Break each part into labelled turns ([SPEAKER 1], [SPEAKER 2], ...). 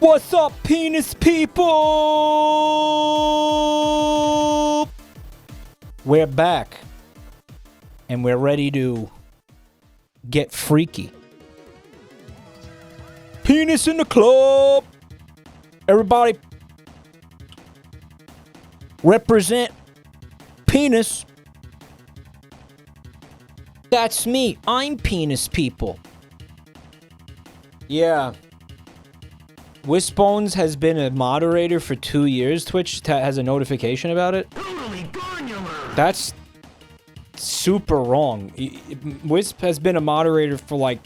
[SPEAKER 1] What's up, penis people? We're back. And we're ready to get freaky. Penis in the club. Everybody represent penis. That's me. I'm penis people. Yeah. Wisbones has been a moderator for 2 years. Twitch has a notification about it. That's super wrong. Wisp has been a moderator for like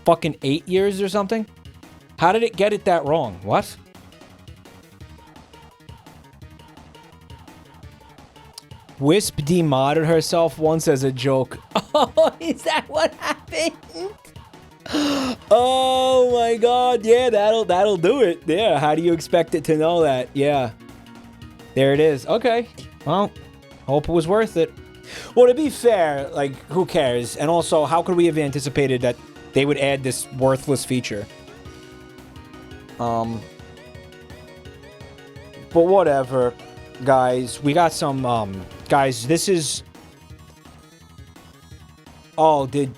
[SPEAKER 1] fucking 8 years or something. How did it get it that wrong? What? Wisp demodded herself once as a joke. Oh, is that what happened? Oh my god, yeah, that'll do it. Yeah, how do you expect it to know that? Yeah. There it is. Okay. Well, hope it was worth it. Well, to be fair, like, who cares? And also, how could we have anticipated that they would add this worthless feature? But whatever, guys. We got some, guys, this is... Oh, did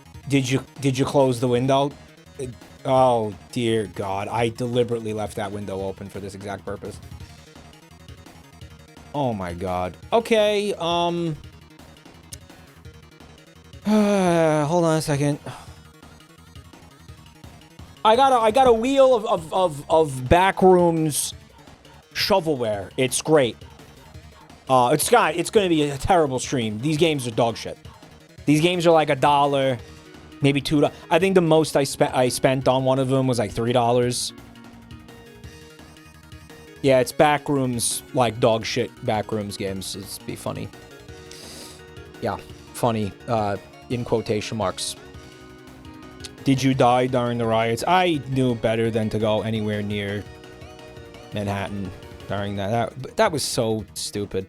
[SPEAKER 1] you close the window? Oh, dear God. I deliberately left that window open for this exact purpose. Oh my God. Okay, hold on a second. I got a wheel of Backrooms shovelware. It's great. It's gonna be a terrible stream. These games are dog shit. These games are like $1, maybe $2. I think the most I spent on one of them was like $3. Yeah, it's Backrooms, like dog shit Backrooms games. It's be funny. Yeah, funny, in quotation marks. Did you die during the riots? I knew better than to go anywhere near Manhattan during that. That was so stupid.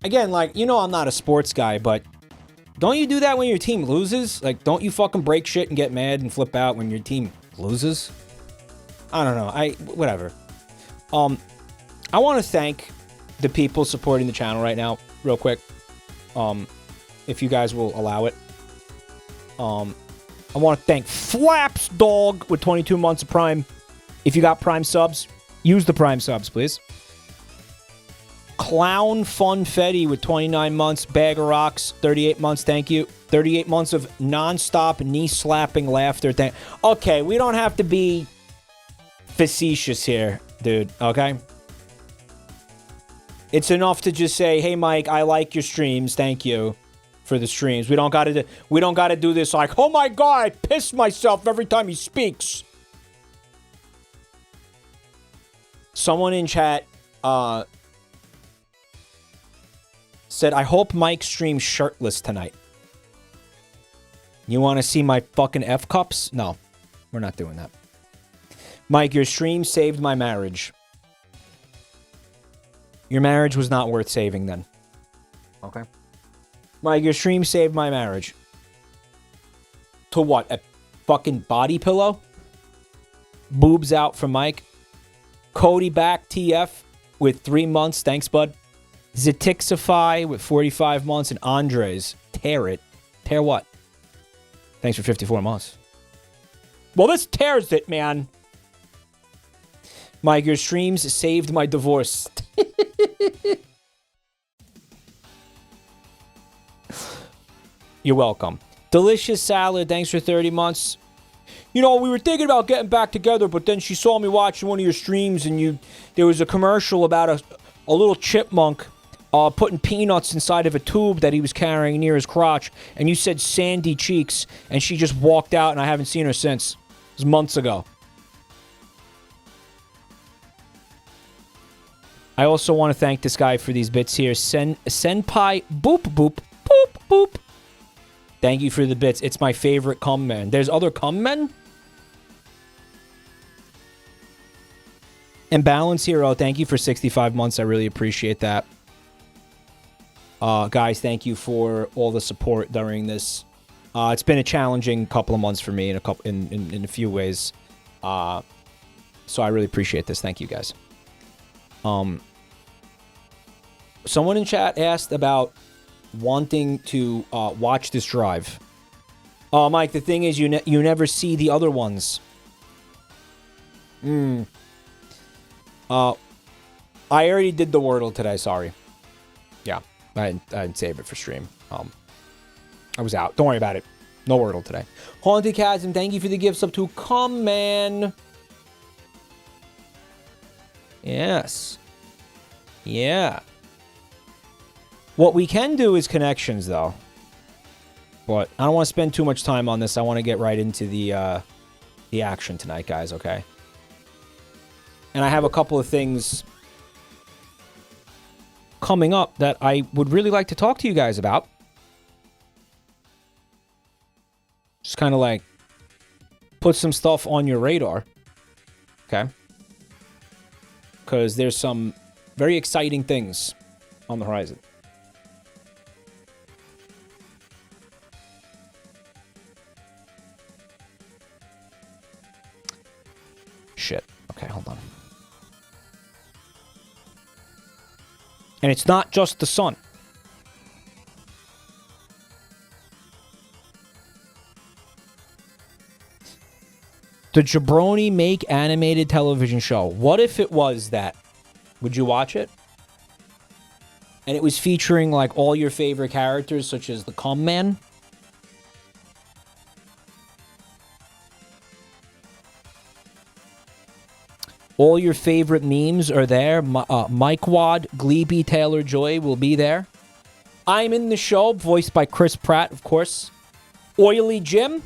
[SPEAKER 1] Again, like, you know I'm not a sports guy, but don't you do that when your team loses? Like, don't you fucking break shit and get mad and flip out when your team loses? I don't know. Whatever. I want to thank the people supporting the channel right now, real quick. If you guys will allow it. I want to thank Flaps Dog with 22 months of Prime. If you got Prime subs, use the Prime subs, please. Clown Funfetti with 29 months. Bag of Rocks, 38 months, thank you. 38 months of non-stop knee-slapping laughter. Okay, we don't have to be facetious here, dude, okay? It's enough to just say, hey, Mike, I like your streams, thank you for the streams. We don't gotta do this like, oh my god, I piss myself every time he speaks. Someone in chat, said, I hope Mike streams shirtless tonight. You want to see my fucking F-cups? No, we're not doing that. Mike, your stream saved my marriage. Your marriage was not worth saving then. Okay. Mike, your stream saved my marriage. To what? A fucking body pillow? Boobs out from Mike. Cody back TF with 3 months. Thanks, bud. Zatixify with 45 months. And Andres. Tear it. Tear what? Thanks for 54 months. Well, this tears it, man. Mike, your streams saved my divorce. You're welcome. Delicious Salad, thanks for 30 months. You know, we were thinking about getting back together, but then she saw me watching one of your streams, and there was a commercial about a little chipmunk putting peanuts inside of a tube that he was carrying near his crotch, and you said sandy cheeks, and she just walked out, and I haven't seen her since. It was months ago. I also want to thank this guy for these bits here. Senpai Boop Boop Boop Boop. Thank you for the bits. It's my favorite cum men. There's other cum men? And Balance Hero, thank you for 65 months. I really appreciate that. Guys, thank you for all the support during this. It's been a challenging couple of months for me in a few ways. So I really appreciate this. Thank you, guys. Someone in chat asked about wanting to watch this drive. Mike, the thing is, you never see the other ones. I already did the Wordle today, sorry. Yeah, I didn't save it for stream. I was out. Don't worry about it. No Wordle today. Haunted Chasm, thank you for the gifts up to Come Man. Yes. Yeah. What we can do is connections, though. But I don't want to spend too much time on this. I want to get right into the action tonight, guys, okay? And I have a couple of things coming up that I would really like to talk to you guys about. Just kind of like put some stuff on your radar, okay? Because there's some very exciting things on the horizon. Shit. Okay, hold on. And it's not just the sun. The Jabroni make animated television show. What if it was that? Would you watch it? And it was featuring like all your favorite characters, such as the Cum Man. All your favorite memes are there. Mike Wad, Gleeby, Taylor Joy will be there. I'm in the show, voiced by Chris Pratt, of course. Oily Jim.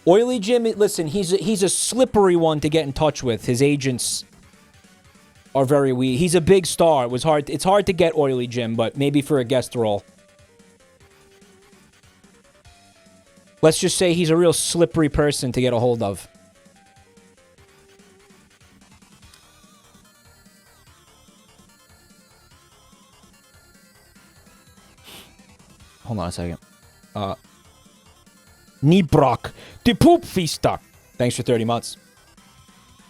[SPEAKER 1] Oily Jim, listen, he's a slippery one to get in touch with. His agents are very weak. He's a big star. It's hard to get Oily Jim, but maybe for a guest role. Let's just say he's a real slippery person to get a hold of. Hold on a second. Nibrock, the poop feaster. Thanks for 30 months.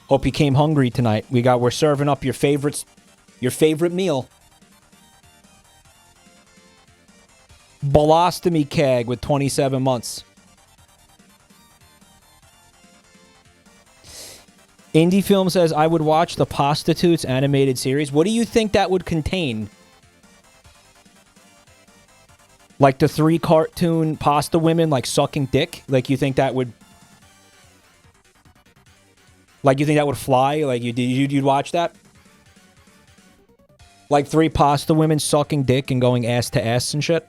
[SPEAKER 1] Hope you came hungry tonight. We're serving up your favorite meal. Bolostomy keg with 27 months. Indie Film says, I would watch the Prostitutes animated series. What do you think that would contain? Like the 3 cartoon pasta women, like, sucking dick? Like, you think that would... Like, you think that would fly? Like, you'd watch that? Like 3 pasta women sucking dick and going ass to ass and shit?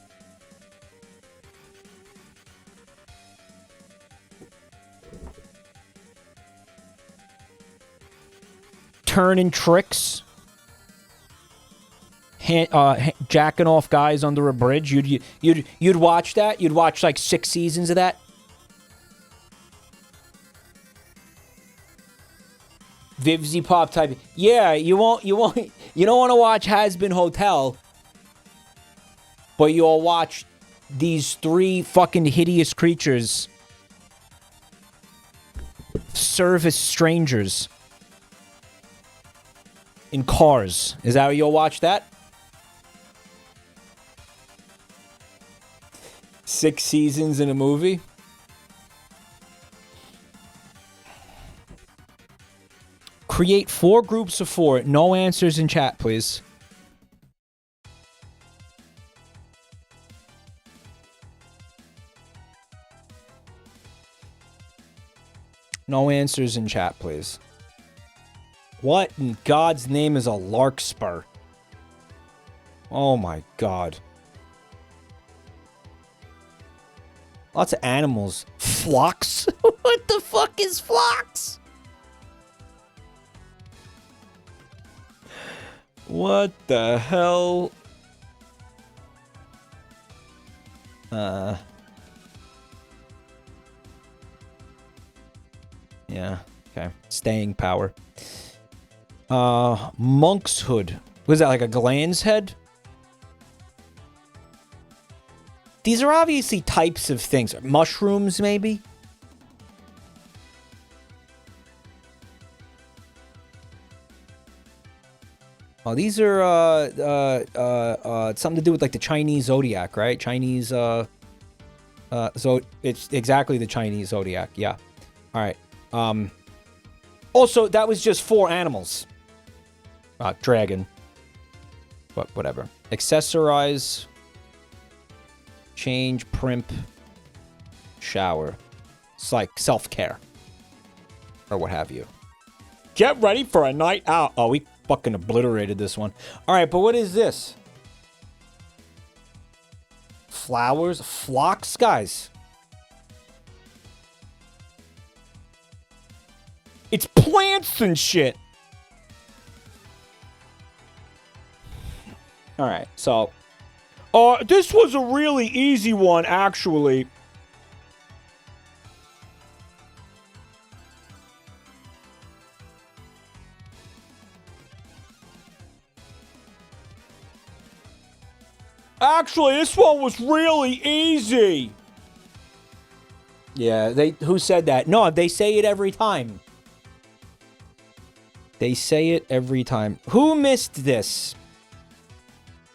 [SPEAKER 1] Turning tricks. Jacking off guys under a bridge. You'd watch that? You'd watch like 6 seasons of that? Vivzy Pop type. Yeah, you don't want to watch Has Been Hotel, but you'll watch these 3 fucking hideous creatures service strangers in cars. Is that how you'll watch that? 6 seasons in a movie? Create 4 groups of 4. No answers in chat, please. No answers in chat, please. What in God's name is a larkspur? Oh my God. Lots of animals. Phlox? What the fuck is phlox? What the hell? Yeah, okay. Staying power. Monk's hood. Was that like a gland's head? These are obviously types of things. Mushrooms, maybe? Oh, these are something to do with like the Chinese zodiac, right? Chinese so it's exactly the Chinese zodiac. Yeah. All right. Also, that was just 4 animals. Dragon. But whatever. Accessorize. Change, primp, shower. It's like self-care. Or what have you. Get ready for a night out. Oh, we fucking obliterated this one. Alright, but what is this? Flowers? Phlox, guys. It's plants and shit. Alright, so... this was a really easy one, actually. Actually, this one was really easy. Yeah, who said that? No, they say it every time. They say it every time. Who missed this?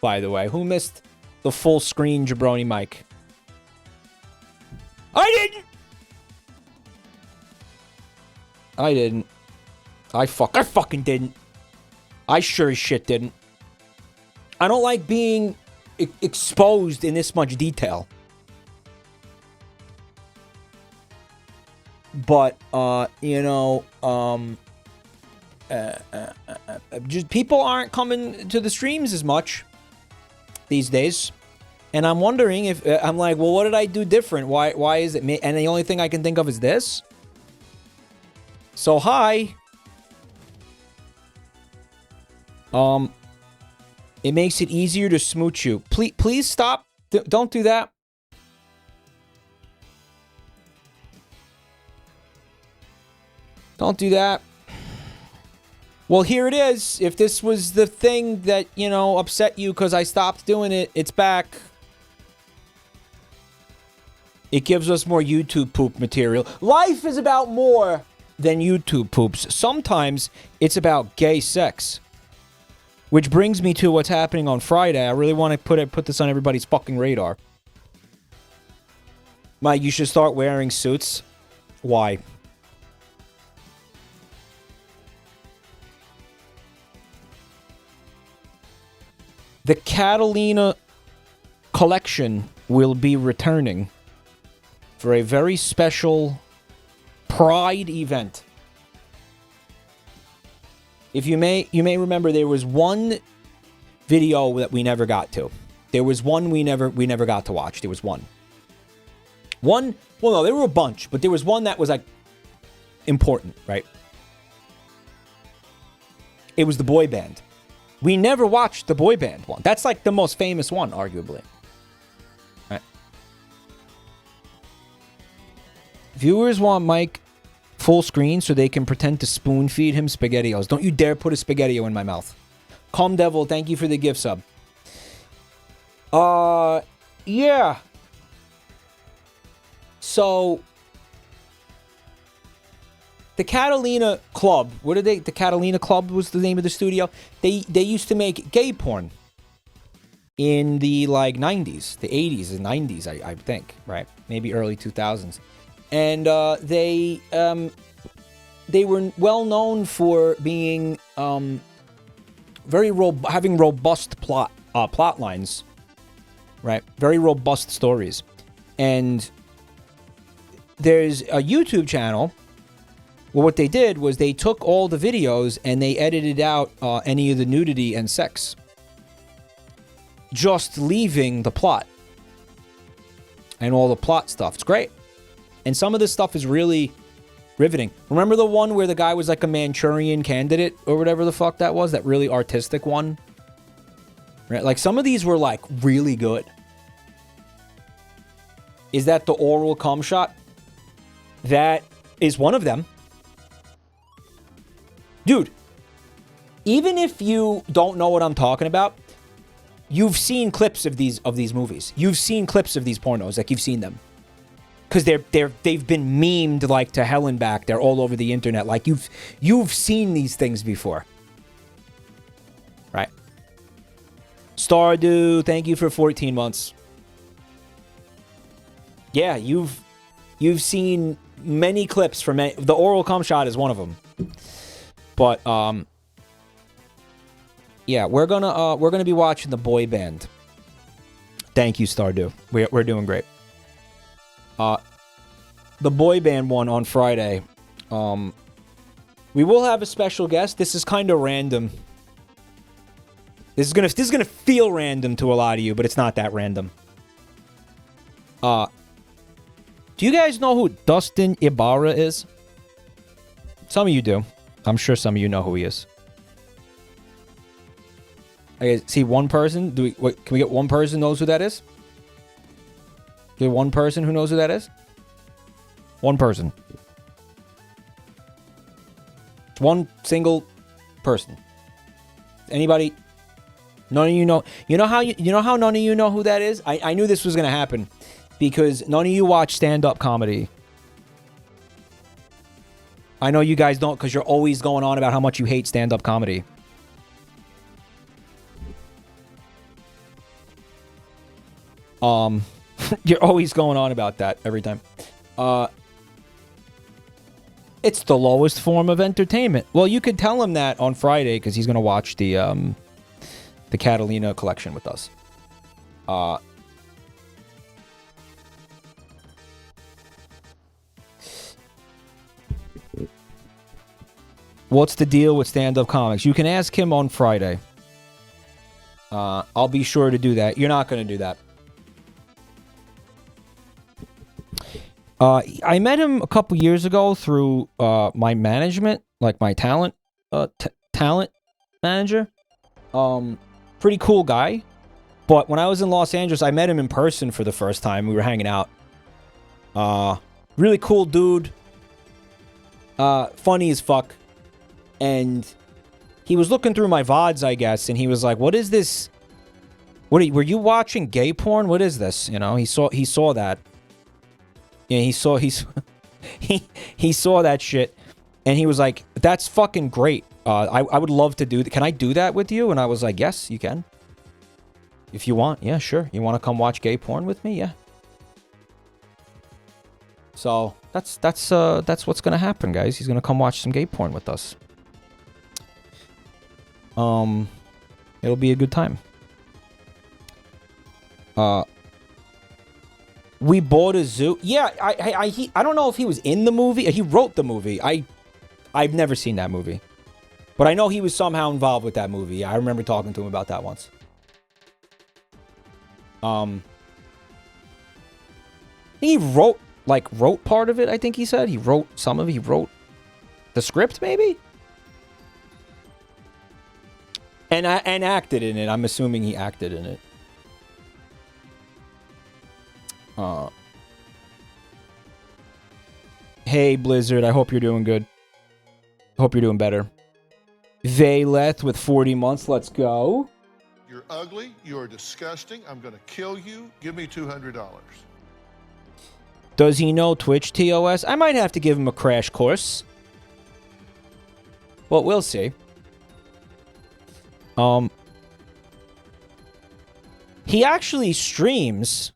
[SPEAKER 1] By the way, who missed the full screen Jabronimike? I didn't. I fucking didn't. I sure as shit didn't. I don't like being exposed in this much detail. But, you know, just people aren't coming to the streams as much these days. And I'm wondering if, I'm like, well, what did I do different? Why is it me? And the only thing I can think of is this. So, hi. It makes it easier to smooch you. Please stop. Don't do that. Don't do that. Well, here it is. If this was the thing that, you know, upset you because I stopped doing it, it's back. It gives us more YouTube poop material. Life is about more than YouTube poops. Sometimes it's about gay sex. Which brings me to what's happening on Friday. I really want to put this on everybody's fucking radar. Mike, you should start wearing suits. Why? The Catalina collection will be returning for a very special Pride event. If you may remember, there was one video that we never got to. There was one we never got to watch. There was one. Well, no, there were a bunch, but there was one that was like important, right? It was the boy band. We never watched the boy band one. That's like the most famous one, arguably. Right. Viewers want Mike full screen so they can pretend to spoon feed him SpaghettiOs. Don't you dare put a SpaghettiO in my mouth. Calm Devil, thank you for the gift sub. Yeah. So, the Catalina Club, the Catalina Club was the name of the studio. They used to make gay porn in the, like, 90s, the 80s and 90s, I think, right? Maybe early 2000s. And they were well known for being having robust plot lines, right? Very robust stories. And there's a YouTube channel. Well, what they did was they took all the videos and they edited out any of the nudity and sex, just leaving the plot and all the plot stuff. It's great. And some of this stuff is really riveting. Remember the one where the guy was like a Manchurian candidate or whatever the fuck that was? That really artistic one? Right? Like some of these were like really good. Is that the oral cum shot? That is one of them. Dude, even if you don't know what I'm talking about, you've seen clips of these movies. You've seen clips of these pornos, like you've seen them. Because they've been memed like to hell and back. They're all over the internet. Like you've seen these things before. Right. Stardew, thank you for 14 months. Yeah, you've seen many clips from the oral cum shot is one of them. But yeah, we're gonna be watching the boy band. Thank you, Stardew. We're doing great. The boy band one on Friday. We will have a special guest. This is kind of random. This is gonna feel random to a lot of you, but it's not that random. Do you guys know who Dustin Ibarra is? Some of you do. I'm sure some of you know who he is. I see one person. Can we get one person who knows who that is? Get one person who knows who that is? One person. One single person. Anybody? None of you know. You know how none of you know who that is? I knew this was gonna happen because none of you watch stand-up comedy. I know you guys don't because you're always going on about how much you hate stand-up comedy. You're always going on about that every time. It's the lowest form of entertainment. Well, you could tell him that on Friday because he's gonna watch the Catalina collection with us. What's the deal with stand-up comics? You can ask him on Friday. I'll be sure to do that. You're not going to do that. I met him a couple years ago through my management, like my talent manager. Pretty cool guy. But when I was in Los Angeles, I met him in person for the first time. We were hanging out. Really cool dude. Funny as fuck. And he was looking through my VODs, I guess, and he was like, "What is this? Were you watching gay porn? What is this?" You know, he saw that. Yeah, he saw that shit, and he was like, "That's fucking great. I would love to do that. Can I do that with you?" And I was like, "Yes, you can. If you want, yeah, sure. You want to come watch gay porn with me? Yeah." So that's what's gonna happen, guys. He's gonna come watch some gay porn with us. It'll be a good time. We bought a zoo. Yeah, I don't know if he was in the movie. He wrote the movie. I've never seen that movie, but I know he was somehow involved with that movie. I remember talking to him about that once. He wrote part of it. I think he said he wrote some of it. He wrote the script, maybe. And acted in it. I'm assuming he acted in it. Hey, Blizzard. I hope you're doing good. I hope you're doing better. Vayleth with 40 months. Let's go.
[SPEAKER 2] You're ugly. You're disgusting. I'm going to kill you. Give me $200.
[SPEAKER 1] Does he know Twitch TOS? I might have to give him a crash course. Well, we'll see. He actually streams.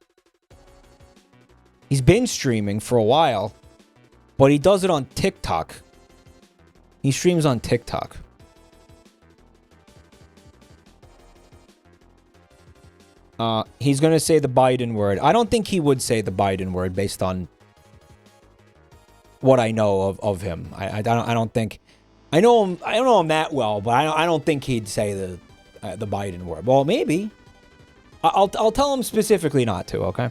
[SPEAKER 1] He's been streaming for a while, but he does it on TikTok. He streams on TikTok. He's gonna say the Biden word. I don't think he would say the Biden word based on what I know of him. I don't think. I know him. I don't know him that well, but I don't think he'd say the Biden word. Well, maybe. I'll tell him specifically not to. Okay.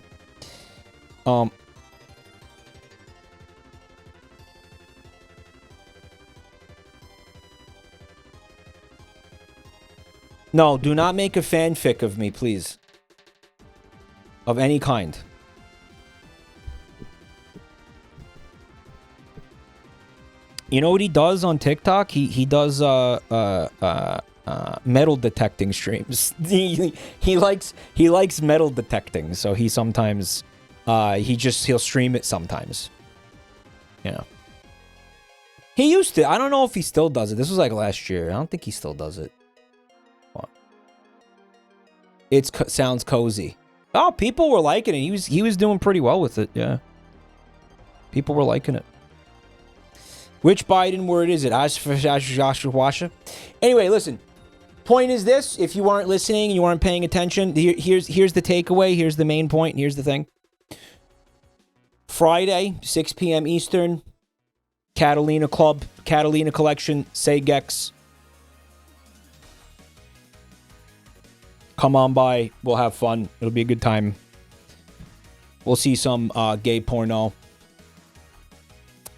[SPEAKER 1] No, do not make a fanfic of me, please. Of any kind. You know what he does on TikTok? He does metal detecting streams. he likes metal detecting, so he sometimes he'll stream it sometimes. You know. He used to. I don't know if he still does it. This was like last year. I don't think he still does it. Sounds cozy. Oh, people were liking it. He was doing pretty well with it. Yeah. People were liking it. Which Biden word is it? Anyway, listen. Point is this: if you weren't listening and you weren't paying attention, here's the takeaway. Here's the main point. Here's the thing. Friday, 6 p.m. Eastern, Catalina Club, Catalina Collection, Segex. Come on by. We'll have fun. It'll be a good time. We'll see some gay porno.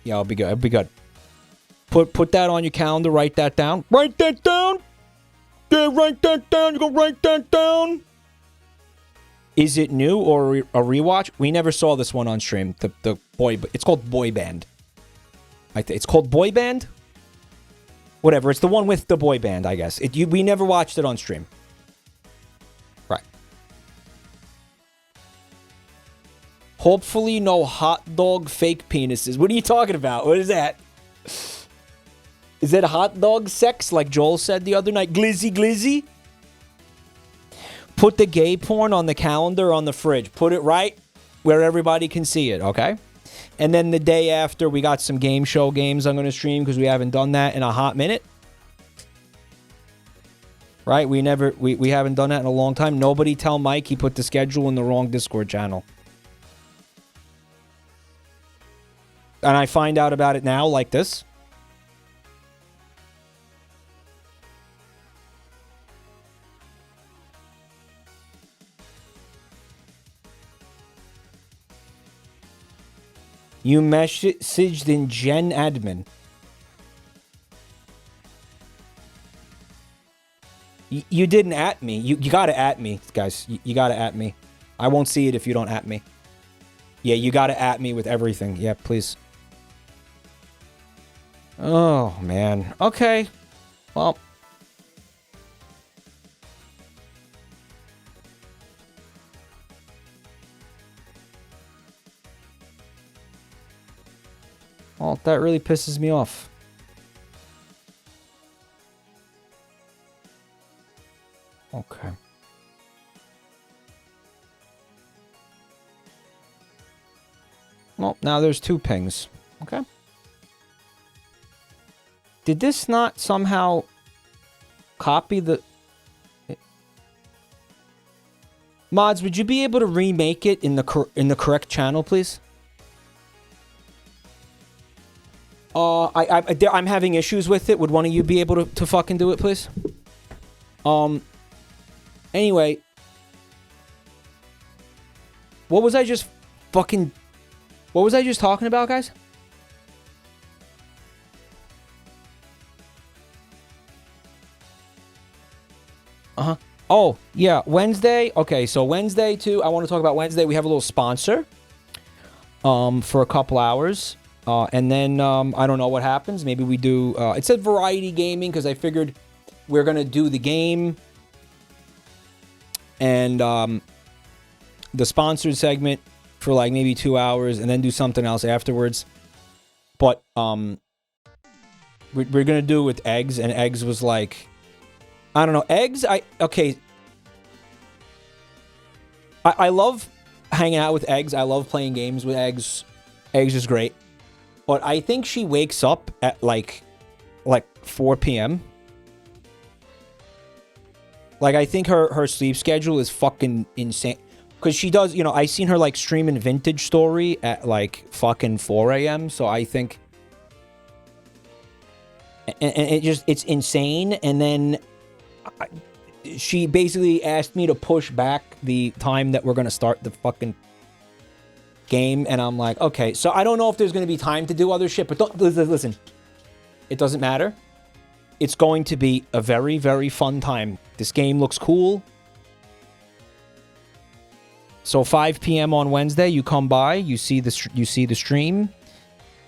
[SPEAKER 1] Yeah, it'll be good. It'll be good. Put that on your calendar. Write that down. Write that down. Yeah, write that down. You go write that down. Is it new or a rewatch? We never saw this one on stream. The boy, it's called Boy Band. It's called Boy Band. Whatever. It's the one with the boy band, I guess. We never watched it on stream. Right. Hopefully, no hot dog fake penises. What are you talking about? What is that? Is that hot dog sex, like Joel said the other night? Glizzy, glizzy? Put the gay porn on the calendar on the fridge. Put it right where everybody can see it, okay? And then the day after, we got some game show games I'm going to stream because we haven't done that in a hot minute. Right? We haven't done that in a long time. Nobody tell Mike he put the schedule in the wrong Discord channel. And I find out about it now like this. You messaged in Gen Admin. You didn't at me. You gotta at me, guys. You gotta at me. I won't see it if you don't at me. Yeah, you gotta at me with everything. Yeah, please. Oh, man. Okay. Well. Well, that really pisses me off. Okay. Well, now there's 2 pings. Okay. Did this not somehow copy the... Mods, would you be able to remake it in the correct channel, please? I'm having issues with it. Would one of you be able to fucking do it, please? Anyway. What was I just talking about, guys? Uh-huh. Oh, yeah, Wednesday. Okay, so Wednesday, too. I want to talk about Wednesday. We have a little sponsor for a couple hours. And then, I don't know what happens. Maybe we do... it said variety gaming because I figured we're going to do the game and the sponsored segment for like maybe 2 hours and then do something else afterwards. But we're going to do it with eggs, and eggs was like... I don't know. Eggs, okay. I love hanging out with eggs. I love playing games with eggs. Eggs is great. But I think she wakes up at like 4 p.m. Like, I think her sleep schedule is fucking insane. Because she does, you know, I seen her like streaming Vintage Story at like fucking 4 a.m. So I think... And it's insane. And then... she basically asked me to push back the time that we're going to start the fucking game. And I'm like, okay, so I don't know if there's going to be time to do other shit, but listen, it doesn't matter. It's going to be a very, very fun time. This game looks cool. So 5 p.m. on Wednesday, you come by, you see the stream.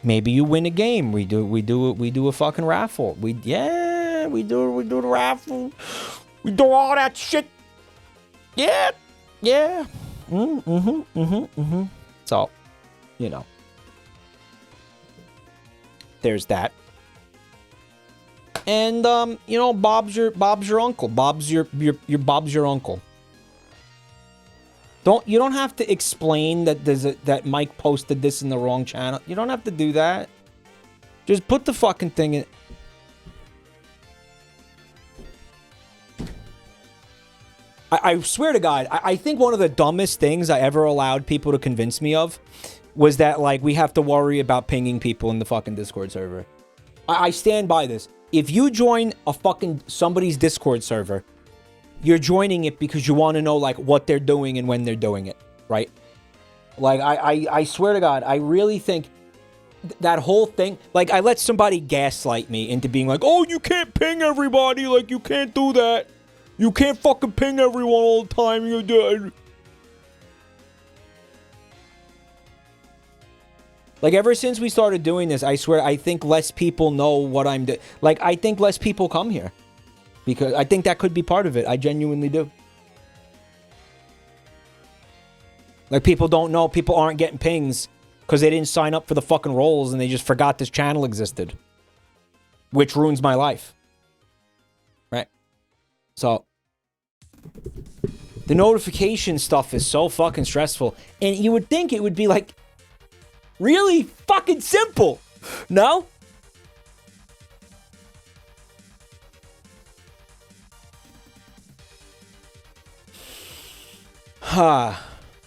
[SPEAKER 1] Maybe you win a game. We do a fucking raffle. We do the raffle. We do all that shit. Yeah. So, you know, there's that. And you know, Bob's your uncle. Bob's your uncle. You don't have to explain that that Mike posted this in the wrong channel. You don't have to do that. Just put the fucking thing in. I swear to God, I think one of the dumbest things I ever allowed people to convince me of was that, like, we have to worry about pinging people in the fucking Discord server. I stand by this. If you join a fucking somebody's Discord server, you're joining it because you want to know, like, what they're doing and when they're doing it, right? Like, I swear to God, I really think that whole thing, like, I let somebody gaslight me into being like, oh, you can't ping everybody, like, you can't do that. You can't fucking ping everyone all the time. You do. Like, ever since we started doing this, I swear, I think less people know what I'm doing. Like, I think less people come here. Because I think that could be part of it. I genuinely do. Like, people don't know. People aren't getting pings because they didn't sign up for the fucking roles and they just forgot this channel existed. Which ruins my life. Right? So, the notification stuff is so fucking stressful. And you would think it would be, like, really fucking simple. No?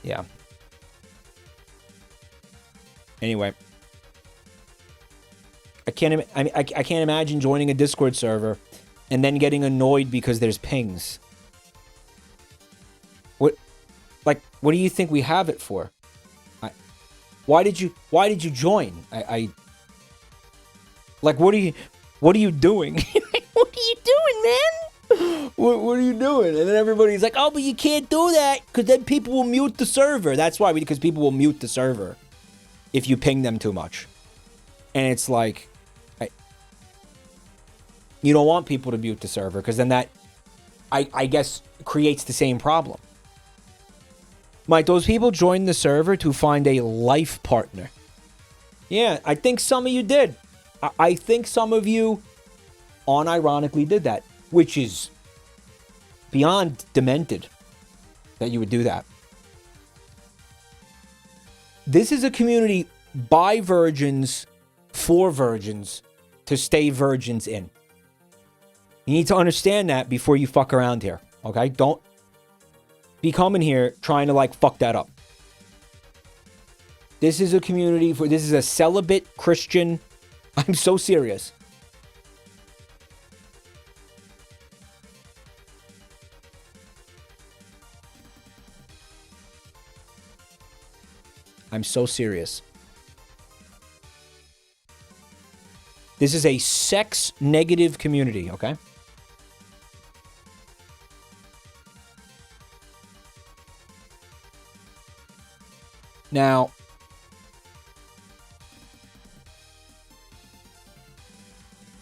[SPEAKER 1] Yeah. Anyway. I can't imagine joining a Discord server and then getting annoyed because there's pings. What do you think we have it for? Why did you join? Like, what are you doing? What are you doing, man? What are you doing? And then everybody's like, oh, but you can't do that because then people will mute the server. That's why, because people will mute the server if you ping them too much. And it's like, you don't want people to mute the server because then that, I guess, creates the same problem. Mike, those people joined the server to find a life partner. Yeah, I think some of you did. I think some of you unironically did that, which is beyond demented that you would do that. This is a community by virgins, for virgins, to stay virgins in. You need to understand that before you fuck around here, okay? Don't be coming here trying to, like, fuck that up. This is a community for, this is a celibate Christian. I'm so serious. I'm so serious. This is a sex negative community, okay? Now,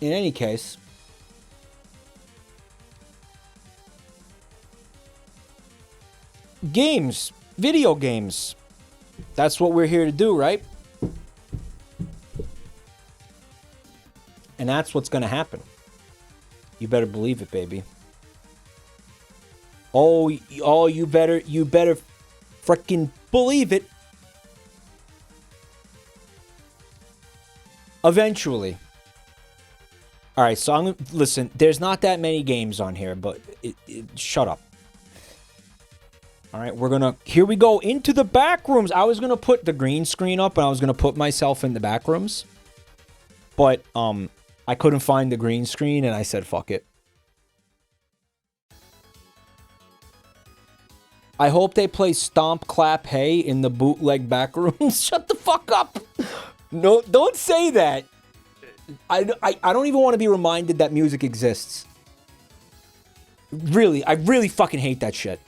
[SPEAKER 1] in any case, games, video games, that's what we're here to do, right? And that's what's going to happen. You better believe it, baby. Oh, you better freaking believe it. Eventually. All right, so listen, there's not that many games on here, but shut up. All right, here we go into the back rooms. I was going to put the green screen up and I was going to put myself in the back rooms. But I couldn't find the green screen and I said fuck it. I hope they play Stomp Clap Hey in the bootleg back rooms. Shut the fuck up. No, don't say that. I don't even want to be reminded that music exists. Really, I really fucking hate that shit.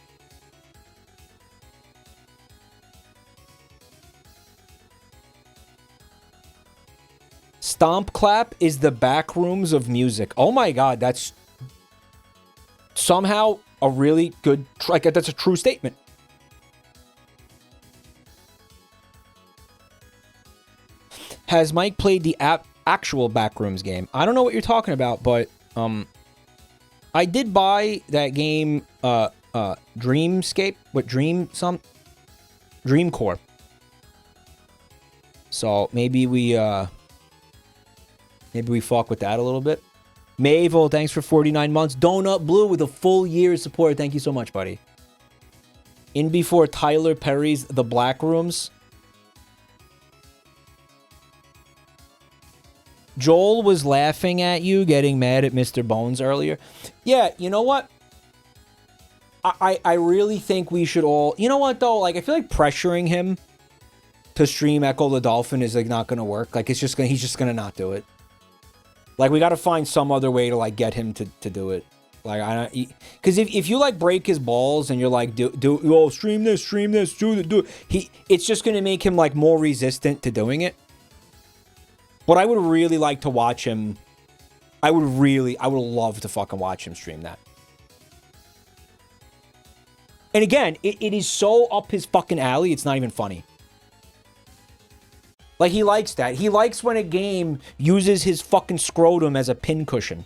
[SPEAKER 1] Stomp Clap is the back rooms of music. Oh my god, that's somehow a really good, like, that's a true statement. Has Mike played the actual Backrooms game? I don't know what you're talking about, but I did buy that game, Dreamscape. What, Dream Core. So maybe we fuck with that a little bit. Mavel, thanks for 49 months. Donut Blue with a full year's support. Thank you so much, buddy. In before Tyler Perry's The Backrooms. Joel was laughing at you getting mad at Mr. Bones earlier. Yeah, you know what? I really think we should all... You know what, though? Like, I feel like pressuring him to stream Echo the Dolphin is, like, not gonna work. Like, he's just gonna not do it. Like, we gotta find some other way to, like, get him to do it. Like, because if you, like, break his balls and you're like, stream this, do it. It's just gonna make him, like, more resistant to doing it. But I would really like to watch him. I would love to fucking watch him stream that. And again, it is so up his fucking alley, it's not even funny. Like, he likes that. He likes when a game uses his fucking scrotum as a pincushion.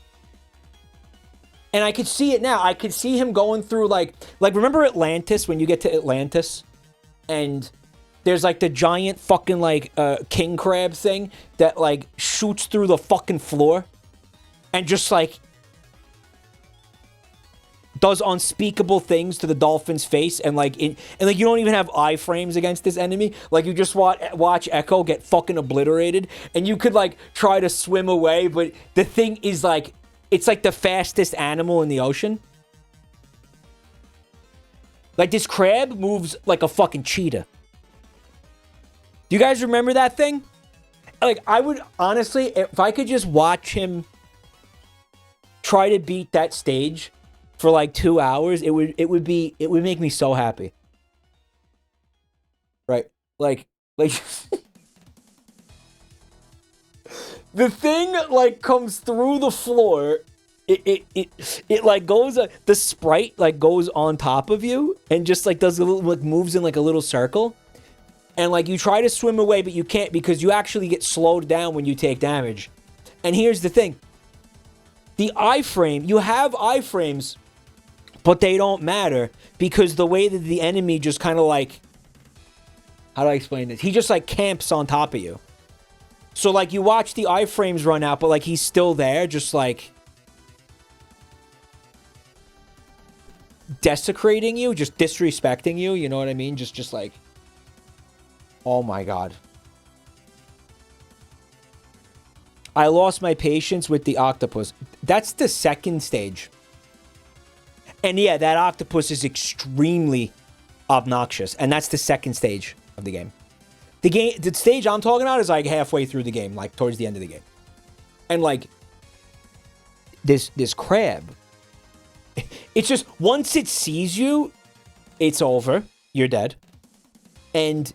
[SPEAKER 1] And I could see it now. I could see him going through, like remember Atlantis, when you get to Atlantis? And there's, like, the giant fucking, like, king crab thing that, like, shoots through the fucking floor. And just, like, does unspeakable things to the dolphin's face, and like you don't even have iframes against this enemy. Like, you just watch Echo get fucking obliterated, and you could, like, try to swim away, but the thing is, like, it's like the fastest animal in the ocean. Like, this crab moves like a fucking cheetah. Do you guys remember that thing? Like, I would honestly, if I could just watch him try to beat that stage for like 2 hours, it would make me so happy. Right? Like the thing, like, comes through the floor. It like goes, the sprite, like, goes on top of you and just, like, does a little, like, moves in, like, a little circle. And, like, you try to swim away, but you can't, because you actually get slowed down when you take damage. And here's the thing. The iframe, you have iframes, but they don't matter, because the way that the enemy just kind of, like... How do I explain this? He just, like, camps on top of you. So, like, you watch the iframes run out, but, like, he's still there, just, like... desecrating you, just disrespecting you, you know what I mean? Just like... Oh my god. I lost my patience with the octopus. That's the second stage. And yeah, that octopus is extremely obnoxious. And that's the second stage of the game. The stage I'm talking about is like halfway through the game, like towards the end of the game. And like this crab, it's just once it sees you, it's over. You're dead. And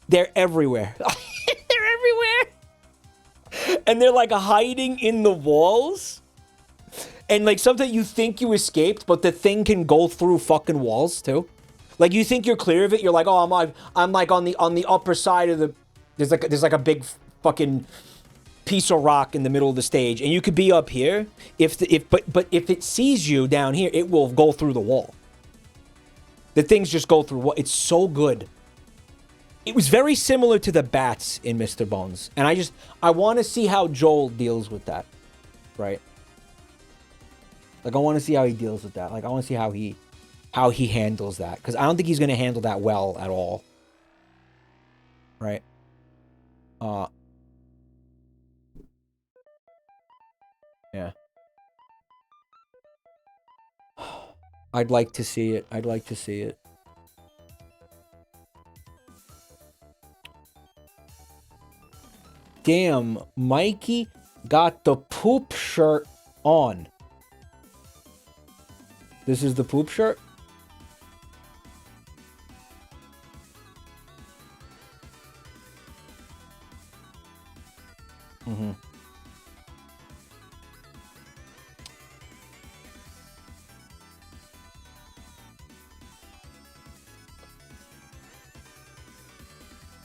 [SPEAKER 1] they're everywhere. They're everywhere. And they're like hiding in the walls. And like sometimes you think you escaped, but the thing can go through fucking walls too. Like you think you're clear of it. You're like, oh, I'm like on the upper side of the. There's like a big fucking piece of rock in the middle of the stage, and you could be up here. But if it sees you down here, it will go through the wall. The things just go through. It's so good. It was very similar to the bats in Mr. Bones, and I want to see how Joel deals with that, right? Like I want to see how he deals with that. Like I want to see how he handles that, because I don't think he's gonna handle that well at all, right? Yeah. I'd like to see it. I'd like to see it. Damn, Mikey got the poop shirt on. This is the poop shirt? Mm-hmm.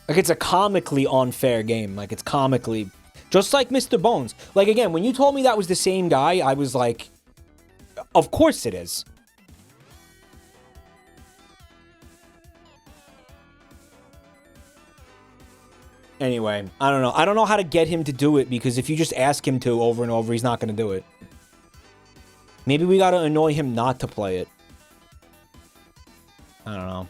[SPEAKER 1] Like, it's a comically unfair game. Like, it's comically... Just like Mr. Bones. Like, again, when you told me that was the same guy, I was like... Of course it is. Anyway, I don't know. I don't know how to get him to do it, because if you just ask him to over and over, he's not going to do it. Maybe we got to annoy him not to play it. I don't know.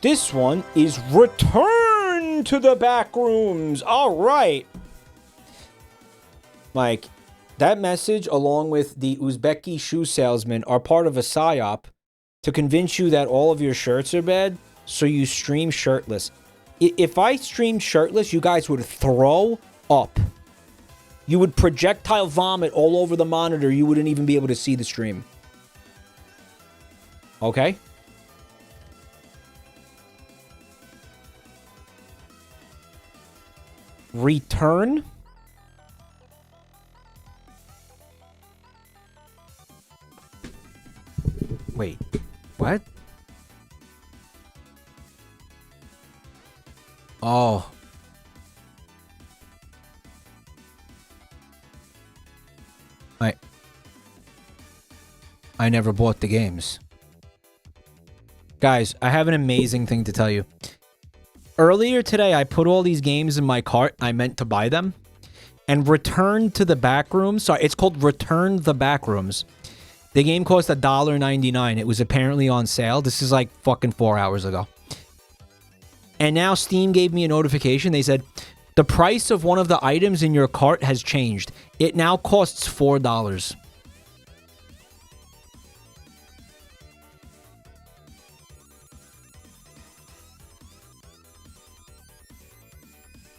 [SPEAKER 1] This one is Return to the Backrooms. All right. Mike, that message, along with the Uzbeki shoe salesman, are part of a psyop to convince you that all of your shirts are bad, so you stream shirtless. If I streamed shirtless, you guys would throw up. You would projectile vomit all over the monitor. You wouldn't even be able to see the stream. Okay? Return? Wait, what? Oh. I never bought the games. Guys, I have an amazing thing to tell you. Earlier today, I put all these games in my cart. I meant to buy them. And Return to the Backrooms. Sorry, it's called Return the Backrooms. The game cost $1.99. It was apparently on sale. This is like fucking 4 hours ago. And now Steam gave me a notification. They said, the price of one of the items in your cart has changed. It now costs $4.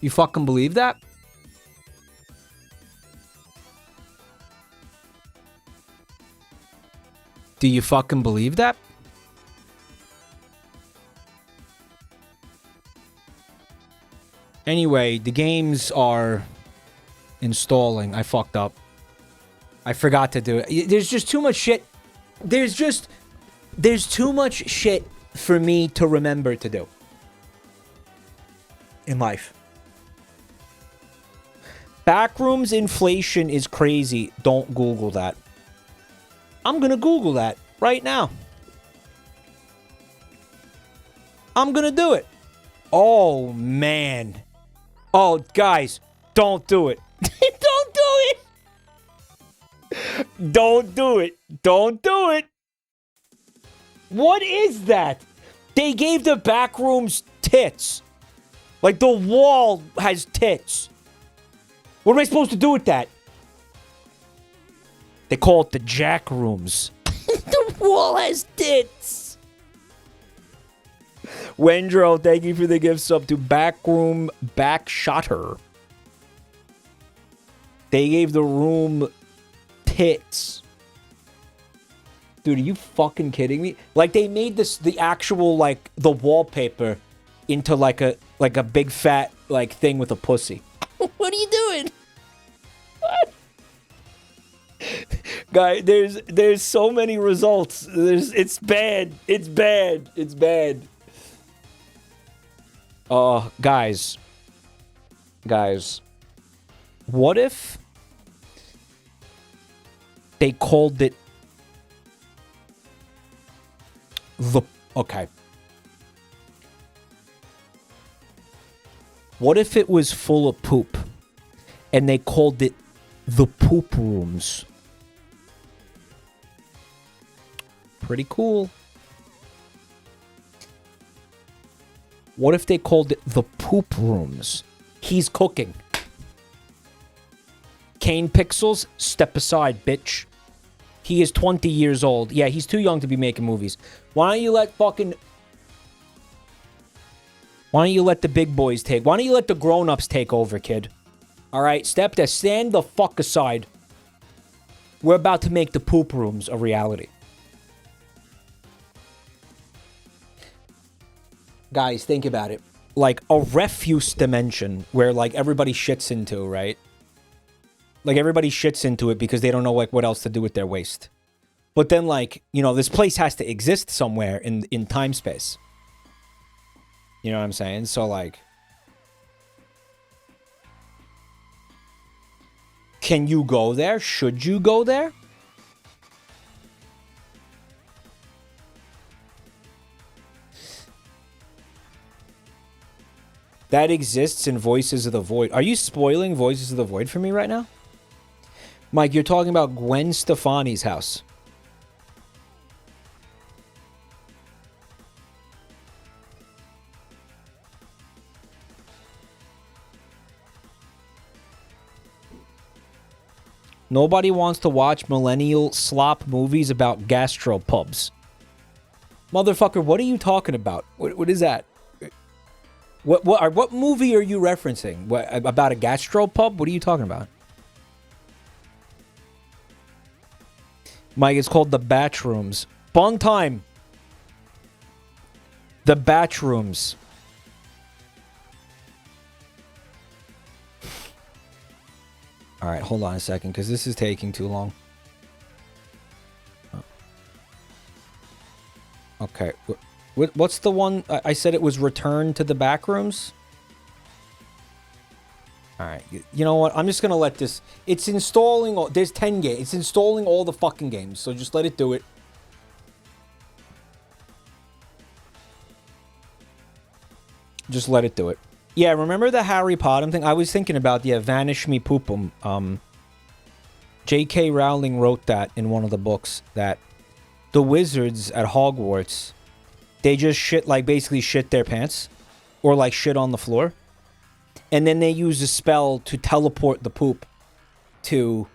[SPEAKER 1] You fucking believe that? Do you fucking believe that? Anyway, the games are installing. I fucked up. I forgot to do it. There's just too much shit. There's too much shit for me to remember to do in life. Backrooms inflation is crazy. Don't Google that. I'm gonna Google that right now. I'm gonna do it. Oh, man. Oh, guys, don't do it. Don't do it. Don't do it. Don't do it. What is that? They gave the Backrooms tits. Like, the wall has tits. What am I supposed to do with that? They call it the Jack Rooms. The wall has tits. Wendro, thank you for the gift sub to Backroom Backshotter. They gave the room tits. Dude, are you fucking kidding me? Like, they made this, the actual, like, the wallpaper into like a big fat, like, thing with a pussy. What are you doing? What? Guy, there's so many results. It's bad. It's bad. It's bad. Guys. Guys. What if they called it the... Okay. What if it was full of poop and they called it the Poop Rooms? Pretty cool. What if they called it the Poop Rooms? He's cooking. Kane Pixels, step aside, bitch. He is 20 years old. Yeah, he's too young to be making movies. Why don't you let fucking... Why don't you let the big boys take... Why don't you let the grown-ups take over, kid? Alright, stand the fuck aside. We're about to make the Poop Rooms a reality. Guys, think about it. Like, a refuse dimension where, like, everybody shits into, right? Like, everybody shits into it because they don't know, like, what else to do with their waste. But then, like, you know, this place has to exist somewhere in time-space. You know what I'm saying? So, like... Can you go there? Should you go there? that exists in Voices of the Void. Are you spoiling Voices of the Void for me right now? Mike, you're talking about Gwen Stefani's house. Nobody wants to watch millennial slop movies about gastropubs. Motherfucker, what are you talking about? What is that? What movie are you referencing? What, about a gastropub? What are you talking about? Mike, it's called The Backrooms. Fun time. The Backrooms. All right, hold on a second, because this is taking too long. Okay, what's the one? I said it was Return to the Backrooms? All right, you know what? I'm just going to let this... It's installing... There's 10 games. It's installing all the fucking games, so just let it do it. Just let it do it. Yeah, remember the Harry Potter thing? I was thinking about, yeah, Vanish Me Poopum. J.K. Rowling wrote that in one of the books, that the wizards at Hogwarts, they just shit, like, basically shit their pants. Or, like, shit on the floor. And then they use a spell to teleport the poop to...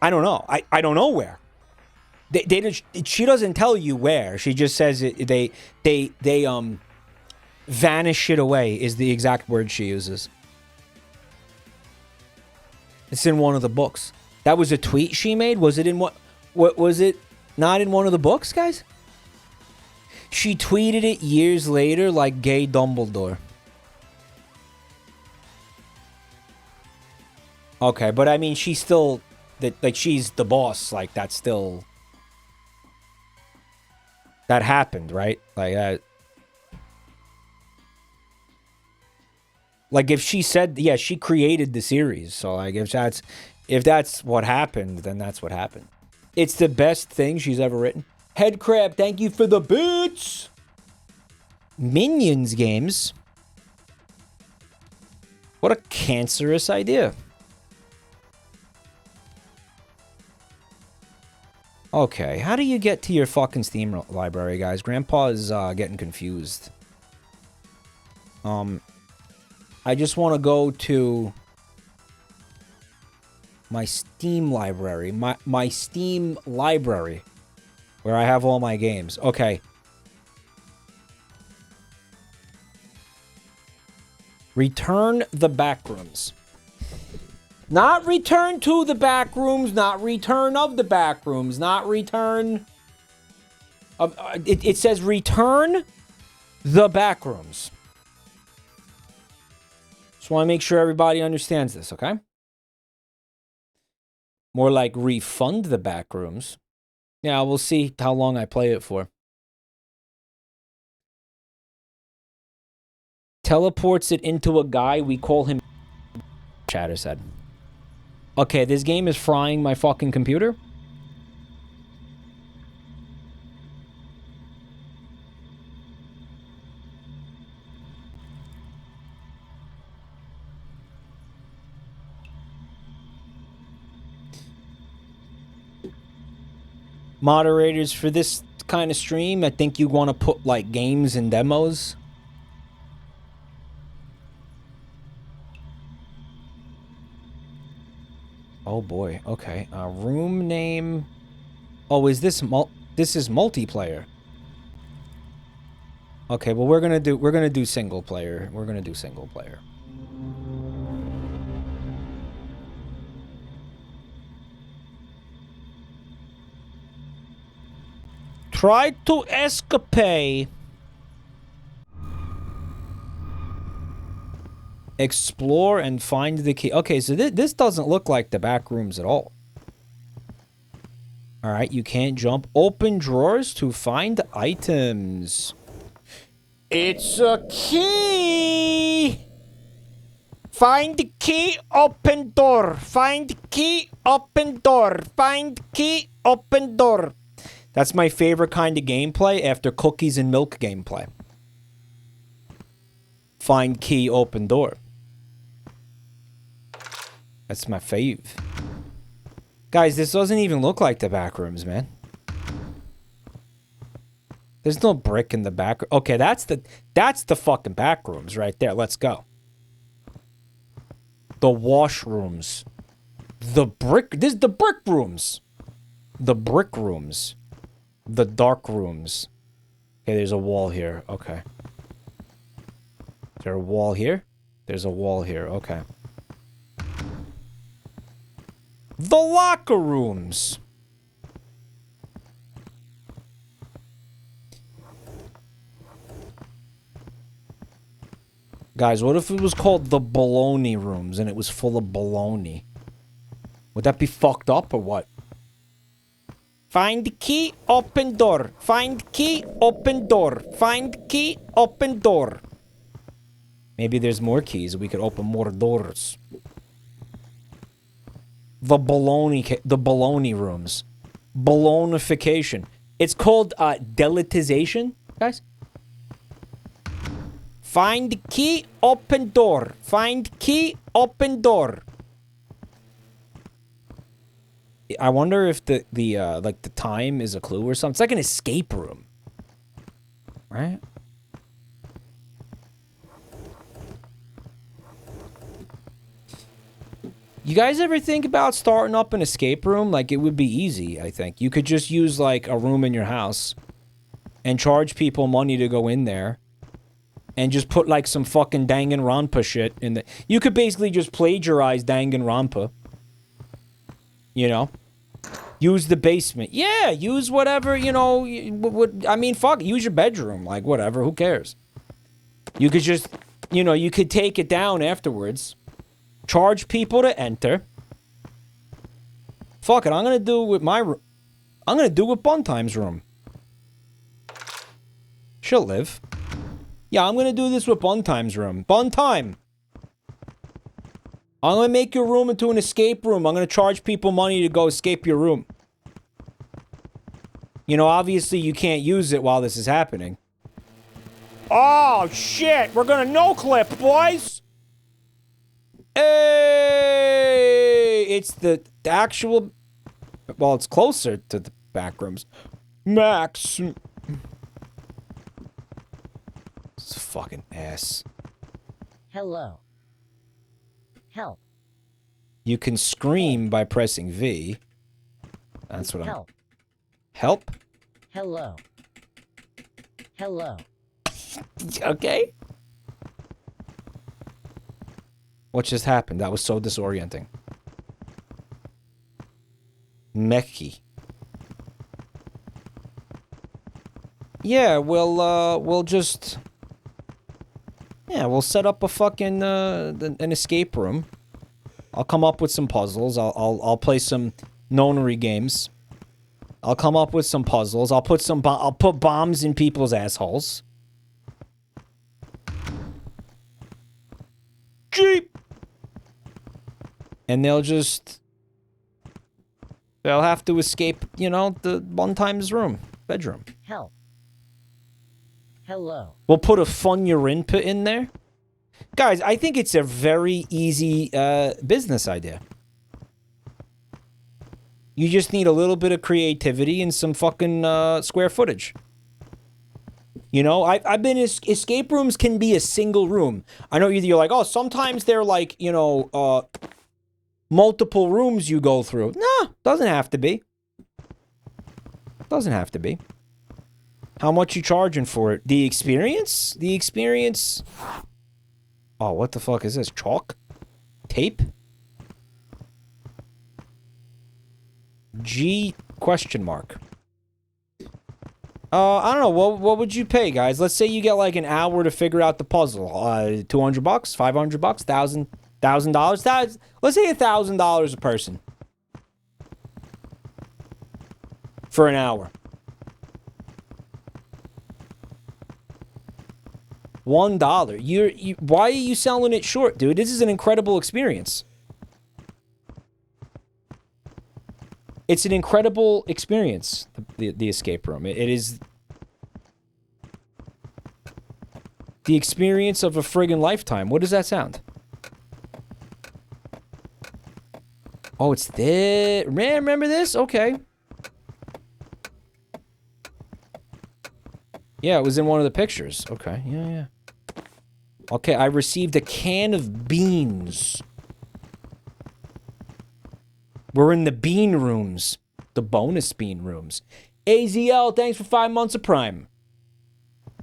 [SPEAKER 1] I don't know. I don't know where. She doesn't tell you where. She just says they vanish it away is the exact word she uses. It's in one of the books. That was a tweet she made? Was it in what was it not in one of the books, guys? She tweeted it years later like gay Dumbledore. Okay, but I mean she's still like she's the boss, like that's still that happened, right? Like if she said, yeah, she created the series. So like if that's what happened, then that's what happened. It's the best thing she's ever written. Headcrab, thank you for the boots. Minions games. What a cancerous idea. Okay, how do you get to your fucking Steam library, guys? Grandpa is getting confused. I just want to go to my Steam library. My Steam library. Where I have all my games. Okay. Return the Backrooms. Not return to the Backrooms. Not return of the Backrooms. Not return of... It says return the Backrooms. Just want to make sure everybody understands this, okay? More like refund the Backrooms. Yeah, we'll see how long I play it for. Teleports it into a guy, we call him... Chatter said. Okay, this game is frying my fucking computer. Moderators, for this kind of stream, I think you want to put, like, games and demos. Oh, boy. Okay. Room name... Oh, is this... This is multiplayer. Okay, well, we're gonna do single player. We're gonna do single player. Try to escape. Explore and find the key. Okay, so this doesn't look like the Backrooms at all. Alright, you can't jump. Open drawers to find items. It's a key! Find the key, open door. Find key, open door. Find key, open door. That's my favorite kind of gameplay after cookies and milk gameplay. Find key, open door. That's my fave. Guys, this doesn't even look like the back rooms, man. There's no brick in the back. Okay, that's the fucking back rooms right there. Let's go. The washrooms. This is the brick rooms. The brick rooms. The dark rooms. Okay, there's a wall here. Okay. Is there a wall here? There's a wall here. Okay. The locker rooms. Guys, what if it was called the baloney rooms and it was full of baloney? Would that be fucked up or what? Find the key, open door. Find key, open door. Find key, open door. Maybe there's more keys. We could open more doors. The baloney rooms. Balonification. It's called deletization, guys. Find key, open door. Find key, open door. I wonder if the time is a clue or something. It's like an escape room. Right? You guys ever think about starting up an escape room? Like, it would be easy, I think. You could just use, like, a room in your house and charge people money to go in there and just put, like, some fucking Danganronpa shit in the... You could basically just plagiarize Danganronpa. You know? Use the basement. Yeah, use whatever, you know... I mean, fuck, use your bedroom. Like, whatever, who cares? You could just... You know, you could take it down afterwards. Charge people to enter. Fuck it, I'm gonna do it with my room. I'm gonna do it with Buntime's room. She'll live. Yeah, I'm gonna do this with Buntime's room. Buntime! I'm gonna make your room into an escape room. I'm gonna charge people money to go escape your room. You know, obviously you can't use it while this is happening. Oh, shit! We're gonna no-clip, boys! Hey! It's the actual... Well, it's closer to the back rooms. Max! It's a fucking ass.
[SPEAKER 3] Hello. Help.
[SPEAKER 1] You can scream by pressing V. That's what
[SPEAKER 3] Help.
[SPEAKER 1] Help?
[SPEAKER 3] Hello. Hello.
[SPEAKER 1] Okay. What just happened? That was so disorienting. Meki. Yeah, we'll just... Yeah, we'll set up a fucking, an escape room. I'll come up with some puzzles. I'll play some nonary games. I'll come up with some puzzles. I'll put bombs in people's assholes. Jeep! And they'll have to escape, you know, the Buntime's room. Bedroom.
[SPEAKER 3] Help. Hello.
[SPEAKER 1] We'll put a fun your input in there. Guys, I think it's a very easy business idea. You just need a little bit of creativity and some fucking square footage. You know, I've been... Escape rooms can be a single room. I know you're like, oh, sometimes they're like, you know, multiple rooms you go through. Nah, doesn't have to be. Doesn't have to be. How much you charging for it? The experience? The experience... Oh, what the fuck is this? Chalk? Tape? G question mark. I don't know. What would you pay, guys? Let's say you get like an hour to figure out the puzzle. $200, $500, $1,000. Let's say $1,000 a person for an hour. $1. Why are you selling it short, dude? This is an incredible experience. It's an incredible experience, the escape room. It is... The experience of a friggin' lifetime. What does that sound? Oh, it's this. Remember this? Okay. Yeah, it was in one of the pictures. Okay, yeah. Okay, I received a can of beans. We're in the bean rooms. The bonus bean rooms. AZL, thanks for 5 months of Prime.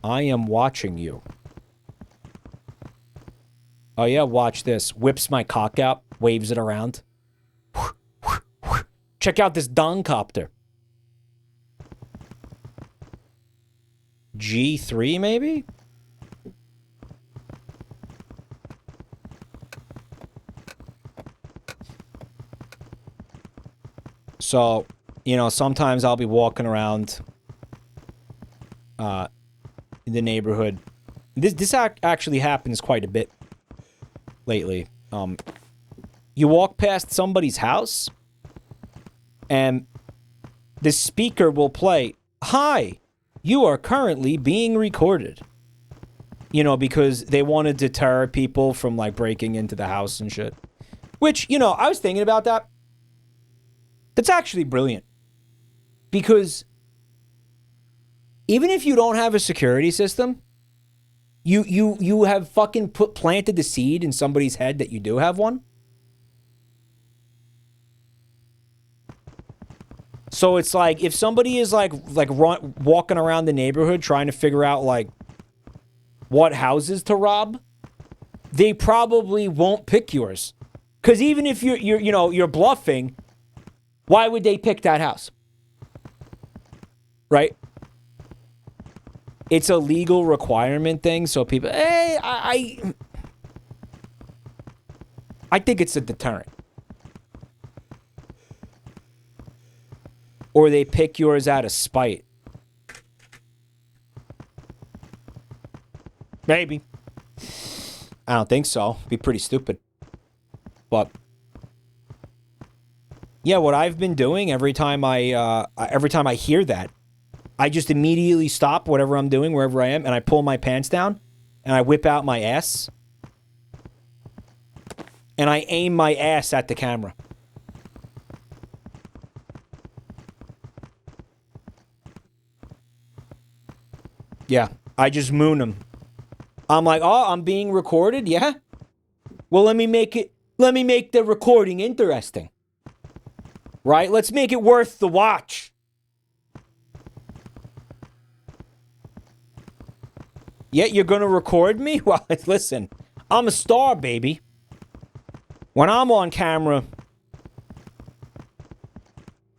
[SPEAKER 1] I am watching you. Oh yeah, watch this. Whips my cock out, waves it around. Check out this Doncopter. G3 maybe? So, you know, sometimes I'll be walking around in the neighborhood. This actually happens quite a bit lately. You walk past somebody's house and the speaker will play, "Hi, you are currently being recorded." You know, because they want to deter people from, like, breaking into the house and shit. Which, you know, I was thinking about that. That's actually brilliant. Because even if you don't have a security system, you have fucking planted the seed in somebody's head that you do have one. So it's like, if somebody is walking around the neighborhood trying to figure out, like, what houses to rob, they probably won't pick yours. Because even if you're bluffing, why would they pick that house? Right? It's a legal requirement thing, so people, hey, I think it's a deterrent. Or they pick yours out of spite. Maybe. I don't think so. It'd be pretty stupid. But yeah, what I've been doing every time I hear that, I just immediately stop whatever I'm doing, wherever I am, and I pull my pants down, and I whip out my ass, and I aim my ass at the camera. Yeah, I just moon them. I'm like, oh, I'm being recorded? Yeah? Well, let me make the recording interesting. Right? Let's make it worth the watch. Yeah, you're gonna record me? Well, listen, I'm a star, baby. When I'm on camera,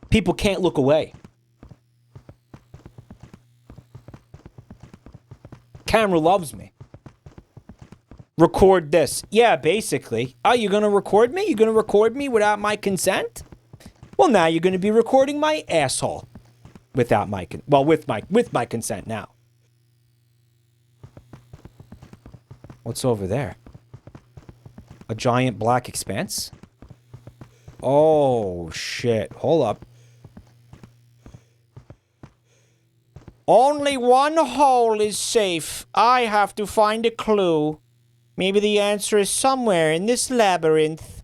[SPEAKER 1] people can't look away. Camera loves me. Record this. Yeah, basically. Oh, you're gonna record me? You're gonna record me without my consent? Well, now you're gonna be recording my asshole. Without my with my consent now. What's over there? A giant black expanse? Oh, shit. Hold up. Only one hole is safe. I have to find a clue. Maybe the answer is somewhere in this labyrinth.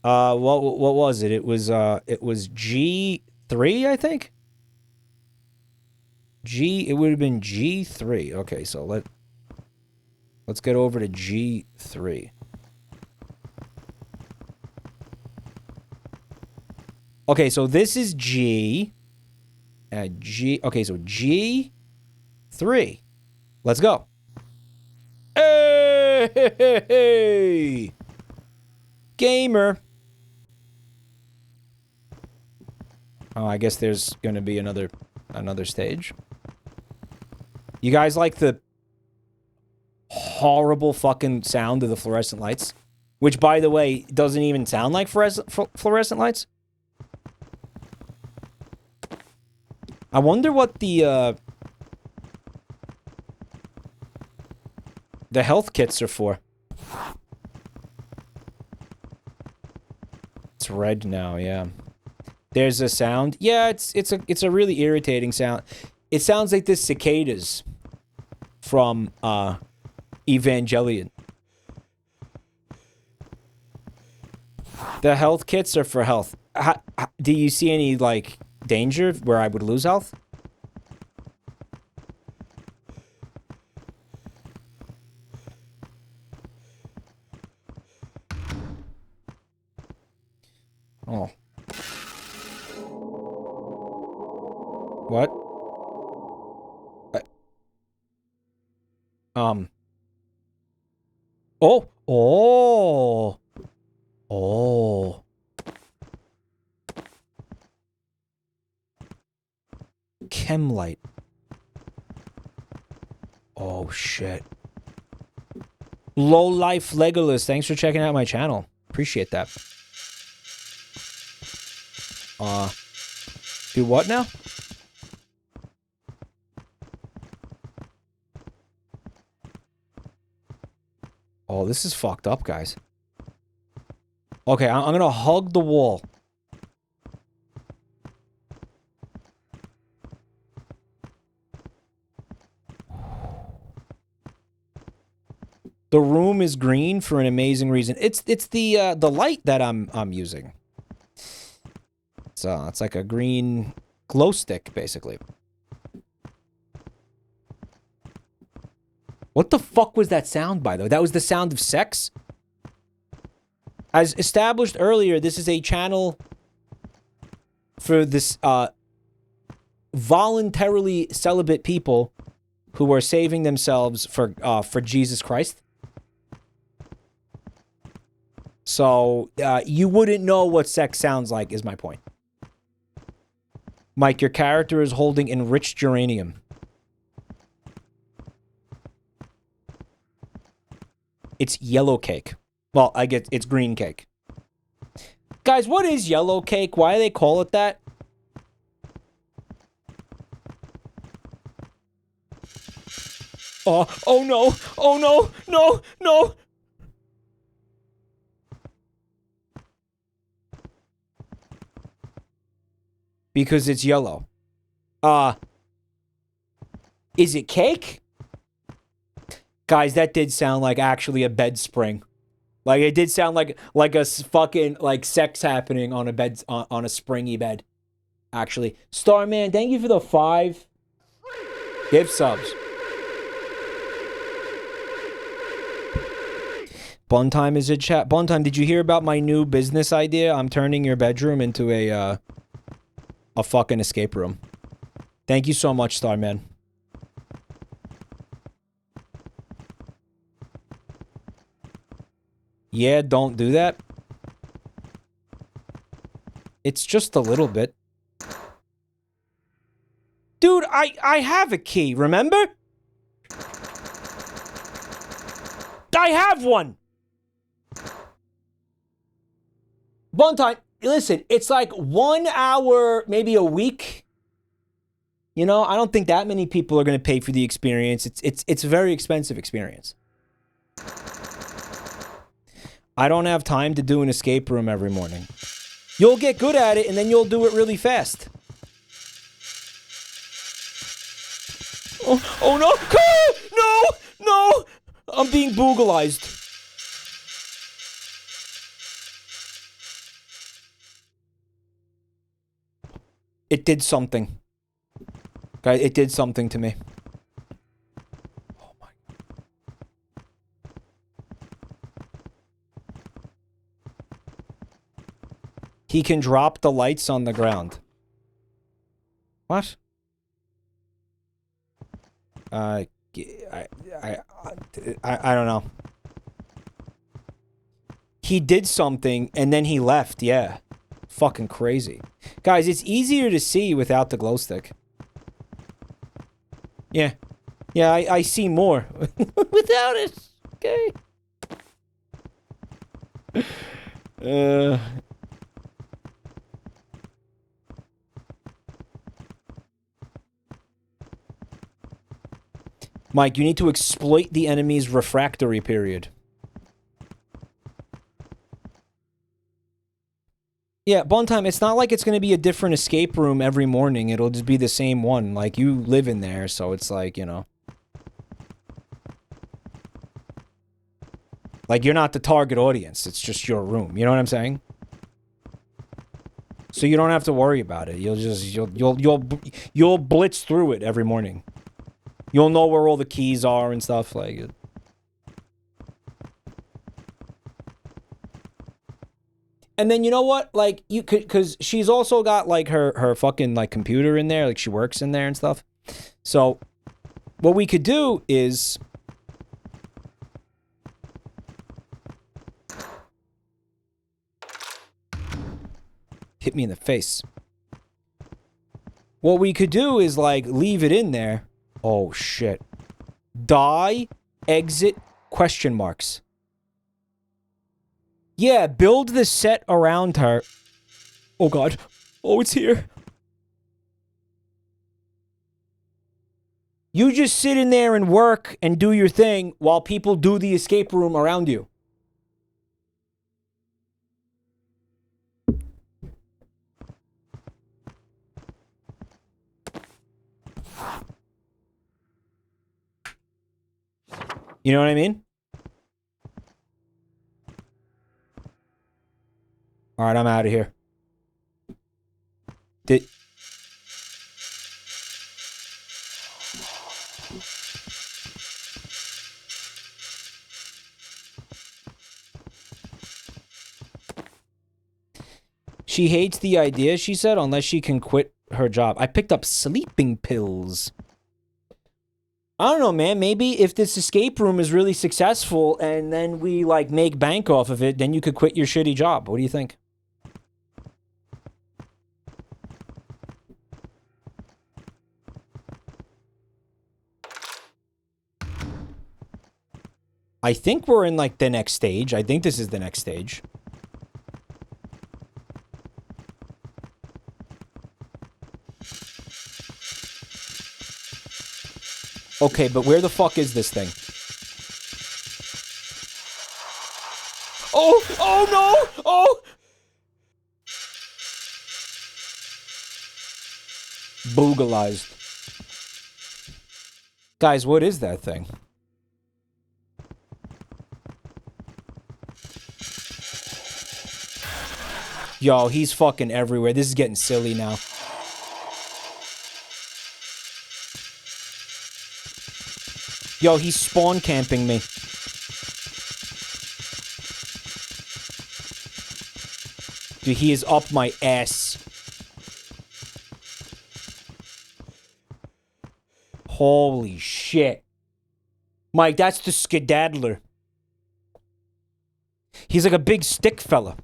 [SPEAKER 1] What was it? It was G3, I think? It would have been G3. Okay, so let's get over to G3. Okay, so this is G. Okay, so G3. Let's go. Hey! Gamer. Oh, I guess there's gonna be another stage. You guys like the horrible fucking sound of the fluorescent lights? Which, by the way, doesn't even sound like fluorescent lights. I wonder what the health kits are for. It's red now, yeah. There's a sound. Yeah, it's a really irritating sound. It sounds like the cicadas from Evangelion. The health kits are for health. Do you see any, like, danger where I would lose health? Oh. What? Oh! Oh! Oh. Chem light. Oh, shit. Low Life Legolas, thanks for checking out my channel. Appreciate that. Do what now? Oh, this is fucked up, guys. Okay, I'm gonna hug the wall. The room is green for an amazing reason. It's the light that I'm using. It's like a green glow stick, basically. What the fuck was that sound, by the way? That was the sound of sex? As established earlier, this is a channel for this voluntarily celibate people who are saving themselves for Jesus Christ. So you wouldn't know what sex sounds like, is my point. Mike, your character is holding enriched uranium. It's yellow cake. Well, I get it's green cake. Guys, what is yellow cake? Why do they call it that? Oh no! Oh no! No! No! Because it's yellow. Is it cake? Guys, that did sound like actually a bed spring. Like, it did sound like a fucking, like, sex happening on a bed, on a springy bed. Actually. Starman, thank you for the 5 gift subs. Buntime is in chat. Buntime, did you hear about my new business idea? I'm turning your bedroom into a fucking escape room. Thank you so much, Starman. Yeah, don't do that. It's just a little bit. Dude, I have a key, remember? I have one! Buntime, listen, it's like 1 hour, maybe a week. You know, I don't think that many people are going to pay for the experience. It's a very expensive experience. I don't have time to do an escape room every morning. You'll get good at it, and then you'll do it really fast. Oh no! No! No! I'm being boogalized. It did something. Guys, it did something to me. Oh my. He can drop the lights on the ground. What? I don't know. He did something and then he left, yeah. Fucking crazy. Guys, it's easier to see without the glow stick. Yeah. Yeah, I see more without it. Okay. Mike, you need to exploit the enemy's refractory period. Yeah, Buntime, it's not like it's going to be a different escape room every morning. It'll just be the same one. Like, you live in there, so it's like, you know. Like, you're not the target audience. It's just your room. You know what I'm saying? So you don't have to worry about it. You'll blitz through it every morning. You'll know where all the keys are and stuff like it. And then you know what? Like, you could, because she's also got like her fucking like computer in there. Like, she works in there and stuff. So what we could do is hit me in the face. What we could do is like leave it in there. Oh shit. Die, exit, question marks. Yeah, build the set around her. Oh god. Oh, it's here. You just sit in there and work and do your thing while people do the escape room around you. You know what I mean? Alright, I'm out of here. She hates the idea, she said, unless she can quit her job. I picked up sleeping pills. I don't know, man. Maybe if this escape room is really successful and then we, like, make bank off of it, then you could quit your shitty job. What do you think? I think we're in, like, the next stage. I think this is the next stage. Okay, but where the fuck is this thing? Oh! Oh, no! Oh! Boogalized. Guys, what is that thing? Yo, he's fucking everywhere. This is getting silly now. Yo, he's spawn camping me. Dude, he is up my ass. Holy shit. Mike, that's the skedaddler. He's like a big stick fella.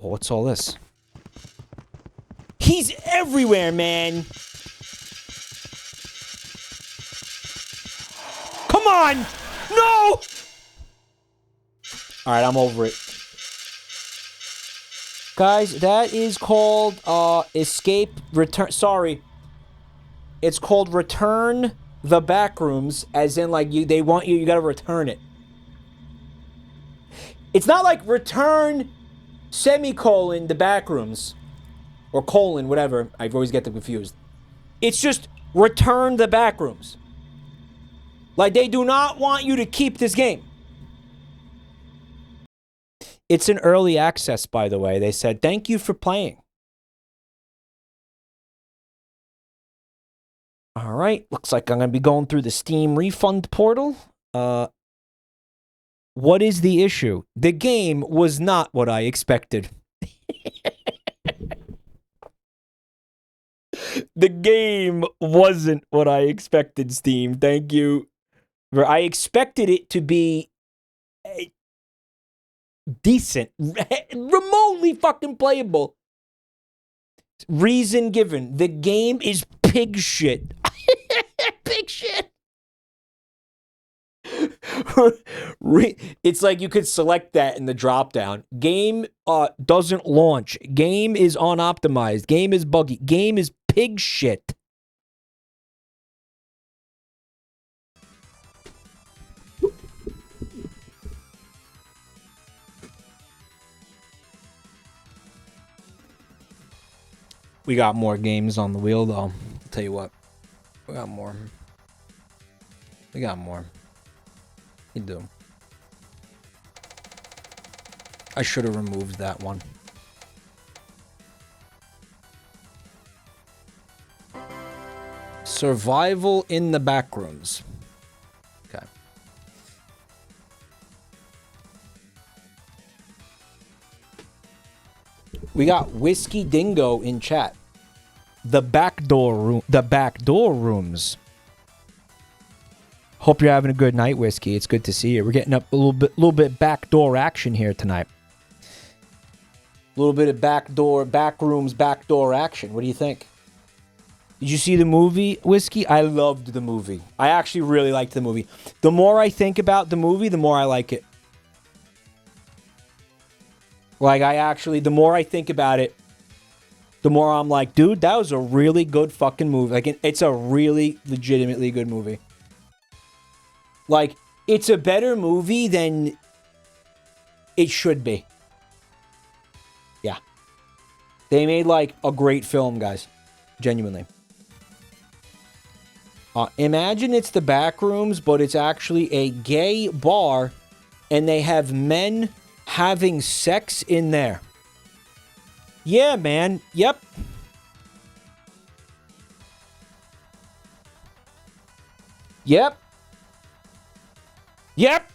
[SPEAKER 1] Oh, what's all this? He's everywhere, man. Come on! No! Alright, I'm over it. Guys, that is called, escape, return, sorry. It's called return the backrooms, as in, like, they want you gotta return it. It's not like return, semicolon, the backrooms. Or colon, whatever. I always get them confused. It's just return the backrooms. Like, they do not want you to keep this game. It's an early access, by the way. They said, thank you for playing. All right. Looks like I'm going to be going through the Steam refund portal. What is the issue? The game was not what I expected. The game wasn't what I expected, Steam. Thank you. I expected it to be decent, remotely fucking playable. Reason given. The game is pig shit. Pig shit. It's like you could select that in the drop down. Game doesn't launch. Game is unoptimized. Game is buggy. Game is pig shit. We got more games on the wheel, though. I'll tell you what. We got more. They got more. You do. I should have removed that one. Survival in the Backrooms. Okay. We got Whiskey Dingo in chat. The backdoor room. The backdoor rooms. Hope you're having a good night, Whiskey. It's good to see you. We're getting up a little bit backdoor action here tonight. A little bit of backrooms, backdoor action. What do you think? Did you see the movie, Whiskey? I loved the movie. I actually really liked the movie. The more I think about the movie, the more I like it. Like, the more I think about it, the more I'm like, dude, that was a really good fucking movie. Like, it's a really legitimately good movie. Like, it's a better movie than it should be. Yeah. They made, like, a great film, guys. Genuinely. Imagine it's the Backrooms, but it's actually a gay bar, and they have men having sex in there. Yeah, man. Yep. Yep. Yep.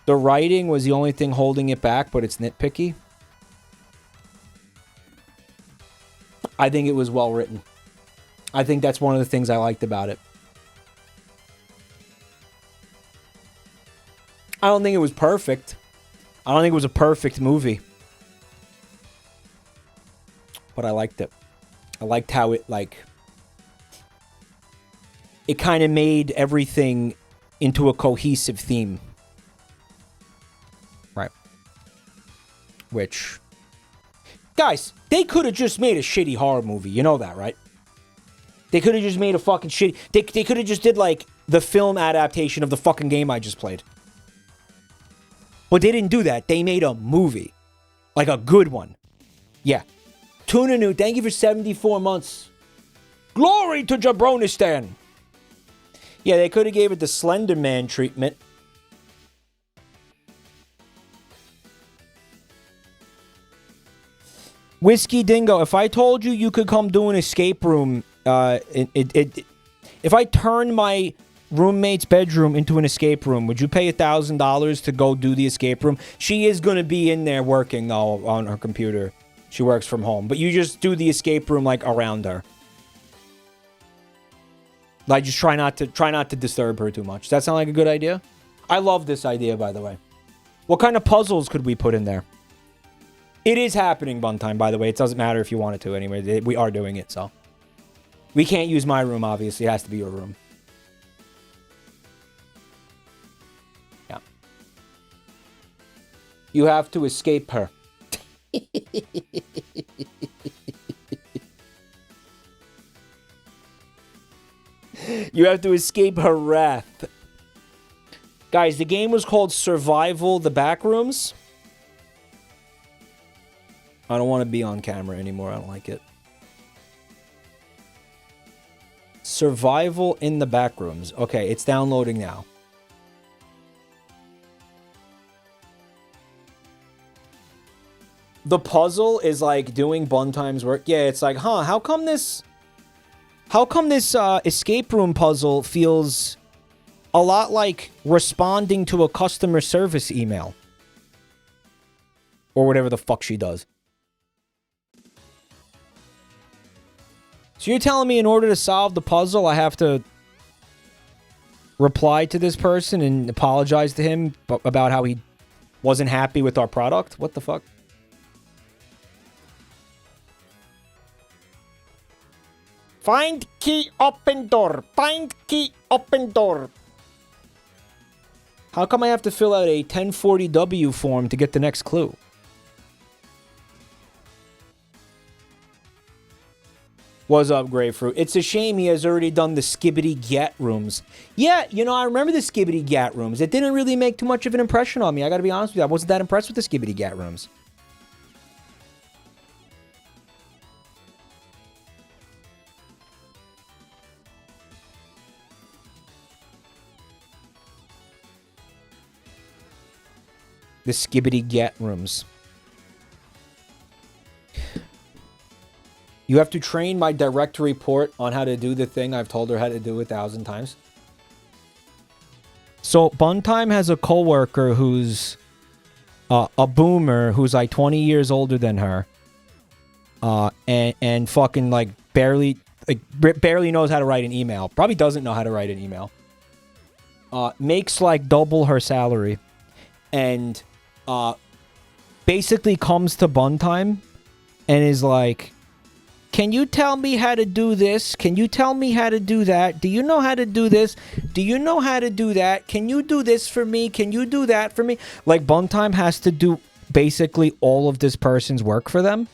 [SPEAKER 1] The writing was the only thing holding it back, but it's nitpicky. I think it was well written. I think that's one of the things I liked about it. I don't think it was perfect. I don't think it was a perfect movie. But I liked it. I liked how it, like... It kind of made everything into a cohesive theme. Right. Which... Guys, they could have just made a shitty horror movie. You know that, right? They could have just made a fucking shitty... They could have just did, like, the film adaptation of the fucking game I just played. But they didn't do that. They made a movie. Like, a good one. Yeah. Tuna New, thank you for 74 months. Glory to Jabronistan. Yeah, they could have gave it the Slender Man treatment. Whiskey Dingo, if I told you you could come do an escape room... if I turned my roommate's bedroom into an escape room, would you pay $1,000 to go do the escape room? She is going to be in there working, though, on her computer. She works from home. But you just do the escape room, like, around her. Like, just try not to disturb her too much. Does that sound like a good idea? I love this idea, by the way. What kind of puzzles could we put in there? It is happening, Buntime, by the way. It doesn't matter if you want it to anyway. We are doing it, so... We can't use my room, obviously. It has to be your room. Yeah. You have to escape her. You have to escape her wrath. Guys, the game was called Survival the Backrooms. I don't want to be on camera anymore. I don't like it. Survival in the Backrooms. Okay, it's downloading now. The puzzle is like doing Buntime's work. Yeah, it's like, huh, how come this escape room puzzle feels a lot like responding to a customer service email? Or whatever the fuck she does. So you're telling me in order to solve the puzzle, I have to reply to this person and apologize to him about how he wasn't happy with our product? What the fuck? Find key, open door. Find key, open door. How come I have to fill out a 1040W form to get the next clue? What's up, Grapefruit? It's a shame he has already done the Skibbity Gat rooms. Yeah, you know, I remember the Skibbity Gat rooms. It didn't really make too much of an impression on me. I gotta be honest with you. I wasn't that impressed with the Skibbity Gat rooms. The skibbity get rooms. You have to train my direct report on how to do the thing I've told her how to do 1,000 times. So, Buntime has a coworker who's a boomer who's like 20 years older than her. And fucking like barely knows how to write an email. Probably doesn't know how to write an email. Makes like double her salary. And basically comes to Buntime and is like, can you tell me how to do this? Can you tell me how to do that? Do you know how to do this? Do you know how to do that? Can you do this for me? Can you do that for me? Like, Buntime has to do basically all of this person's work for them.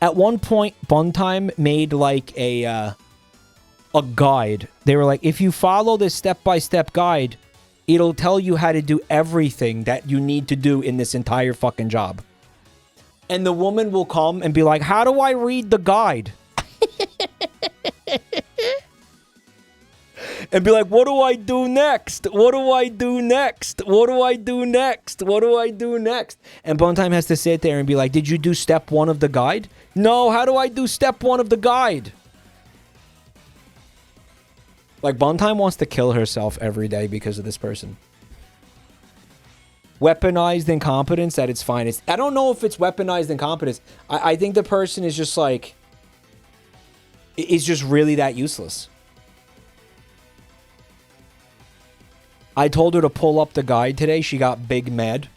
[SPEAKER 1] At one point, Buntime made like a guide. They were like, if you follow this step-by-step guide, it'll tell you how to do everything that you need to do in this entire fucking job. And the woman will come and be like, how do I read the guide? And be like, what do I do next? What do I do next? What do I do next? What do I do next? And Buntime has to sit there and be like, did you do step 1 of the guide? No, how do I do step 1 of the guide? Like, Buntime wants to kill herself every day because of this person. Weaponized incompetence at its finest. I don't know if it's weaponized incompetence. I think the person is just like, is just really that useless. I told her to pull up the guide today. She got big mad.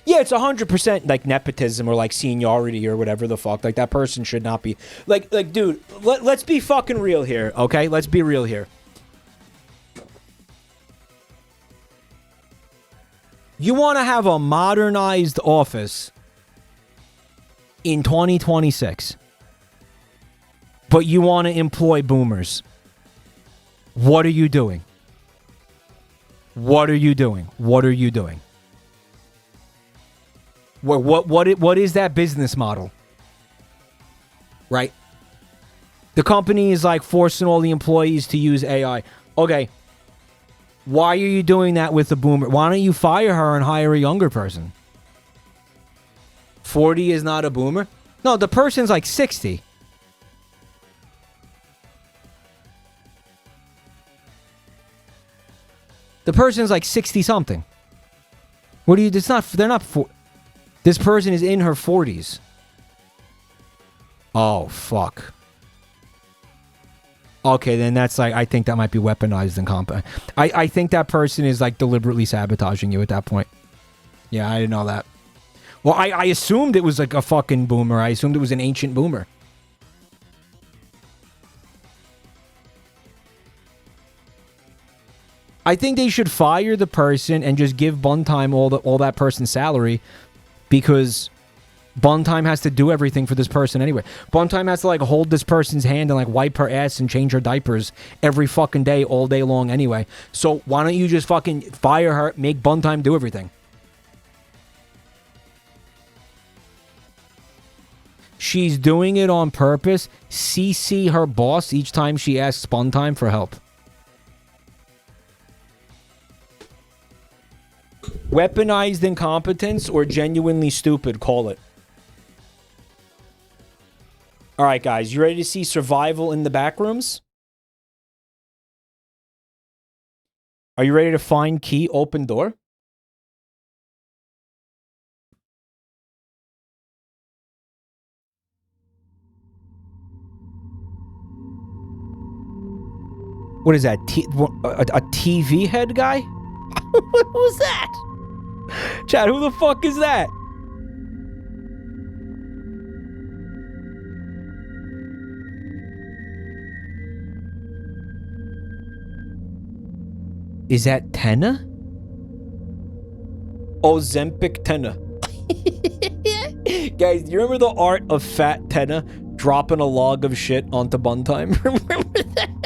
[SPEAKER 1] Yeah, it's 100% like nepotism or like seniority or whatever the fuck. Like, that person should not be... Like dude, let's be fucking real here, okay? Let's be real here. You want to have a modernized office in 2026, but you want to employ boomers. What are you doing? What are you doing? What are you doing? What is that business model? Right? The company is like forcing all the employees to use AI. Okay. Why are you doing that with the boomer? Why don't you fire her and hire a younger person? 40 is not a boomer? No, the person's like 60. The person's like 60 something. What do you, it's not, they're not, this person is in her 40s. Oh, fuck. Okay, then that's like, I think that might be weaponized and competent. I think that person is like deliberately sabotaging you at that point. Yeah, I didn't know that. Well, I assumed it was like a fucking boomer. I assumed it was an ancient boomer. I think they should fire the person and just give Buntime all that person's salary, because Buntime has to do everything for this person anyway. Buntime has to like hold this person's hand and like wipe her ass and change her diapers every fucking day, all day long anyway. So why don't you just fucking fire her, make Buntime do everything? She's doing it on purpose. CC her boss each time she asks Buntime for help. Weaponized incompetence or genuinely stupid, call it. Alright, guys, you ready to see survival in the backrooms? Are you ready to find key, open door? What is that? A TV head guy? What was that? Chad, who the fuck is that? Is that Tenna? Ozempic Tenna. Guys, do you remember the art of Fat Tenna dropping a log of shit onto Buntime? Remember that?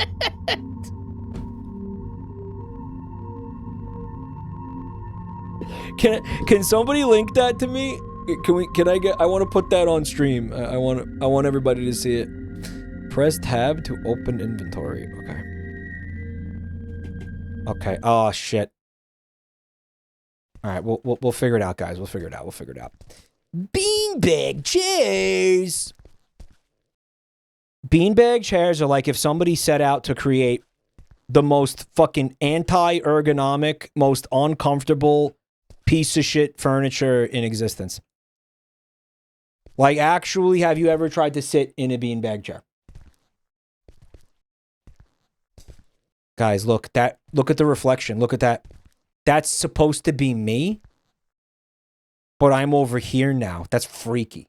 [SPEAKER 1] Can somebody link that to me? Can I get? I want to put that on stream. I want everybody to see it. Press tab to open inventory. Okay. Okay. Oh shit. All right. We'll figure it out, guys. We'll figure it out. We'll figure it out. Beanbag chairs. Beanbag chairs are like if somebody set out to create the most fucking anti-ergonomic, most uncomfortable piece of shit furniture in existence. Like, actually, have you ever tried to sit in a beanbag chair? Guys, look at the reflection. Look at that. That's supposed to be me, but I'm over here now. That's freaky.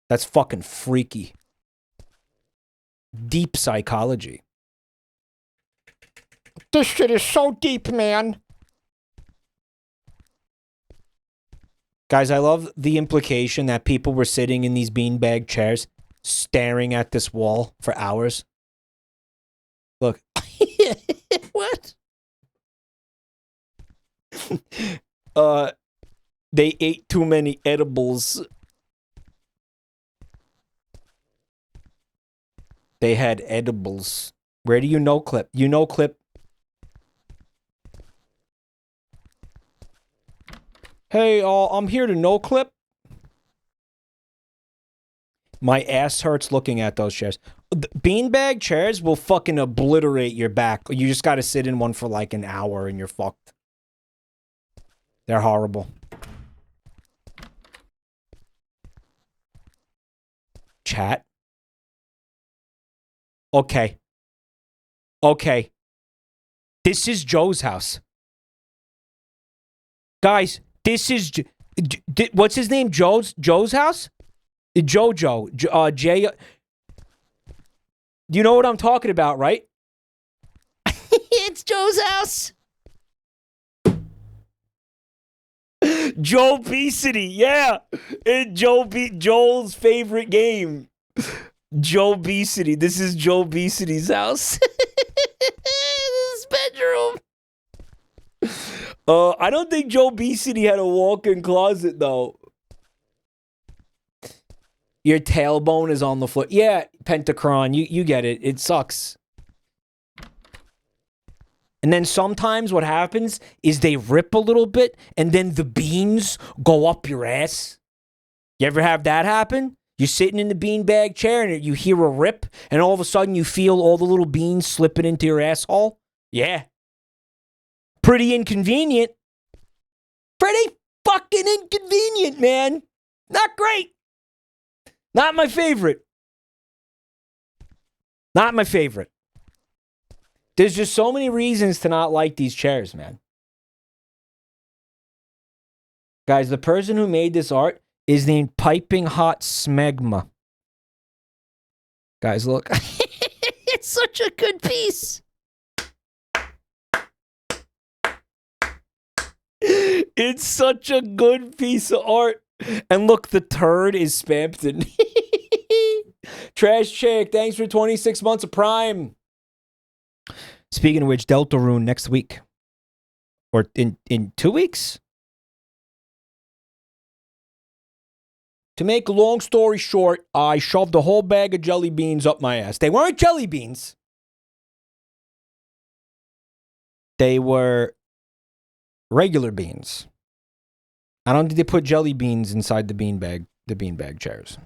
[SPEAKER 1] That's fucking freaky. Deep psychology. This shit is so deep, man. Guys, I love the implication that people were sitting in these beanbag chairs staring at this wall for hours. Look. What? They ate too many edibles. They had edibles. Where do you know Clip? You know Clip. Hey, I'm here to know Clip. My ass hurts looking at those chairs. Beanbag chairs will fucking obliterate your back. You just gotta sit in one for like an hour and you're fucked. They're horrible. Chat. Okay. Okay. This is Joe's house. Guys, this is... what's his name? Joe's house? Jojo. Jay... You know what I'm talking about, right? It's Joe's house. Joe Obesity, yeah. Joel's favorite game. Joe Obesity. This is Joe Obesity's house. This bedroom. I don't think Joe Obesity had a walk-in closet, though. Your tailbone is on the floor. Yeah, Pentacron, you get it. It sucks. And then sometimes what happens is they rip a little bit and then the beans go up your ass. You ever have that happen? You're sitting in the beanbag chair and you hear a rip and all of a sudden you feel all the little beans slipping into your asshole? Yeah. Pretty inconvenient. Pretty fucking inconvenient, man. Not great. Not my favorite. Not my favorite. There's just so many reasons to not like these chairs, man. Guys, the person who made this art is named Piping Hot Smegma. Guys, look. It's such a good piece. It's such a good piece of art. And look, the turd is Spampton. Trash Chick, thanks for 26 months of Prime. Speaking of which, Deltarune next week. Or in 2 weeks? To make a long story short, I shoved a whole bag of jelly beans up my ass. They weren't jelly beans. They were regular beans. I don't think they put jelly beans inside the beanbag chairs.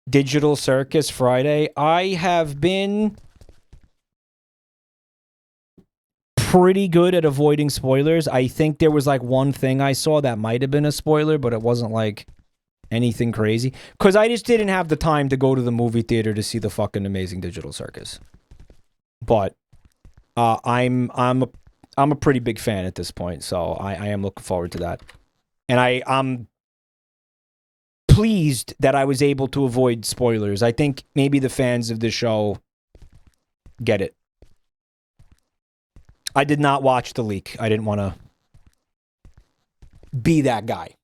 [SPEAKER 1] Digital Circus Friday. I have been pretty good at avoiding spoilers. I think there was like one thing I saw that might have been a spoiler, but it wasn't like anything crazy. Because I just didn't have the time to go to the movie theater to see the fucking amazing Digital Circus. But I'm a pretty big fan at this point, so I am looking forward to that. And I'm pleased that I was able to avoid spoilers. I think maybe the fans of the show get it. I did not watch the leak. I didn't want to be that guy.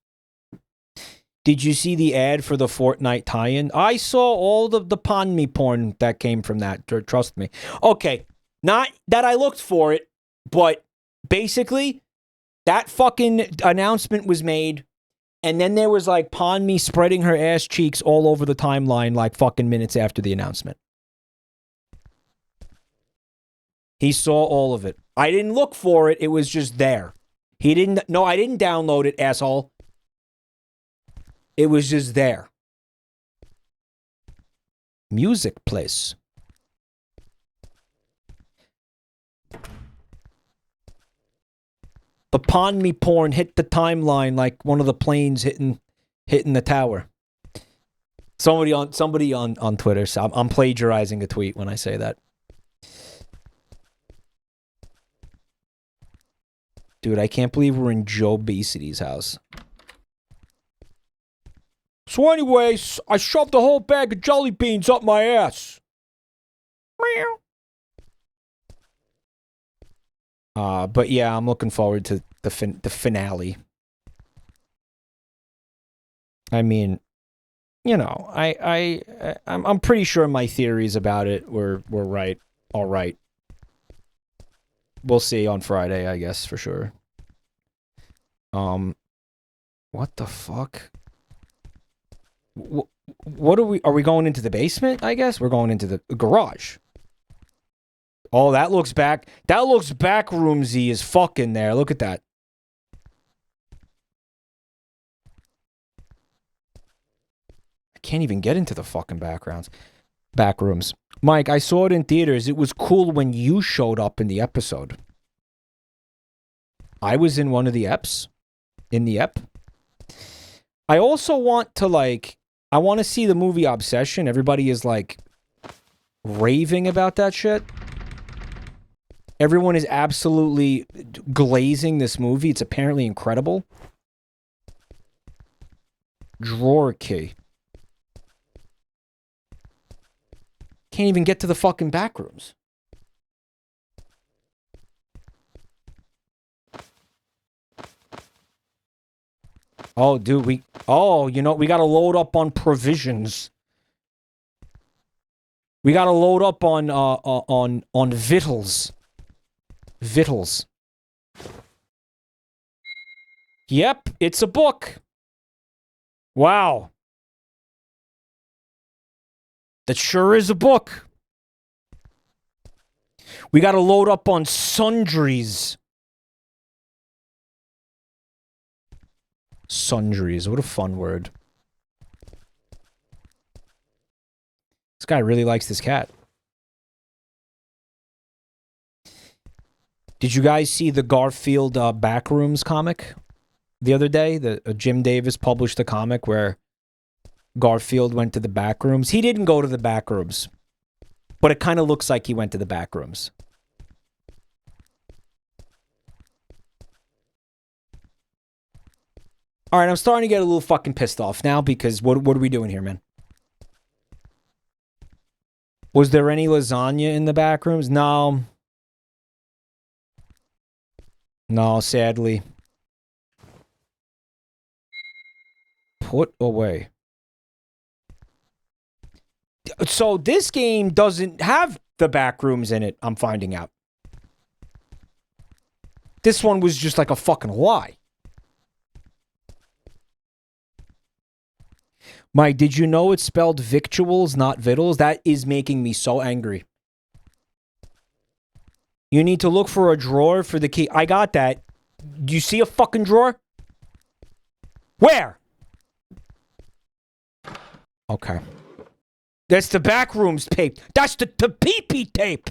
[SPEAKER 1] Did you see the ad for the Fortnite tie-in? I saw all the pon me porn that came from that. Trust me. Okay, not that I looked for it, but basically, that fucking announcement was made, and then there was like pon me spreading her ass cheeks all over the timeline like fucking minutes after the announcement. He saw all of it. I didn't look for it. It was just there. He didn't. No, I didn't download it, asshole. It was just there. Music place. The pon me porn hit the timeline like one of the planes hitting the tower. Somebody on Twitter. So I'm plagiarizing a tweet when I say that. Dude, I can't believe we're in Joe Obesity's house. So anyways, I shoved a whole bag of jelly beans up my ass. Meow. But yeah, I'm looking forward to the finale. I mean, you know, I'm pretty sure my theories about it were right. All right. We'll see on Friday, I guess, for sure. What the fuck? What are we going into the basement? I guess we're going into the garage. Oh, that looks backroomsy as fuck in there. Look at that. I can't even get into the fucking backrooms. Mike, I saw it in theaters. It was cool when you showed up in the episode. I was in one of the eps. In the ep. I also want to, like, I want to see the movie Obsession. Everybody is, like, raving about that shit. Everyone is absolutely glazing this movie. It's apparently incredible. Drawer key. Can't even get to the fucking backrooms. Oh, dude, you know, we gotta load up on provisions. We gotta load up on victuals. Victuals. Yep, it's a book. Wow. That sure is a book. We gotta load up on sundries. Sundries, what a fun word. This guy really likes this cat. Did you guys see the Garfield Backrooms comic the other day? Jim Davis published a comic where Garfield went to the backrooms. He didn't go to the backrooms, but it kind of looks like he went to the backrooms. All right, I'm starting to get a little fucking pissed off now because what are we doing here, man? Was there any lasagna in the backrooms? No. No, sadly. Put away. So this game doesn't have the backrooms in it, I'm finding out. This one was just like a fucking lie. Mike, did you know it's spelled victuals, not vittles? That is making me so angry. You need to look for a drawer for the key. I got that. Do you see a fucking drawer? Where? Okay. That's the backrooms tape. That's the pee-pee tape.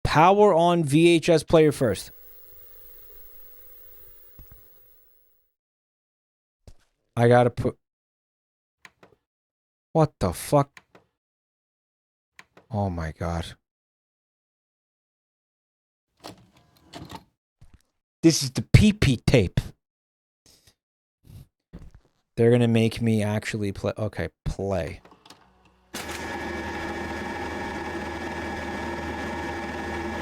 [SPEAKER 1] Power on VHS player first. I gotta put... What the fuck? Oh my god. This is the pee-pee tape. They're gonna make me actually play... Okay, play.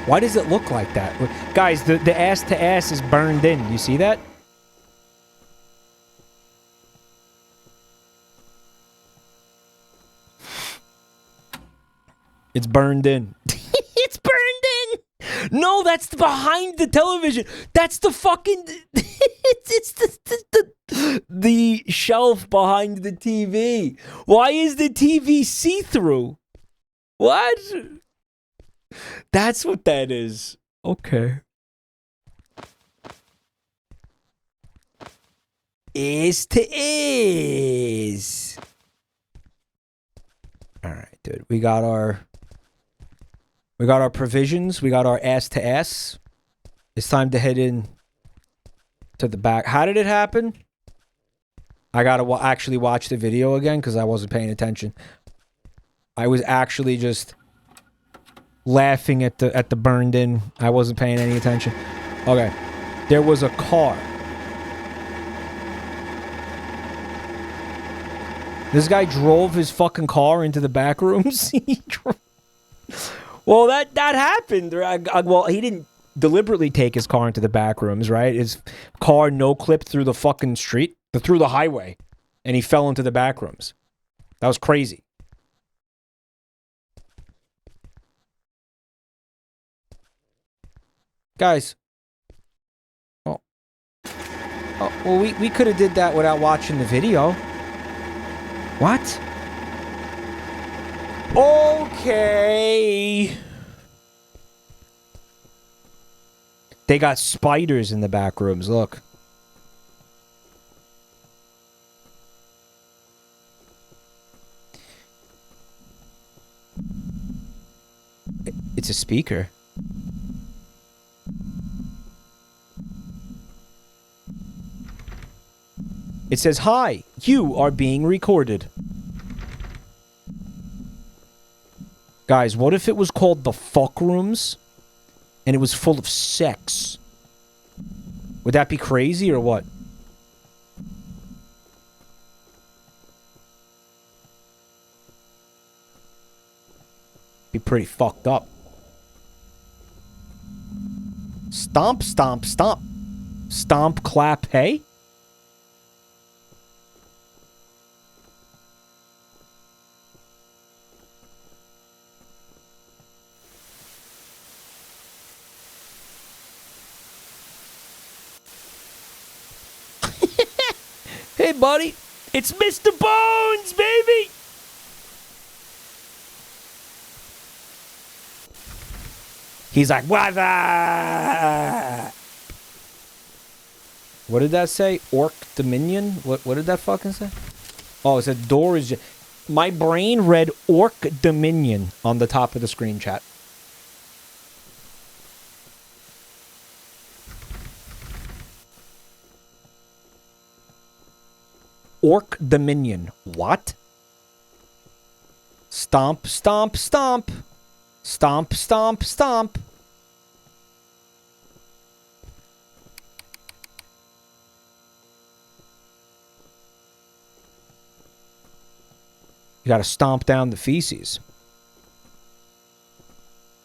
[SPEAKER 1] Why does it look like that? Guys, the ass to ass is burned in. You see that? It's burned in. It's burned in. No, that's behind the television. That's the fucking. it's the shelf behind the TV. Why is the TV see-through? What? That's what that is. Okay. Is to is. All right, dude. We got our provisions. We got our ass to ass. It's time to head in to the back. How did it happen? I gotta actually watch the video again because I wasn't paying attention. I was actually just laughing at the burned in. I wasn't paying any attention. Okay, there was a car. This guy drove his fucking car into the back rooms. Well, that happened. Well, he didn't deliberately take his car into the back rooms, right? His car no-clipped through the fucking street, through the highway, and he fell into the back rooms. That was crazy. Guys. Oh, well, we could have did that without watching the video. What? Okay. They got spiders in the back rooms, look. It's a speaker. It says, "Hi, you are being recorded." Guys, what if it was called the fuck rooms and it was full of sex? Would that be crazy or what? Be pretty fucked up. Stomp, stomp, stomp. Stomp, clap, hey? Hey, buddy. It's Mr. Bones, baby! He's like, what did that say? Orc Dominion? What did that fucking say? Oh, it said door is... My brain read Orc Dominion on the top of the screen, chat. Orc Dominion. What? Stomp, stomp, stomp. Stomp, stomp, stomp. You gotta stomp down the feces.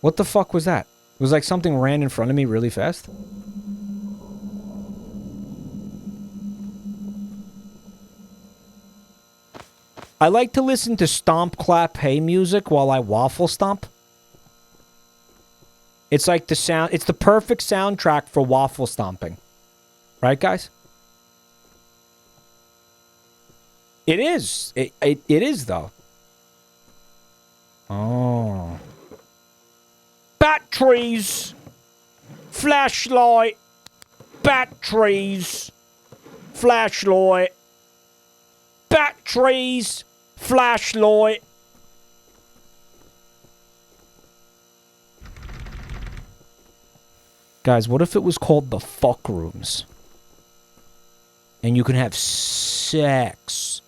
[SPEAKER 1] What the fuck was that? It was like something ran in front of me really fast. I like to listen to stomp, clap, hey music while I waffle stomp. It's like the sound, it's the perfect soundtrack for waffle stomping. Right, guys? It is. It is, though. Oh. Batteries. Flashlight. Batteries. Flashlight. Batteries. Flashlight. Guys, what if it was called the fuck rooms? And you can have sex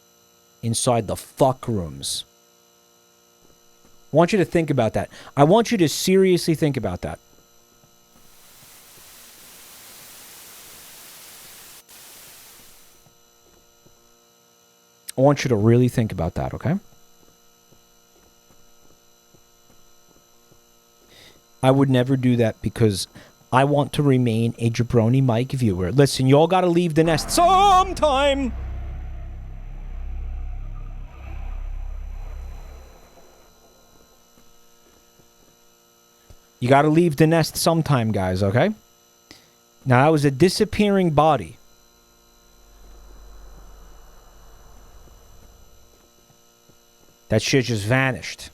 [SPEAKER 1] inside the fuck rooms. I want you to think about that. I want you to seriously think about that. I want you to really think about that, okay? I would never do that because I want to remain a Jabronimike viewer. Listen, y'all gotta leave the nest sometime! You got to leave the nest sometime, guys, okay? Now, that was a disappearing body. That shit just vanished.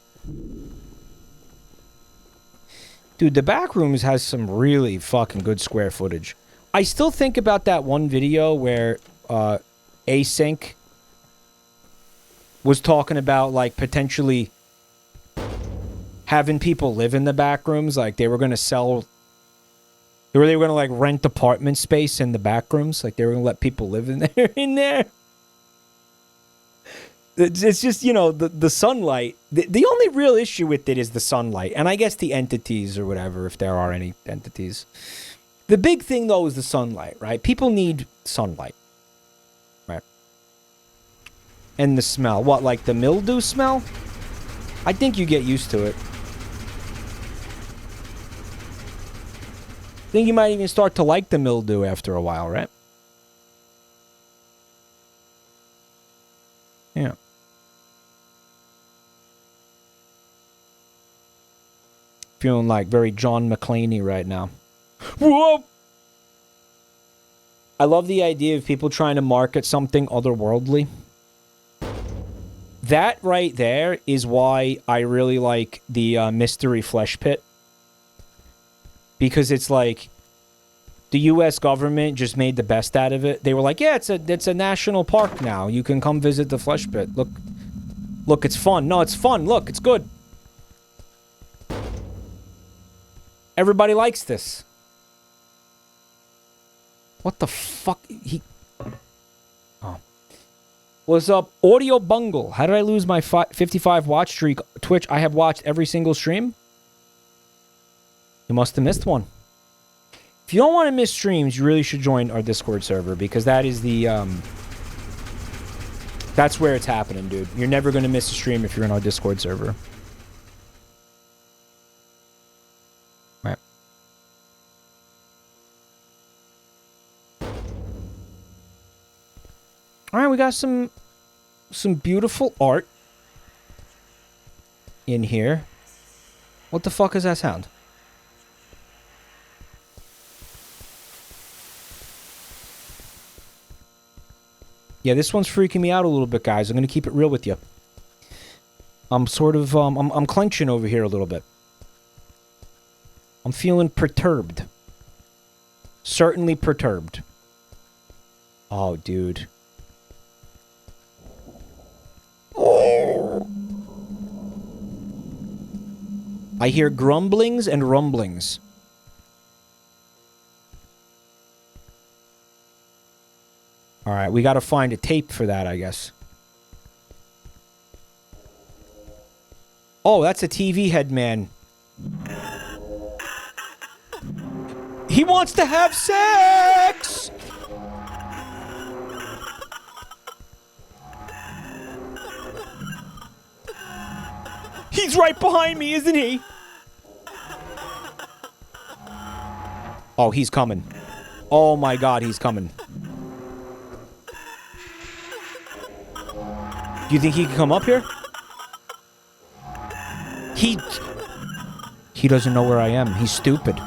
[SPEAKER 1] Dude, the Backrooms has some really fucking good square footage. I still think about that one video where Async was talking about, like, potentially having people live in the Backrooms. Like, they were going to sell... They were going to, like, rent apartment space in the Backrooms. Like, they were going to let people live in there. It's just, you know, the sunlight. The only real issue with it is the sunlight. And I guess the entities or whatever, if there are any entities. The big thing, though, is the sunlight, right? People need sunlight. Right. And the smell. What, like the mildew smell? I think you get used to it. I think you might even start to like the mildew after a while, right? Yeah. Feeling like very John McClaney right now. Whoa! I love the idea of people trying to market something otherworldly. That right there is why I really like the Mystery Flesh Pit. Because it's like the U.S. government just made the best out of it. They were like, yeah, it's a national park now. You can come visit the Flesh Pit. Look, it's fun. No, it's fun. Look, it's good. Everybody likes this. What the fuck? Oh. What's up? Audio Bungle. How did I lose my 55 watch streak? Twitch, I have watched every single stream. You must have missed one. If you don't want to miss streams, you really should join our Discord server, because that is the, that's where it's happening, dude. You're never going to miss a stream if you're in our Discord server. Right. All right, we got some beautiful art in here. What the fuck is that sound? Yeah, this one's freaking me out a little bit, guys. I'm going to keep it real with you. I'm sort of, I'm clenching over here a little bit. I'm feeling perturbed. Certainly perturbed. Oh, dude. Oh. I hear grumblings and rumblings. All right, we got to find a tape for that, I guess. Oh, that's a TV head man. He wants to have sex! He's right behind me, isn't he? Oh, he's coming. Oh my God, he's coming. Do you think he can come up here? He doesn't know where I am. He's stupid.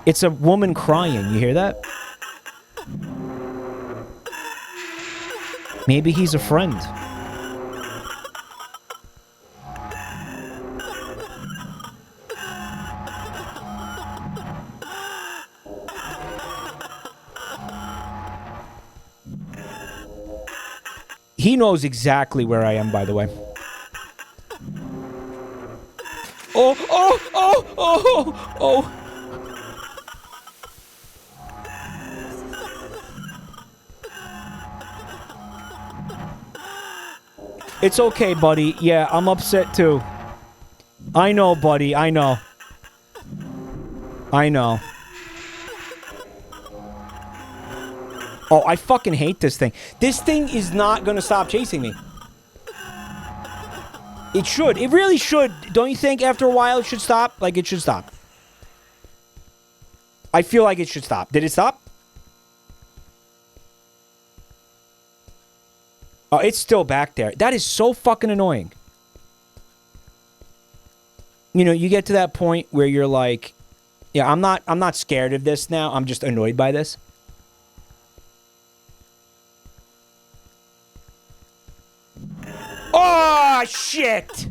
[SPEAKER 1] It's a woman crying. You hear that? Maybe he's a friend. He knows exactly where I am, by the way. Oh, oh, oh, oh, oh. It's okay, buddy. Yeah, I'm upset too. I know, buddy. I know. I know. Oh, I fucking hate this thing. This thing is not gonna stop chasing me. It should. It really should. Don't you think after a while it should stop? Like, it should stop. I feel like it should stop. Did it stop? Oh, it's still back there. That is so fucking annoying. you know, you get to that point where you're like, yeah, I'm not scared of this now. I'm just annoyed by this. Oh, shit!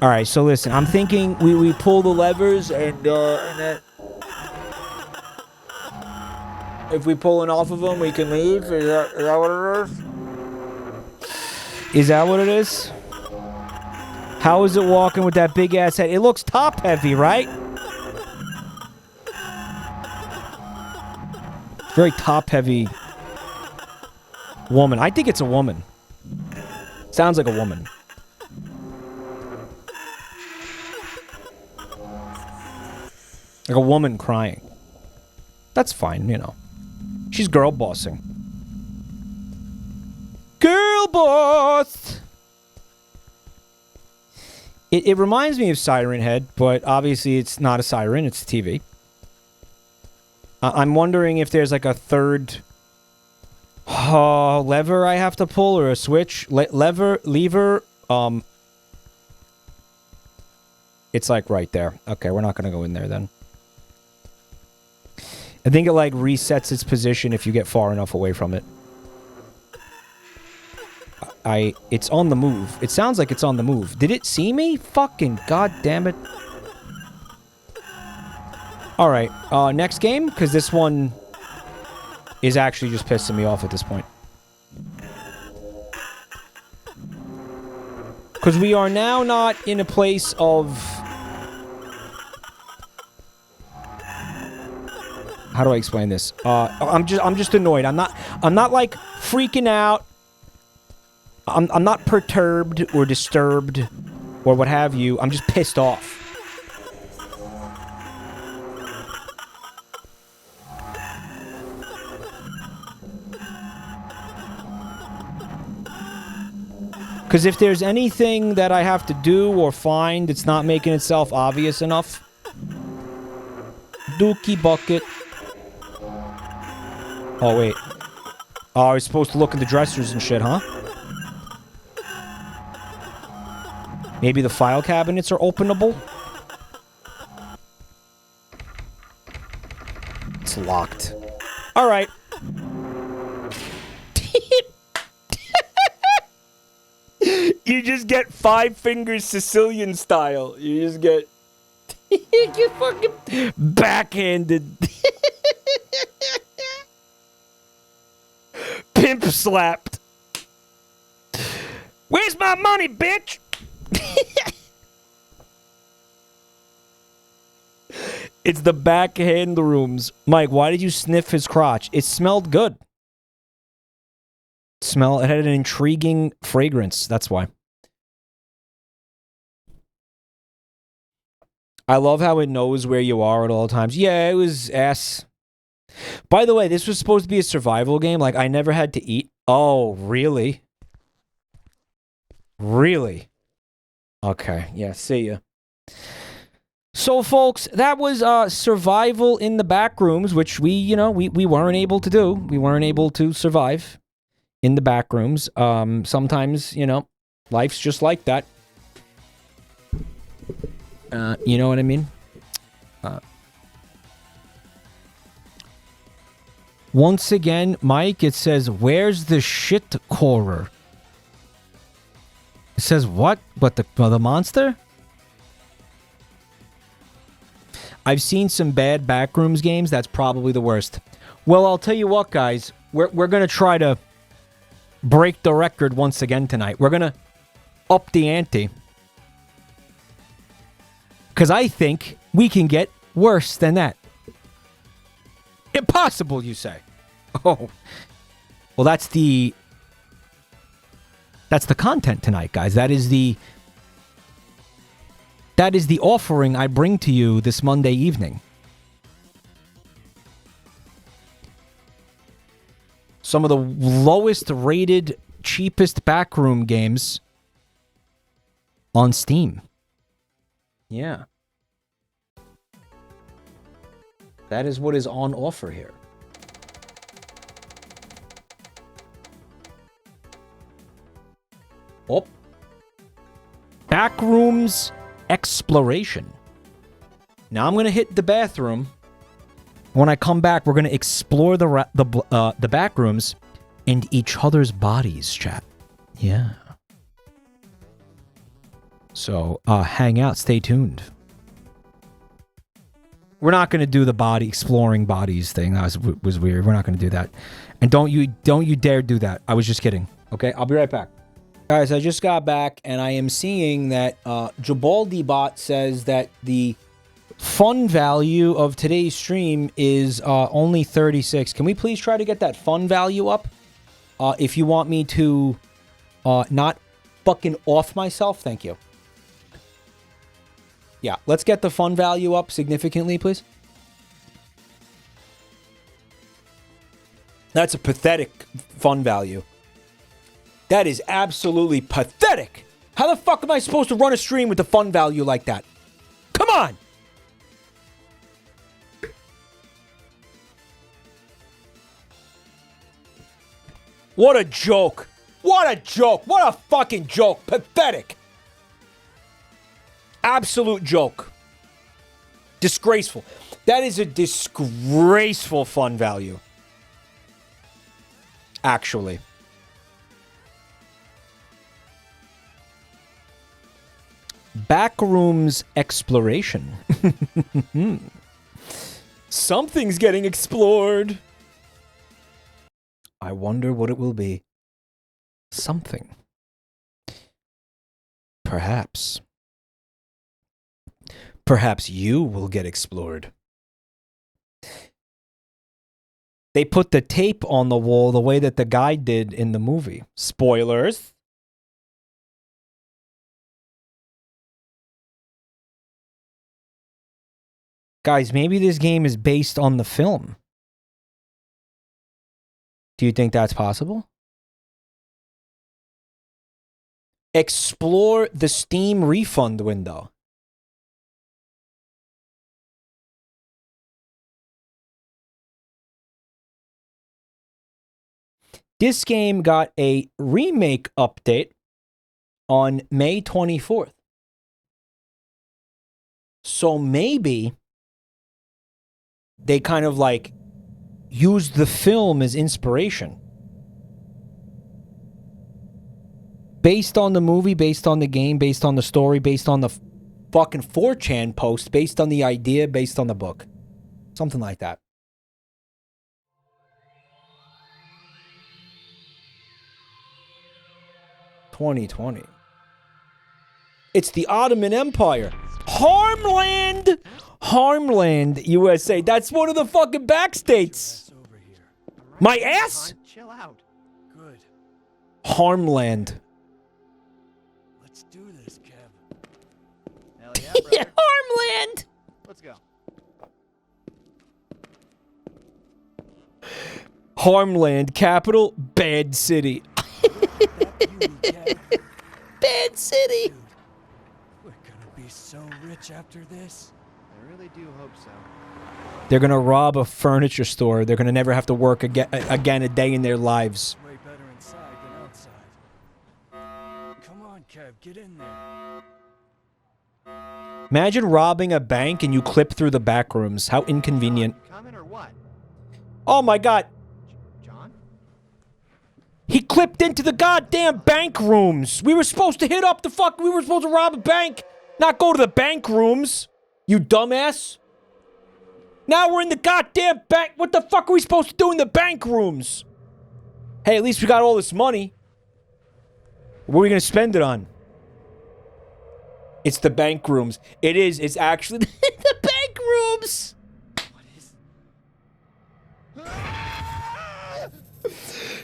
[SPEAKER 1] All right, so listen, I'm thinking we pull the levers and then if we pull it off of them, we can leave. Is that what it is? Is that what it is? How is it walking with that big ass head? It looks top heavy, right? Very top heavy woman. I think it's a woman. Sounds like a woman. Like a woman crying. That's fine, you know. She's girl bossing. Girl boss! It reminds me of Siren Head, but obviously it's not a siren, it's a TV. I'm wondering if there's like a third lever I have to pull or a switch. Lever. It's like right there. Okay, we're not going to go in there then. I think it like resets its position if you get far enough away from it. It's on the move. It sounds like it's on the move. Did it see me? Fucking goddamn it. Alright, next game, because this one is actually just pissing me off at this point. Because we are now not in a place of... How do I explain this? I'm just annoyed. I'm not like freaking out. I'm not perturbed or disturbed or what have you. I'm just pissed off. Because if there's anything that I have to do or find that's not making itself obvious enough... Dookie bucket. Oh, wait. Oh, I was supposed to look in the dressers and shit, huh? Maybe the file cabinets are openable? It's locked. Alright. You just get 5 fingers Sicilian style. You just get... you get fucking backhanded. Pimp slapped. Where's my money, bitch? It's the backhand rooms. Mike, why did you sniff his crotch? It smelled good. It had an intriguing fragrance. That's why. I love how it knows where you are at all times. Yeah, it was ass. By the way, this was supposed to be a survival game. Like, I never had to eat. Oh, really? Really? Okay. Yeah, see ya. So, folks, that was survival in the Backrooms, which we weren't able to do. We weren't able to survive in the Backrooms. Sometimes, life's just like that. You know what I mean? Once again, Mike, it says, where's the shit corer? It says what? But the monster? I've seen some bad Backrooms games. That's probably the worst. Well, I'll tell you what, guys. We're going to try to break the record once again tonight. We're going to up the ante. Because I think we can get worse than that. Impossible, you say? Oh. Well, that's the content tonight, guys. That is the offering I bring to you this Monday evening. Some of the lowest rated, cheapest backroom games on Steam. Yeah. That is what is on offer here. Oh. Backrooms exploration. Now I'm going to hit the bathroom. When I come back, we're going to explore the back rooms and each other's bodies, chat. Yeah. So, hang out, stay tuned. We're not going to do the exploring bodies thing. That was weird. We're not going to do that. And don't you dare do that. I was just kidding. Okay, I'll be right back. Guys, I just got back and I am seeing that Jabroni bot says that the fun value of today's stream is only 36. Can we please try to get that fun value up? If you want me to not fucking off myself, thank you. Yeah, let's get the fun value up significantly, please. That's a pathetic fun value. That is absolutely pathetic. How the fuck am I supposed to run a stream with the fun value like that? Come on! What a joke. What a joke. What a fucking joke. Pathetic. Absolute joke. Disgraceful. That is a disgraceful fun value. Actually. Backrooms exploration. Something's getting explored. I wonder what it will be. Something. Perhaps. Perhaps you will get explored. They put the tape on the wall the way that the guy did in the movie. Spoilers. Guys, maybe this game is based on the film. Do you think that's possible? Explore the Steam refund window. This game got a remake update on May 24th. So maybe they kind of like used the film as inspiration. Based on the movie, based on the game, based on the story, based on the fucking 4chan post, based on the idea, based on the book. Something like that. $2020. It's the Ottoman Empire. Harmland! Harmland, USA. That's one of the fucking back states. My ass?
[SPEAKER 4] Chill out. Good.
[SPEAKER 1] Harmland.
[SPEAKER 4] Let's do this, Kev. Hell yeah,
[SPEAKER 1] Yeah, Harmland!
[SPEAKER 4] Let's go.
[SPEAKER 1] Harmland, capital, Bad City. Bad City.
[SPEAKER 4] Dude, we're gonna be so rich after this. I really do hope so.
[SPEAKER 1] They're gonna rob a furniture store. They're gonna never have to work again a day in their lives.
[SPEAKER 4] Way better inside than outside. Come on, Kev, get in there.
[SPEAKER 1] Imagine robbing a bank and you clip through the back rooms. How inconvenient.
[SPEAKER 4] Comment or what?
[SPEAKER 1] Oh my god.
[SPEAKER 4] John?
[SPEAKER 1] He clipped into the goddamn bank rooms. We were supposed to hit up the fuck. We were supposed to rob a bank, not go to the bank rooms. You dumbass. Now we're in the goddamn bank. What the fuck are we supposed to do in the bank rooms? Hey, at least we got all this money. What are we gonna spend it on? It's the bank rooms. It is. It's actually the bank rooms.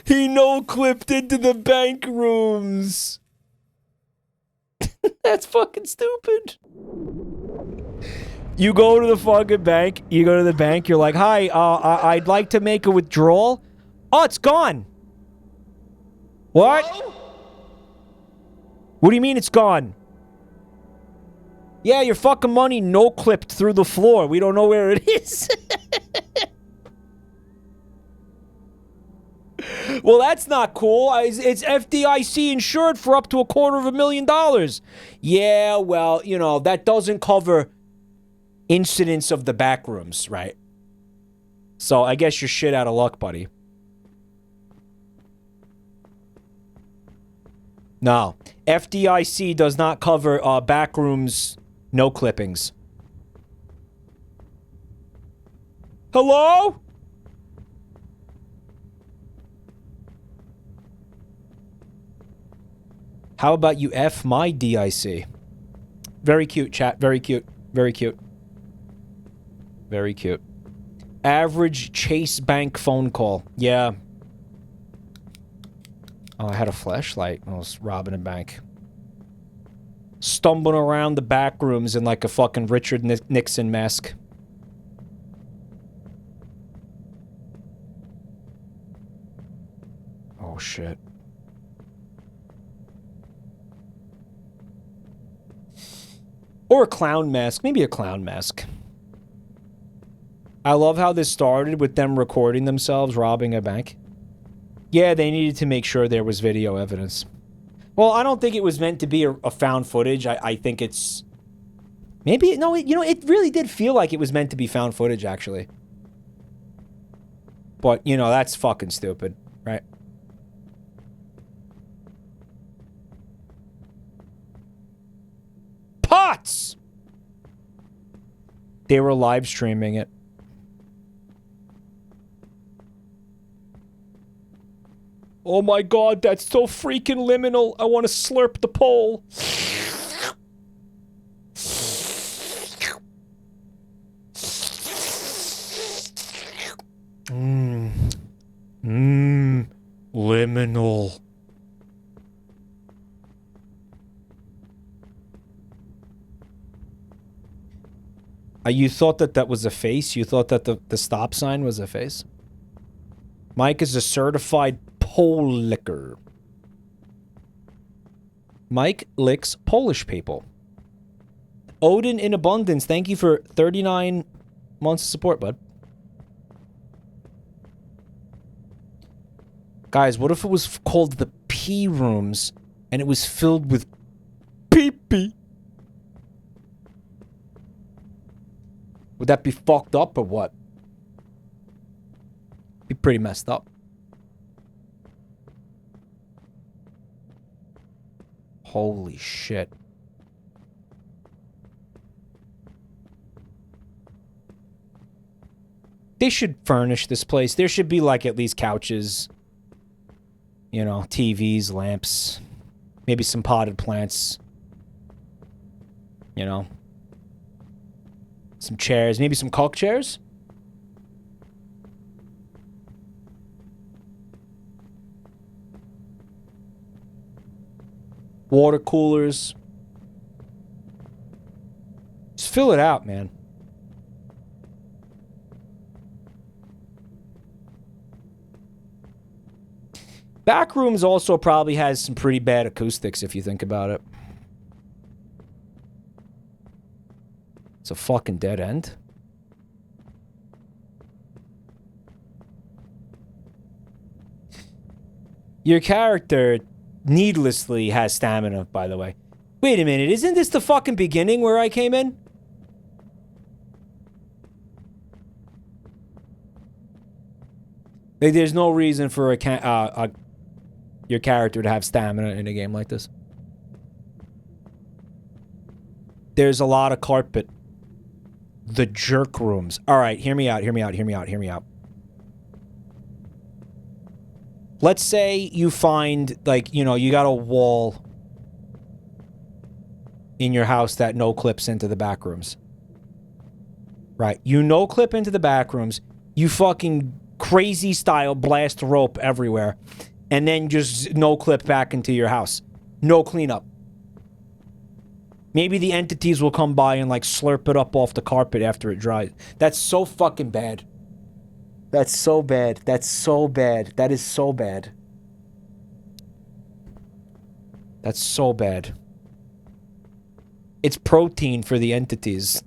[SPEAKER 1] He no-clipped into the bank rooms. That's fucking stupid. You go to the fucking bank. You go to the bank. You're like, hi, I'd like to make a withdrawal. Oh, it's gone. What? What do you mean it's gone? Yeah, your fucking money no-clipped through the floor. We don't know where it is. Well, that's not cool. It's FDIC insured for up to $250,000. Yeah, well, you know, that doesn't cover incidents of the back rooms, right? So I guess you're shit out of luck, buddy. No. FDIC does not cover back rooms, no clippings. Hello? How about you F my DIC? Very cute, chat. Very cute. Very cute. Very cute. Average Chase Bank phone call. Yeah. Oh, I had a flashlight. I was robbing a bank. Stumbling around the back rooms in like a fucking Richard Nixon mask. Oh, shit. Or a clown mask. Maybe a clown mask. I love how this started with them recording themselves robbing a bank. Yeah, they needed to make sure there was video evidence. Well, I don't think it was meant to be a found footage. I think it's... Maybe... No, you know, it really did feel like it was meant to be found footage, actually. But, you know, that's fucking stupid, right? Pots! They were live streaming it. Oh my god, that's so freaking liminal. I want to slurp the pole. Liminal. You thought that that was a face? You thought that the stop sign was a face? Mike is a certified pole licker. Mike licks Polish people. Odin in abundance, thank you for 39 months of support, bud. Guys, what if it was called the pee rooms and it was filled with pee-pee? Would that be fucked up or what? Be pretty messed up. Holy shit. They should furnish this place. There should be like at least couches. You know, TVs, lamps. Maybe some potted plants. You know. Some chairs. Maybe some caulk chairs? Water coolers. Just fill it out, man. Backrooms also probably has some pretty bad acoustics if you think about it. It's a fucking dead end. Your character needlessly has stamina, by the way. Wait a minute, isn't this the fucking beginning where I came in? Like, there's no reason for your character to have stamina in a game like this. There's a lot of carpet. The jerk rooms. Alright, hear me out, hear me out, hear me out, hear me out. Let's say you find, like, you know, you got a wall in your house that no clips into the back rooms. Right. You no clip into the back rooms. You fucking crazy style blast rope everywhere. And then just no clip back into your house. No cleanup. Maybe the entities will come by and, like, slurp it up off the carpet after it dries. That's so fucking bad. That's so bad. That's so bad. That is so bad. That's so bad. It's protein for the entities.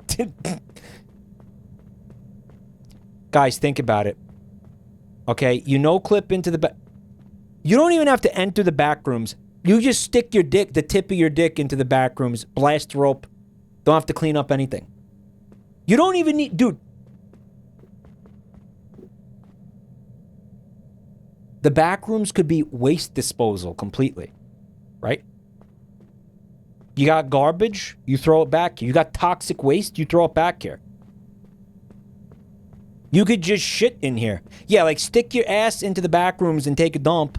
[SPEAKER 1] Guys, think about it. Okay, you no clip into the back. You don't even have to enter the back rooms. You just stick your dick, the tip of your dick into the back rooms, blast rope. Don't have to clean up anything. You don't even need... Dude. The back rooms could be waste disposal completely. Right? You got garbage, you throw it back here. You got toxic waste, you throw it back here. You could just shit in here. Yeah, like stick your ass into the back rooms and take a dump.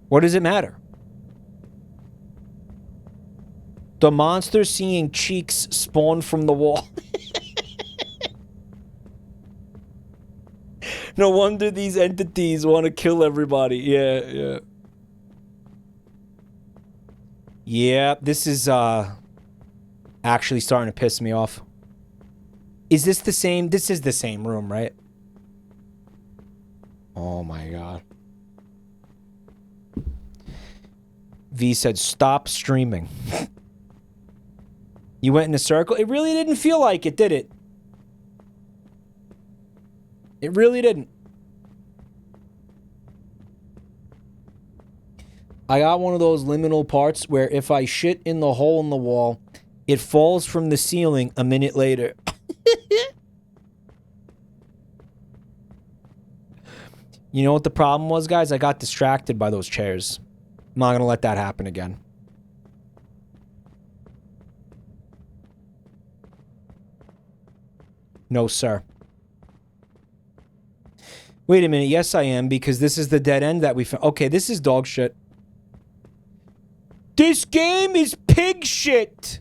[SPEAKER 1] What does it matter? The monster seeing cheeks spawn from the wall. No wonder these entities want to kill everybody. Yeah, yeah. Yeah, this is actually starting to piss me off. Is this the same? This is the same room, right? Oh my god. V said, stop streaming. You went in a circle? It really didn't feel like it, did it? It really didn't. I got one of those liminal parts where if I shit in the hole in the wall, it falls from the ceiling a minute later. You know what the problem was, guys? I got distracted by those chairs. I'm not gonna let that happen again. No, sir. Wait a minute. Yes, I am, because this is the dead end that we found. Okay, this is dog shit. This game is pig shit.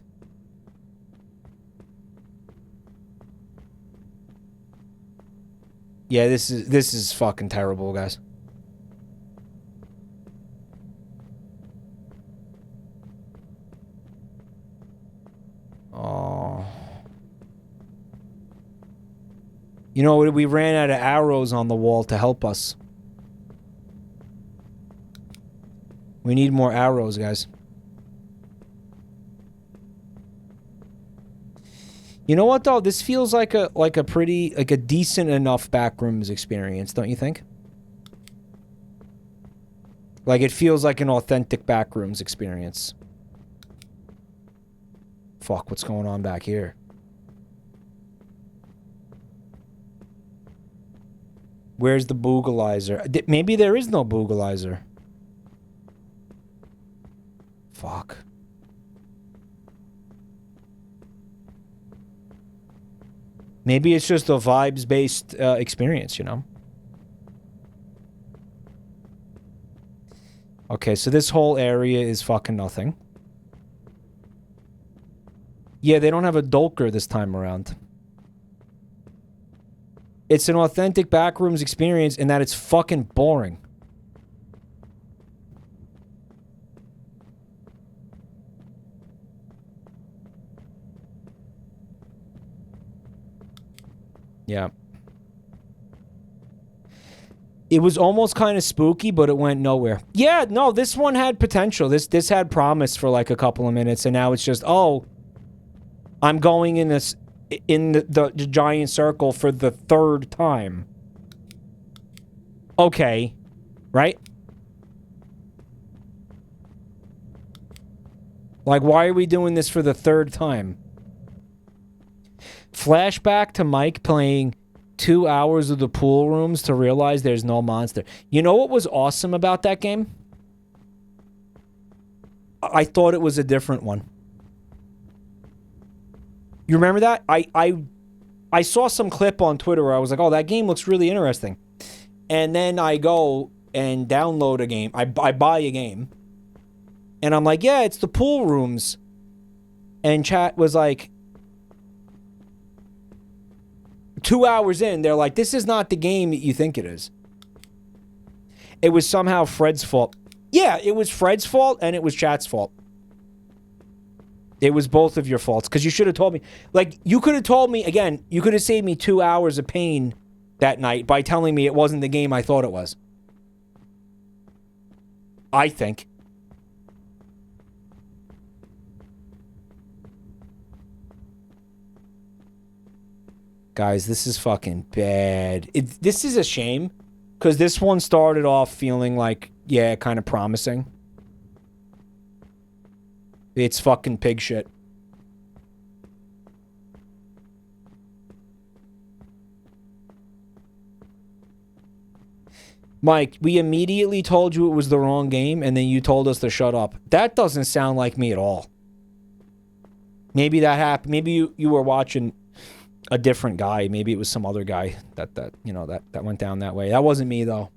[SPEAKER 1] Yeah, this is fucking terrible, guys. Oh. You know, we ran out of arrows on the wall to help us. We need more arrows, guys. You know what though? This feels like a pretty a decent enough Backrooms experience, don't you think? Like it feels like an authentic Backrooms experience. Fuck, what's going on back here? Where's the boogalizer? Maybe there is no boogalizer. Fuck. Maybe it's just a vibes-based experience, you know? Okay, so this whole area is fucking nothing. Yeah, they don't have a Dolker this time around. It's an authentic Backrooms experience in that it's fucking boring. Yeah. It was almost kind of spooky, but it went nowhere. Yeah, no, this one had potential. This had promise for like a couple of minutes, and now it's just, oh, I'm going in this the giant circle for the third time. Okay. Right? Like, why are we doing this for the third time? Flashback to Mike playing 2 hours of the pool rooms to realize there's no monster. You know what was awesome about that game? I thought it was a different one. You remember that? I saw some clip on Twitter where I was like, oh, that game looks really interesting. And then I go and download a game. I buy a game. And I'm like, yeah, it's the pool rooms. And chat was like, 2 hours in, they're like, this is not the game that you think it is. It was somehow Fred's fault. Yeah, it was Fred's fault and it was chat's fault. It was both of your faults, because you should have told me. Like, you could have told me, again, you could have saved me 2 hours of pain that night by telling me it wasn't the game I thought it was. I think. Guys, this is fucking bad. This is a shame, Because this one started off feeling like, yeah, kind of promising. It's fucking pig shit. Mike, we immediately told you it was the wrong game, and then you told us to shut up. That doesn't sound like me at all. Maybe that happened. Maybe you were watching a different guy. Maybe it was some other guy that you know, that went down that way. That wasn't me, though.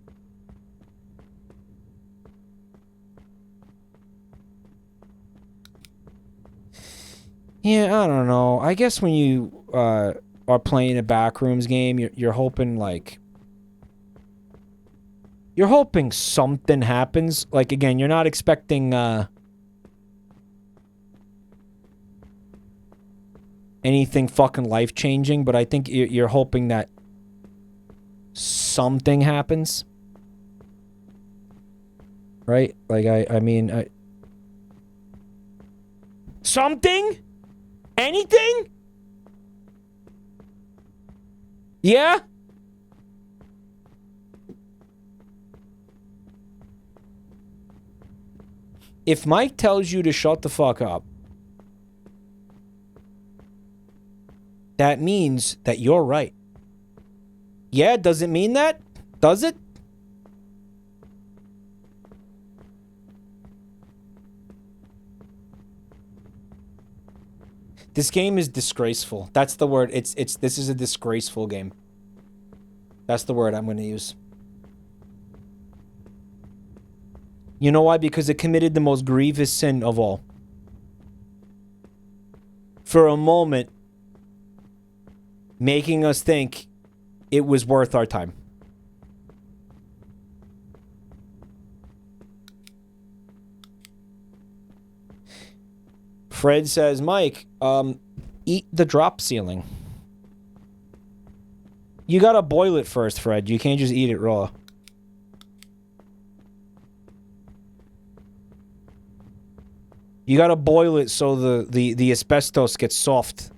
[SPEAKER 1] Yeah, I don't know. I guess when you are playing a Backrooms game, you're hoping, like... You're hoping something happens. Like, again, you're not expecting, anything fucking life-changing, but I think you're hoping that something happens. Right? Like, I mean... Something? Anything? Yeah? If Mike tells you to shut the fuck up, that means that you're right. Yeah, does it mean that? Does it? This game is disgraceful. That's the word. This is a disgraceful game. That's the word I'm going to use. You know why? Because it committed the most grievous sin of all. For a moment, making us think it was worth our time. Fred says, Mike, eat the drop ceiling. You gotta boil it first, Fred. You can't just eat it raw. You gotta boil it so the asbestos gets soft.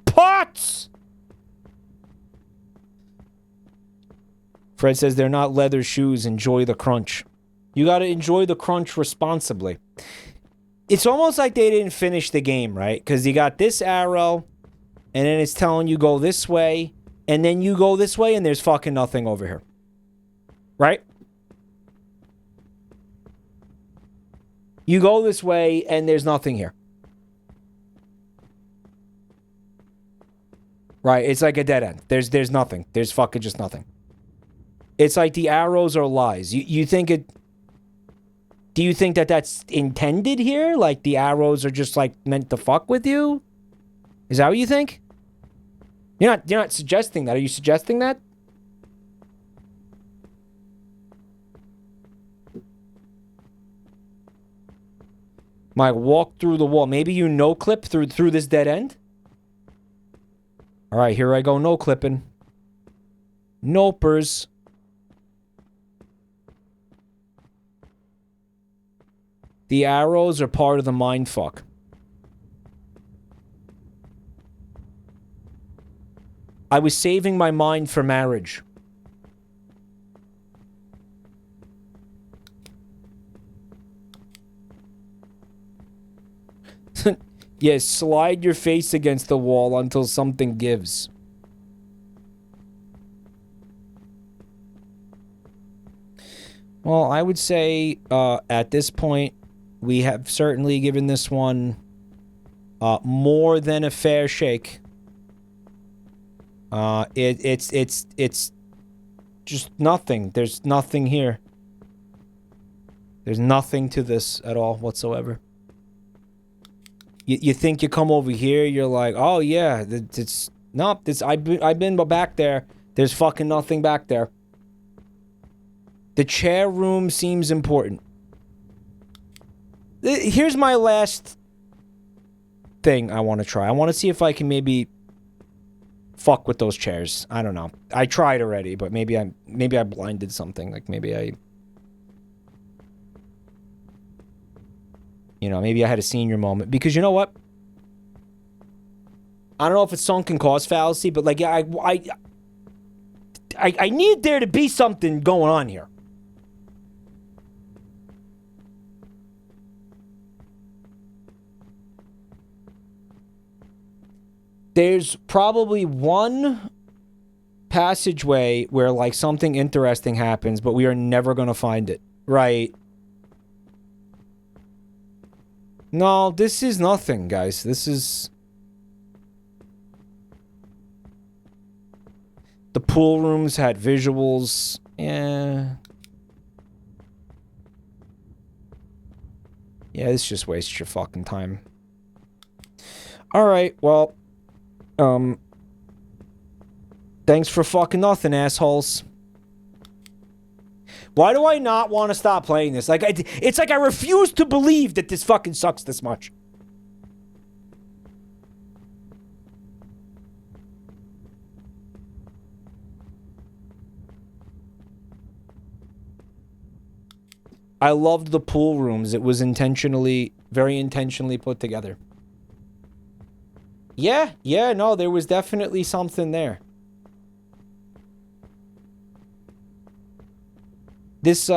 [SPEAKER 1] Pots! Fred says they're not leather shoes. Enjoy the crunch. You gotta enjoy the crunch responsibly. It's almost like they didn't finish the game, right? Because you got this arrow, and then it's telling you go this way, and then you go this way, and there's fucking nothing over here. Right? You go this way, and there's nothing here. Right? It's like a dead end. There's nothing. There's fucking just nothing. It's like the arrows are lies. You think it... Do you think that that's intended here? Like the arrows are just like meant to fuck with you? Is that what you think? You're not suggesting that. Are you suggesting that? Might walk through the wall. Maybe you no clip through this dead end? Alright, here I go no clipping. Nopers. The arrows are part of the mindfuck. I was saving my mind for marriage. Yes, slide your face against the wall until something gives. Well, I would say at this point, we have certainly given this one more than a fair shake. It's just nothing. There's nothing here. There's nothing to this at all whatsoever. You think you come over here, you're like, oh yeah, it's nope. I've been back there. There's fucking nothing back there. The chair room seems important. Here's my last thing I want to try. I want to see if I can maybe fuck with those chairs. I don't know. I tried already, but maybe I blinded something. Like maybe I... You know, maybe I had a senior moment. Because you know what? I don't know if it's sunken cost fallacy, but like, yeah, I need there to be something going on here. There's probably one passageway where like something interesting happens, but we are never gonna find it. Right. No, this is nothing, guys. This is... The pool rooms had visuals. Yeah. Yeah, this just wastes your fucking time. Alright, well... Thanks for fucking nothing, assholes. Why do I not want to stop playing this? Like, it's like I refuse to believe that this fucking sucks this much. I loved the pool rooms. It was intentionally, very intentionally put together. Yeah, no, there was definitely something there. This,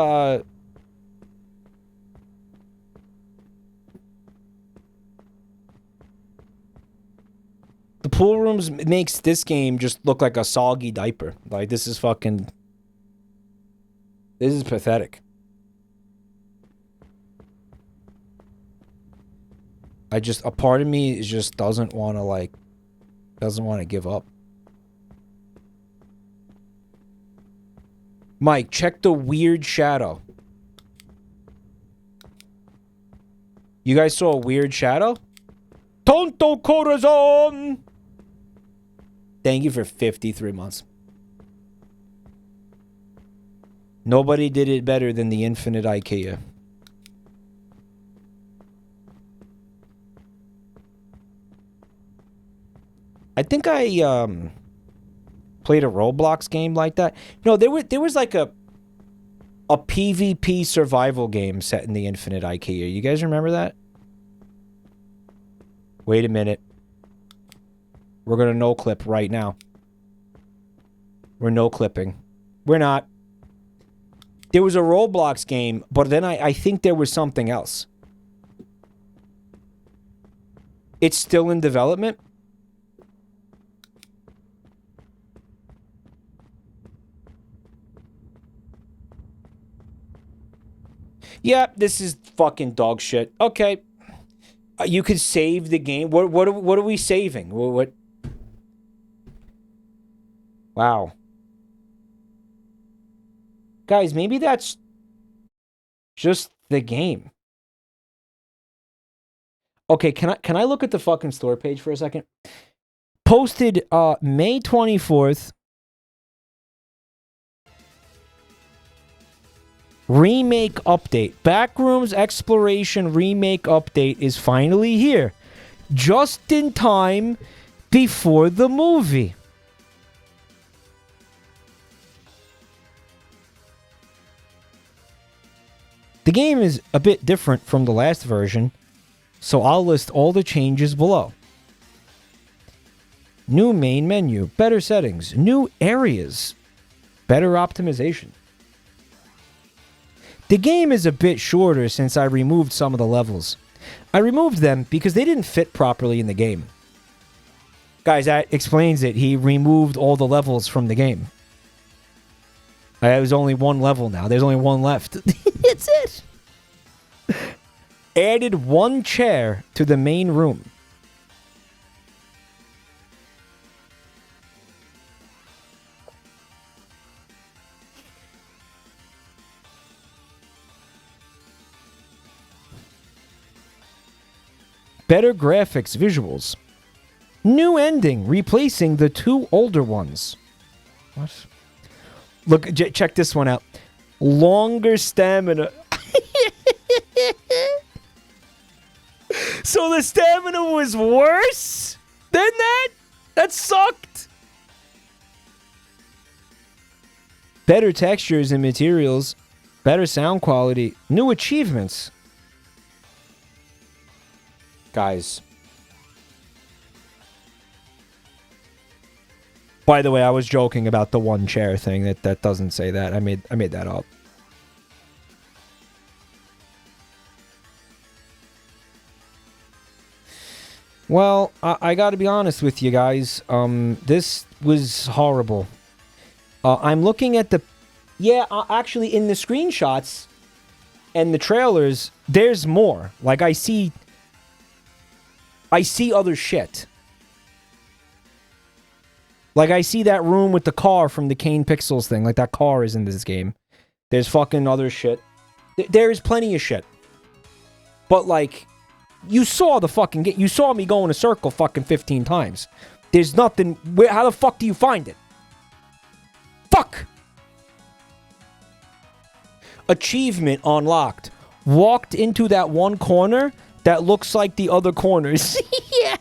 [SPEAKER 1] The pool rooms makes this game just look like a soggy diaper. Like, this is fucking... This is pathetic. A part of me just doesn't want to, like... Doesn't want to give up. Mike, check the weird shadow. You guys saw a weird shadow? Tonto corazon! Thank you for 53 months. Nobody did it better than the Infinite IKEA. I think I, played a Roblox game like that. No, there was like a PvP survival game set in the Infinite IKEA. You guys remember that? Wait a minute. We're gonna no-clip right now. We're no-clipping. We're not. There was a Roblox game, but then I think there was something else. It's still in development? Yeah, this is fucking dog shit. Okay. You could save the game. What are we saving? What? Wow. Guys, maybe that's just the game. Okay, can I look at the fucking store page for a second? Posted May 24th. Remake update. Backrooms Exploration Remake update is finally here. Just in time before the movie. The game is a bit different from the last version, so I'll list all the changes below. New main menu, better settings, new areas, better optimization. The game is a bit shorter since I removed some of the levels. I removed them because they didn't fit properly in the game. Guys, that explains it. He removed all the levels from the game. There's only one level now. There's only one left. That's it. Added one chair to the main room. Better graphics, visuals. New ending, replacing the two older ones. What? Look, check this one out. Longer stamina. So the stamina was worse than that? That sucked. Better textures and materials. Better sound quality. New achievements. Guys. By the way, I was joking about the one chair thing. That doesn't say that. I made that up. Well, I gotta be honest with you guys. This was horrible. I'm looking at the... Yeah, actually, in the screenshots and the trailers, there's more. Like, I see other shit. Like, I see that room with the car from the Kane Pixels thing. Like, that car is in this game. There's fucking other shit. There's plenty of shit. But, like, you saw the fucking... You saw me go in a circle fucking 15 times. There's nothing... How the fuck do you find it? Fuck! Achievement unlocked. Walked into that one corner that looks like the other corners. Yeah.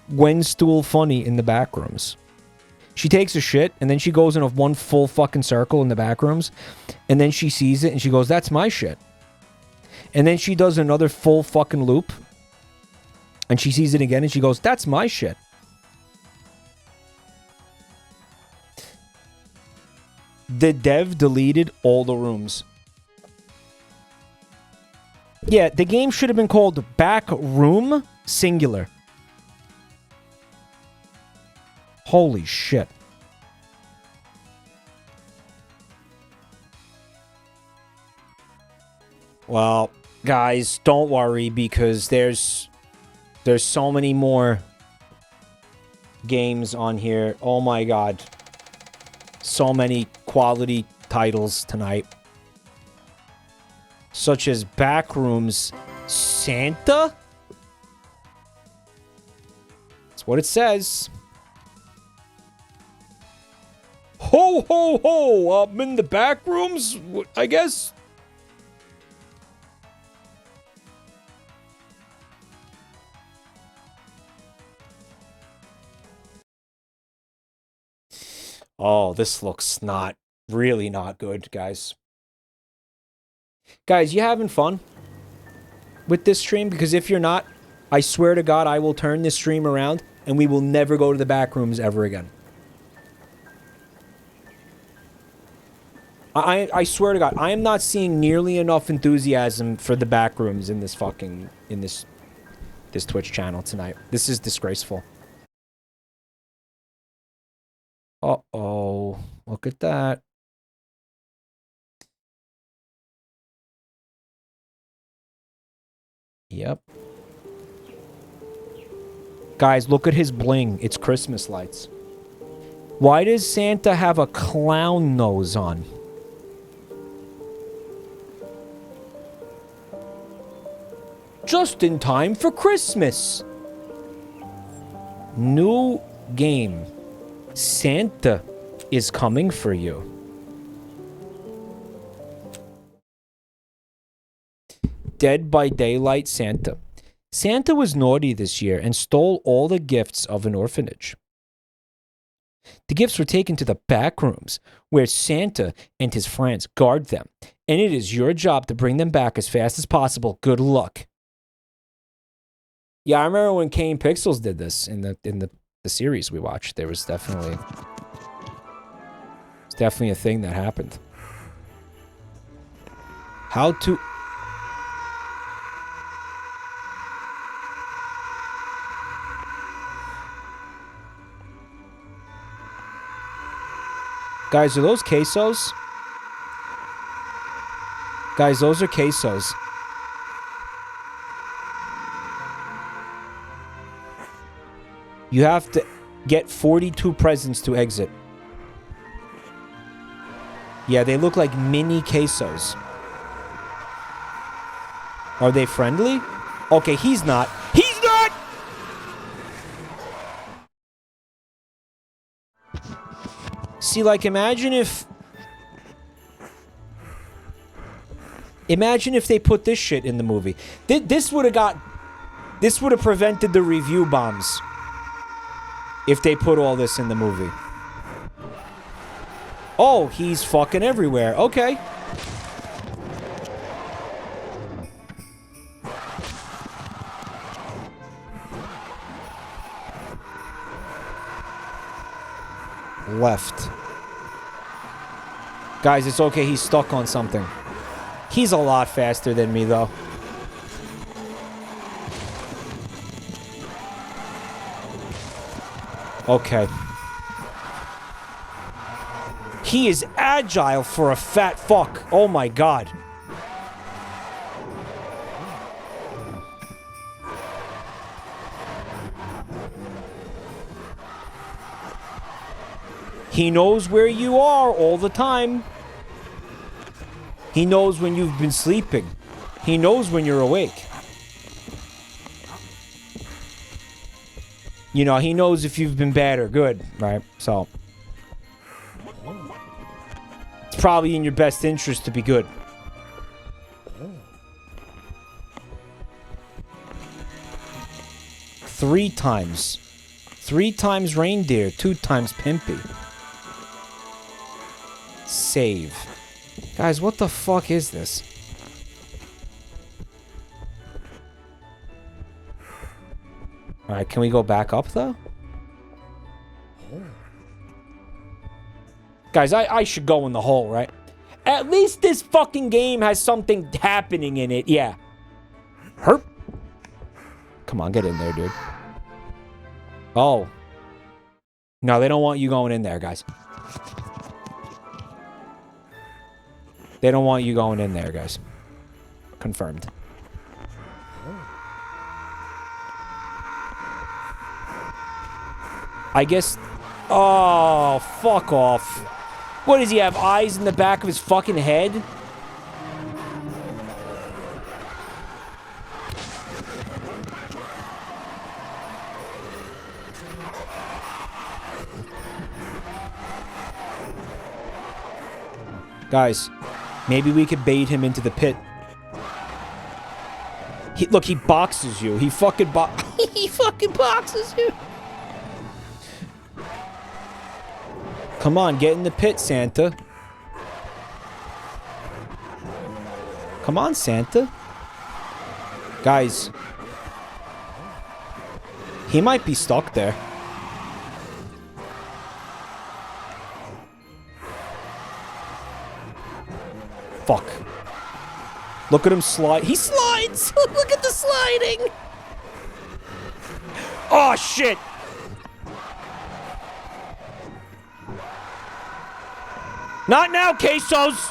[SPEAKER 1] Gwen Stool funny in the back rooms. She takes a shit, and then she goes in a one full fucking circle in the back rooms, and then she sees it, and she goes, that's my shit. And then she does another full fucking loop, and she sees it again, and she goes, that's my shit. The dev deleted all the rooms. Yeah, the game should have been called Backroom Singular. Holy shit. Well, guys, don't worry because there's so many more games on here. Oh my god. So many quality titles tonight. Such as Backrooms Santa? That's what it says. Ho, ho, ho! I'm in the back rooms, I guess? Oh, this looks really not good, guys. Guys, you having fun with this stream? Because if you're not, I swear to God, I will turn this stream around and we will never go to the back rooms ever again. I swear to God, I am not seeing nearly enough enthusiasm for the back rooms in this fucking, this Twitch channel tonight. This is disgraceful. Uh-oh. Look at that. Yep. Guys, look at his bling. It's Christmas lights. Why does Santa have a clown nose on? Just in time for Christmas. New game. Santa is coming for you. Dead by Daylight Santa. Santa was naughty this year and stole all the gifts of an orphanage. The gifts were taken to the back rooms, where Santa and his friends guard them, and it is your job to bring them back as fast as possible. Good luck. Yeah, I remember when Kane Pixels did this in the series we watched. There was definitely a thing that happened. How to... Guys, are those quesos? Guys, those are quesos. You have to get 42 presents to exit. Yeah, they look like mini quesos. Are they friendly? Okay, he's not. He's not! See, like, imagine if they put this shit in the movie. This would have prevented the review bombs. If they put all this in the movie. Oh, he's fucking everywhere. Okay. Left. Guys, it's okay. He's stuck on something. He's a lot faster than me, though. Okay. He is agile for a fat fuck. Oh my god. He knows where you are all the time. He knows when you've been sleeping. He knows when you're awake. You know, he knows if you've been bad or good, right? So, it's probably in your best interest to be good. Three times. 3 times reindeer, 2 times pimpy. Save. Guys, what the fuck is this? Alright, can we go back up, though? Guys, I should go in the hole, right? At least this fucking game has something happening in it, yeah. Herp. Come on, get in there, dude. Oh. No, they don't want you going in there, guys. They don't want you going in there, guys. Confirmed. I guess... Oh, fuck off. What, does he have eyes in the back of his fucking head? Guys, maybe we could bait him into the pit. Look, he boxes you. He fucking he fucking boxes you. Come on, get in the pit, Santa. Come on, Santa. Guys. He might be stuck there. Fuck. Look at him slide. He slides! Look at the sliding! Oh, shit! Not now, quesos!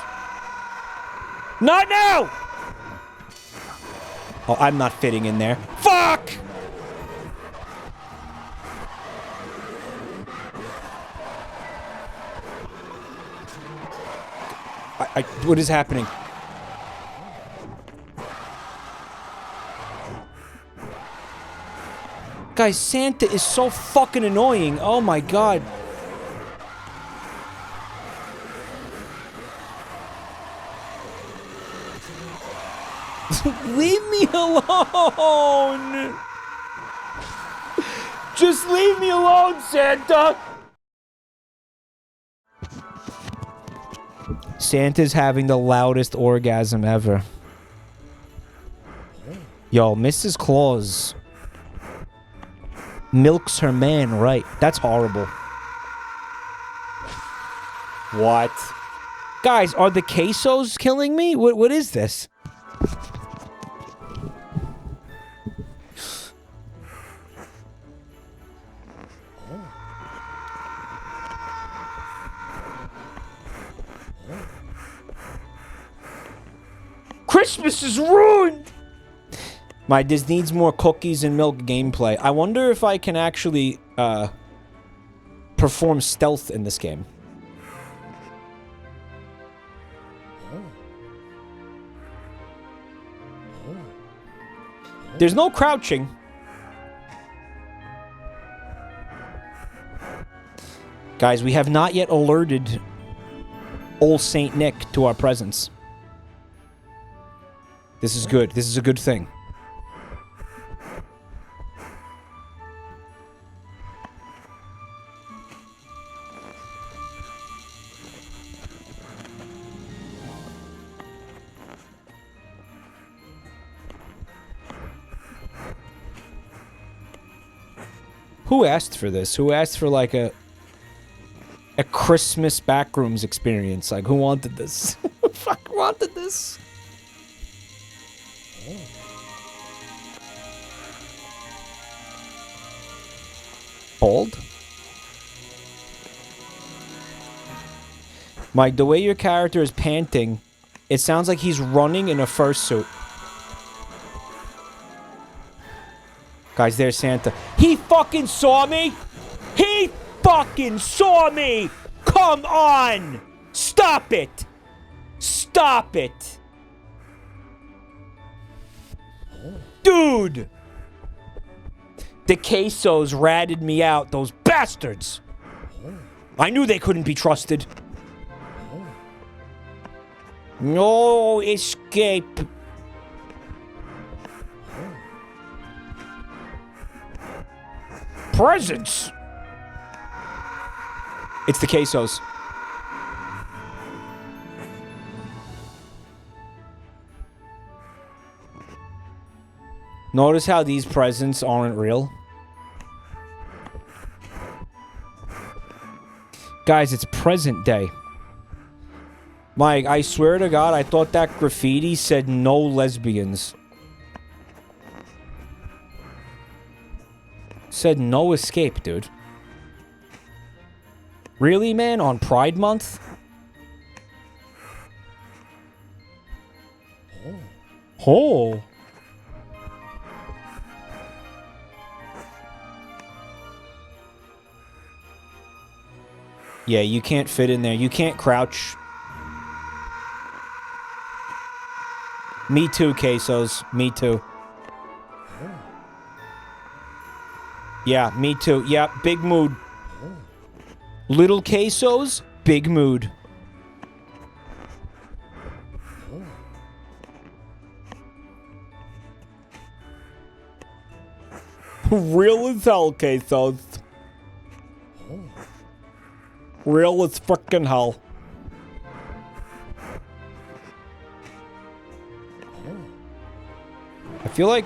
[SPEAKER 1] Not now! Oh, I'm not fitting in there. Fuck! What is happening? Guys, Santa is so fucking annoying. Oh my god. Leave me alone! Just leave me alone, Santa! Santa's having the loudest orgasm ever. Yo, Mrs. Claus milks her man right. That's horrible. What? Guys, are the quesos killing me? What is this? Christmas is ruined! This needs more cookies and milk gameplay. I wonder if I can actually, perform stealth in this game. There's no crouching. Guys, we have not yet alerted old Saint Nick to our presence. This is good. This is a good thing. Who asked for this? Who asked for like a Christmas Backrooms experience. Like, who wanted this? Who fucking wanted this? Hold. Mike, the way your character is panting, it sounds like he's running in a fursuit. Guys, there's Santa. He fucking saw me! He fucking saw me! Come on! Stop it! Stop it! Dude! The quesos ratted me out, those bastards! I knew they couldn't be trusted. No escape. Presents. It's the quesos. Notice how these presents aren't real. Guys, it's present day. Mike, I swear to God, I thought that graffiti said no lesbians. Said no escape, dude. Really, man? On Pride Month? Oh. Yeah, you can't fit in there. You can't crouch. Me too, quesos. Me too. Yeah, me too. Yeah, big mood. Little quesos, big mood. Real as hell, quesos. Real as frickin' hell. I feel like...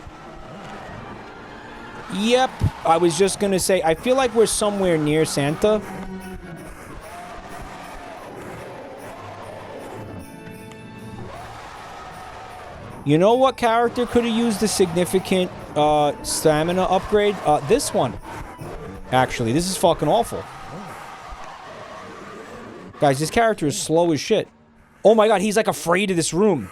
[SPEAKER 1] Yep, I was just gonna say, I feel like we're somewhere near Santa. You know what character could have used a significant stamina upgrade? This one. Actually, this is fucking awful. Guys, this character is slow as shit. Oh my god, he's like afraid of this room.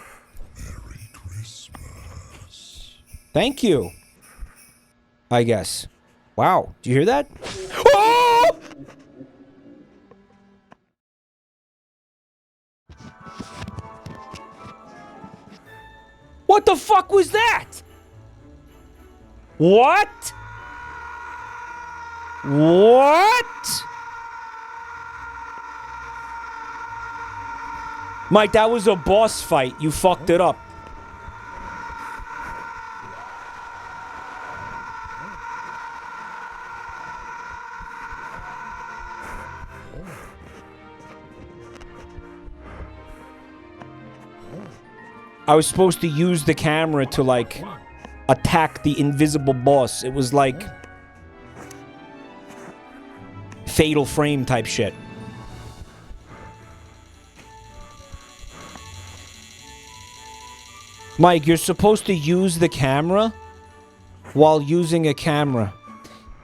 [SPEAKER 5] Merry Christmas.
[SPEAKER 1] Thank you. I guess. Wow, do you hear that? Oh! What the fuck was that? What? What? Mike, that was a boss fight. You fucked it up. I was supposed to use the camera to, like, attack the invisible boss. It was like... Fatal Frame type shit. Mike, you're supposed to use the camera while using a camera.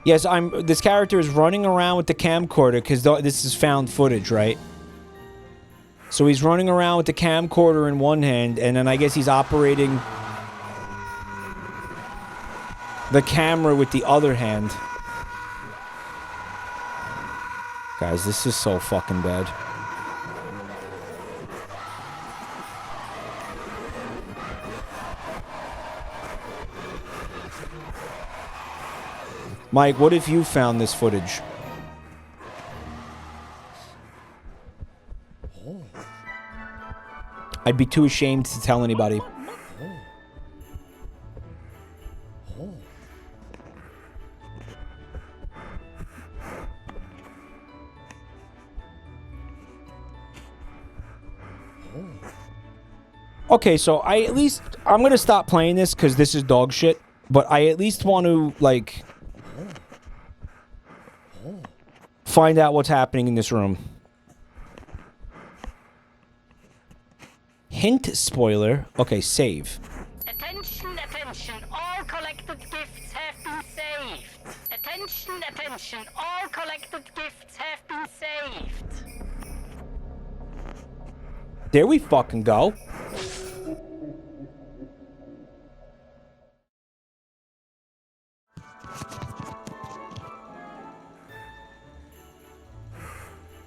[SPEAKER 1] Yes, this character is running around with the camcorder because this is found footage, right? So he's running around with the camcorder in one hand, and then I guess he's operating the camera with the other hand. Guys, this is so fucking bad. Mike, what if you found this footage? I'd be too ashamed to tell anybody. Okay, so I'm gonna stop playing this because this is dog shit, but I at least want to, like, find out what's happening in this room. Hint spoiler. Okay, save.
[SPEAKER 6] Attention, attention, all collected gifts have been saved. Attention, attention, all collected gifts have been saved.
[SPEAKER 1] There we fucking go.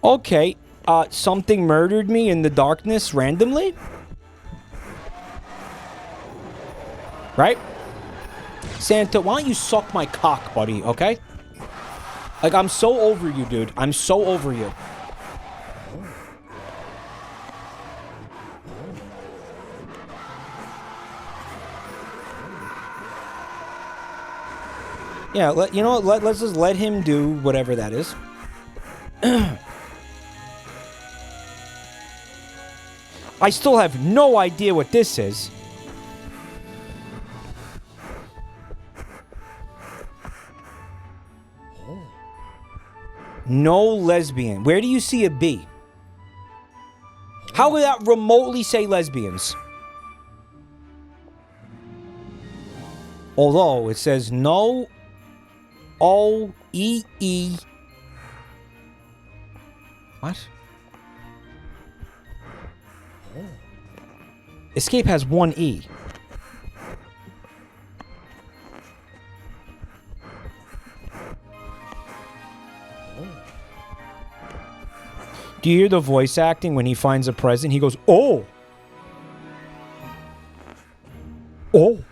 [SPEAKER 1] Okay, something murdered me in the darkness randomly? Right? Santa, why don't you suck my cock, buddy, okay? Like, I'm so over you, dude. I'm so over you. Yeah, you know what? Let's just let him do whatever that is. I still have no idea what this is. No lesbian. Where do you see a B? How would that remotely say lesbians? Although it says no O-E-E. What? Escape has one E. Do you hear the voice acting when he finds a present? He goes, oh! Oh!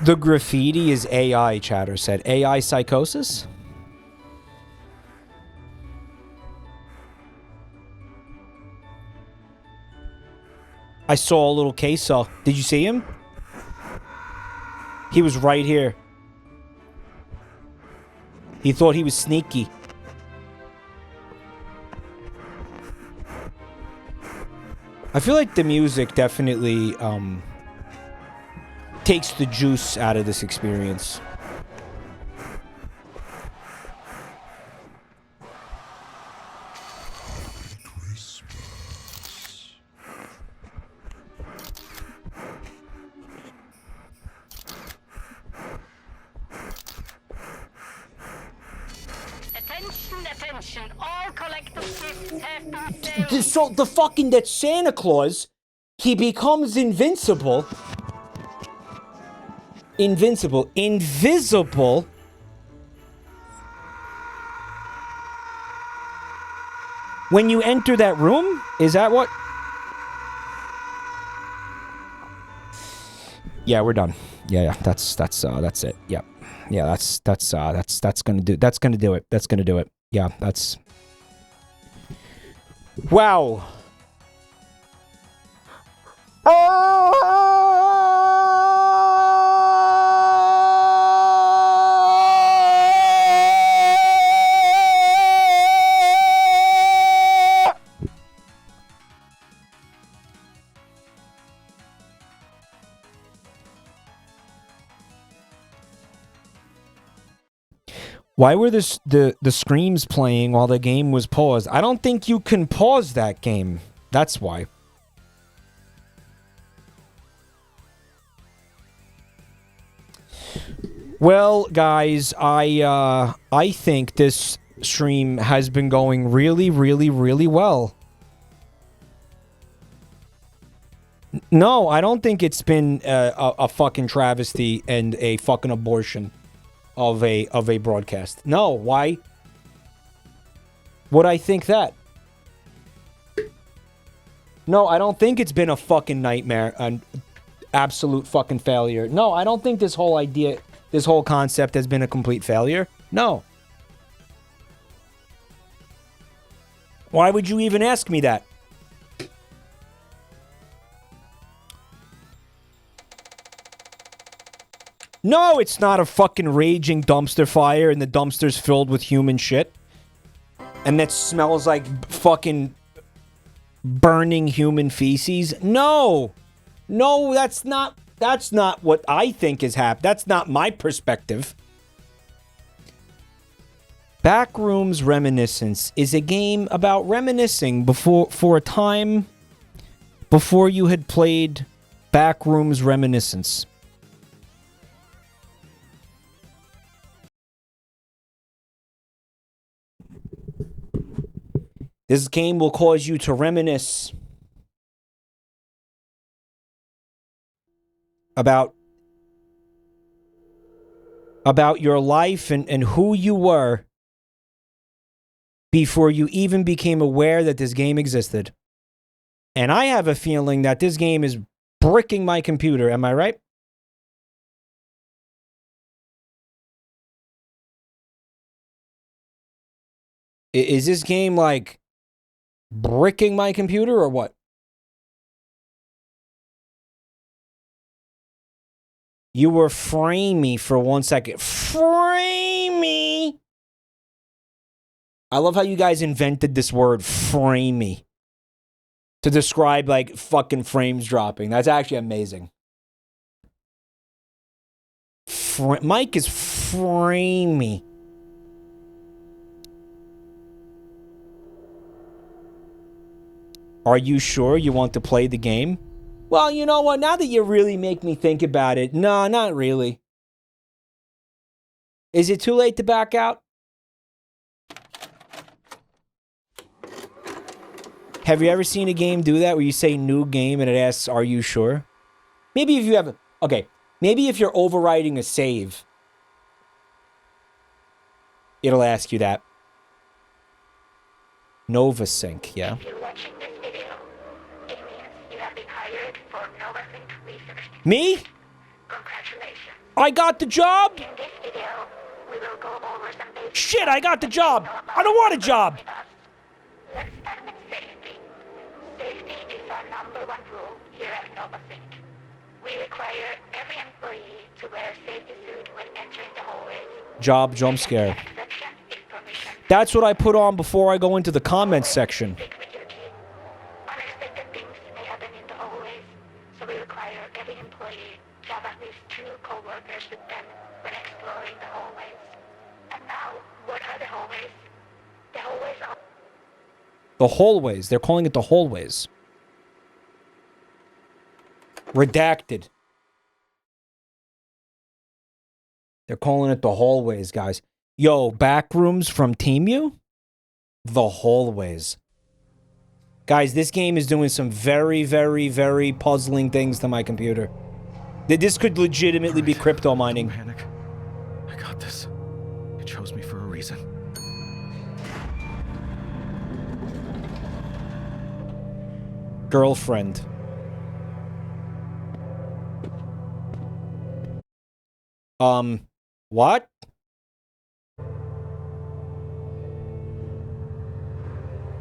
[SPEAKER 1] The graffiti is AI, chatter said. AI psychosis? I saw a little queso. Did you see him? He was right here. He thought he was sneaky. I feel like the music definitely takes the juice out of this experience.
[SPEAKER 6] Attention, all collected gifts have been saved.
[SPEAKER 1] So the fucking that Santa Claus, he becomes invincible. Invisible. When you enter that room? Is that what? Yeah, we're done. Yeah, that's it. Yep. Yeah, that's gonna do it. That's gonna do it. Yeah, that's wow. Why were the screams playing while the game was paused? I don't think you can pause that game. That's why. Well, guys, I think this stream has been going really, really, really well. No, I don't think it's been a fucking travesty and a fucking abortion of a broadcast. No, why would I think that? No, I don't think it's been a fucking nightmare, an absolute fucking failure. No, I don't think this whole idea, this whole concept has been a complete failure. No. Why would you even ask me that? No, it's not a fucking raging dumpster fire and the dumpster's filled with human shit. And that smells like fucking burning human feces. No. No, that's not what I think is happening. That's not my perspective. Backrooms Reminiscence is a game about reminiscing for a time before you had played Backrooms Reminiscence. This game will cause you to reminisce about your life and who you were before you even became aware that this game existed. And I have a feeling that this game is bricking my computer. Am I right? Is this game like bricking my computer or what? You were framey for 1 second. Framey! I love how you guys invented this word, framey, to describe like fucking frames dropping. That's actually amazing. Mike is framey. Are you sure you want to play the game? Well, you know what? Now that you really make me think about it, no, not really. Is it too late to back out? Have you ever seen a game do that where you say new game and it asks, are you sure? Maybe if you have a... Okay, maybe if you're overwriting a save, it'll ask you that. NovaSync, yeah.
[SPEAKER 6] If you're watching this video, it means you have been hired for NovaSync research.
[SPEAKER 1] Me?
[SPEAKER 6] Congratulations.
[SPEAKER 1] I got the job?
[SPEAKER 6] In this video, we will go over some basic...
[SPEAKER 1] Shit, I got the job. I don't want a job.
[SPEAKER 6] Let's start with safety. Safety is our #1 rule here at NovaSync. We require every employee to wear a safety suit when entering the hallways.
[SPEAKER 1] Job jump scare.
[SPEAKER 6] Exception is permission.
[SPEAKER 1] That's what I put on before I go into the comments section.
[SPEAKER 6] Stick with your team. Unexpected things may happen in the hallways, so we require every employee to have at least 2 co-workers with them when exploring the hallways. And now, what are the hallways? The hallways are...
[SPEAKER 1] The hallways. They're calling it the hallways. Redacted. They're calling it the hallways, guys. Yo, Backrooms from Teemu? The hallways. Guys, this game is doing some very, very, very puzzling things to my computer. This could legitimately be crypto mining.
[SPEAKER 7] Panic. I got this. It chose me for a reason.
[SPEAKER 1] Girlfriend. What?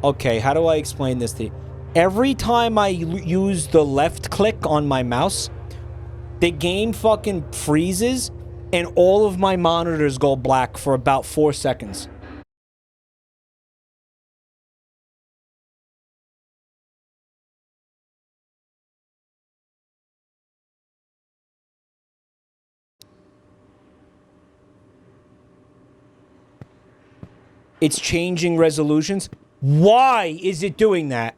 [SPEAKER 1] Okay, how do I explain this to you? Every time I use the left click on my mouse, the game fucking freezes and all of my monitors go black for about 4 seconds. It's changing resolutions. Why is it doing that?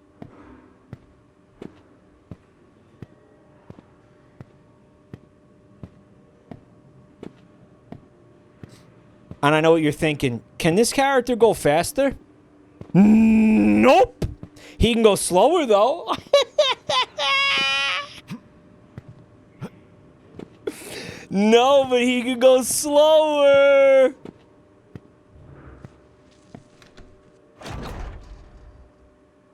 [SPEAKER 1] And I know what you're thinking. Can this character go faster? Nope. He can go slower, though. No, but he can go slower.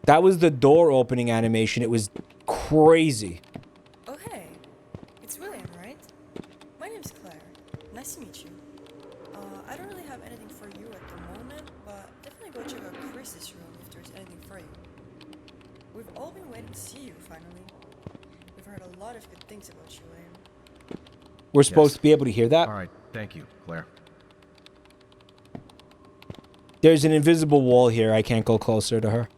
[SPEAKER 1] That was the door opening animation. It was crazy.
[SPEAKER 8] Oh, hey. It's William, right? My name's Claire. Nice to meet you. I don't really have anything for you at the moment, but definitely go check out Chris's room if there's anything for you. We've all been waiting to see you, finally. We've heard a lot of good things about you, William.
[SPEAKER 1] We're supposed to be able to hear that?
[SPEAKER 7] All right, thank you, Claire.
[SPEAKER 1] There's an invisible wall here. I can't go closer to her.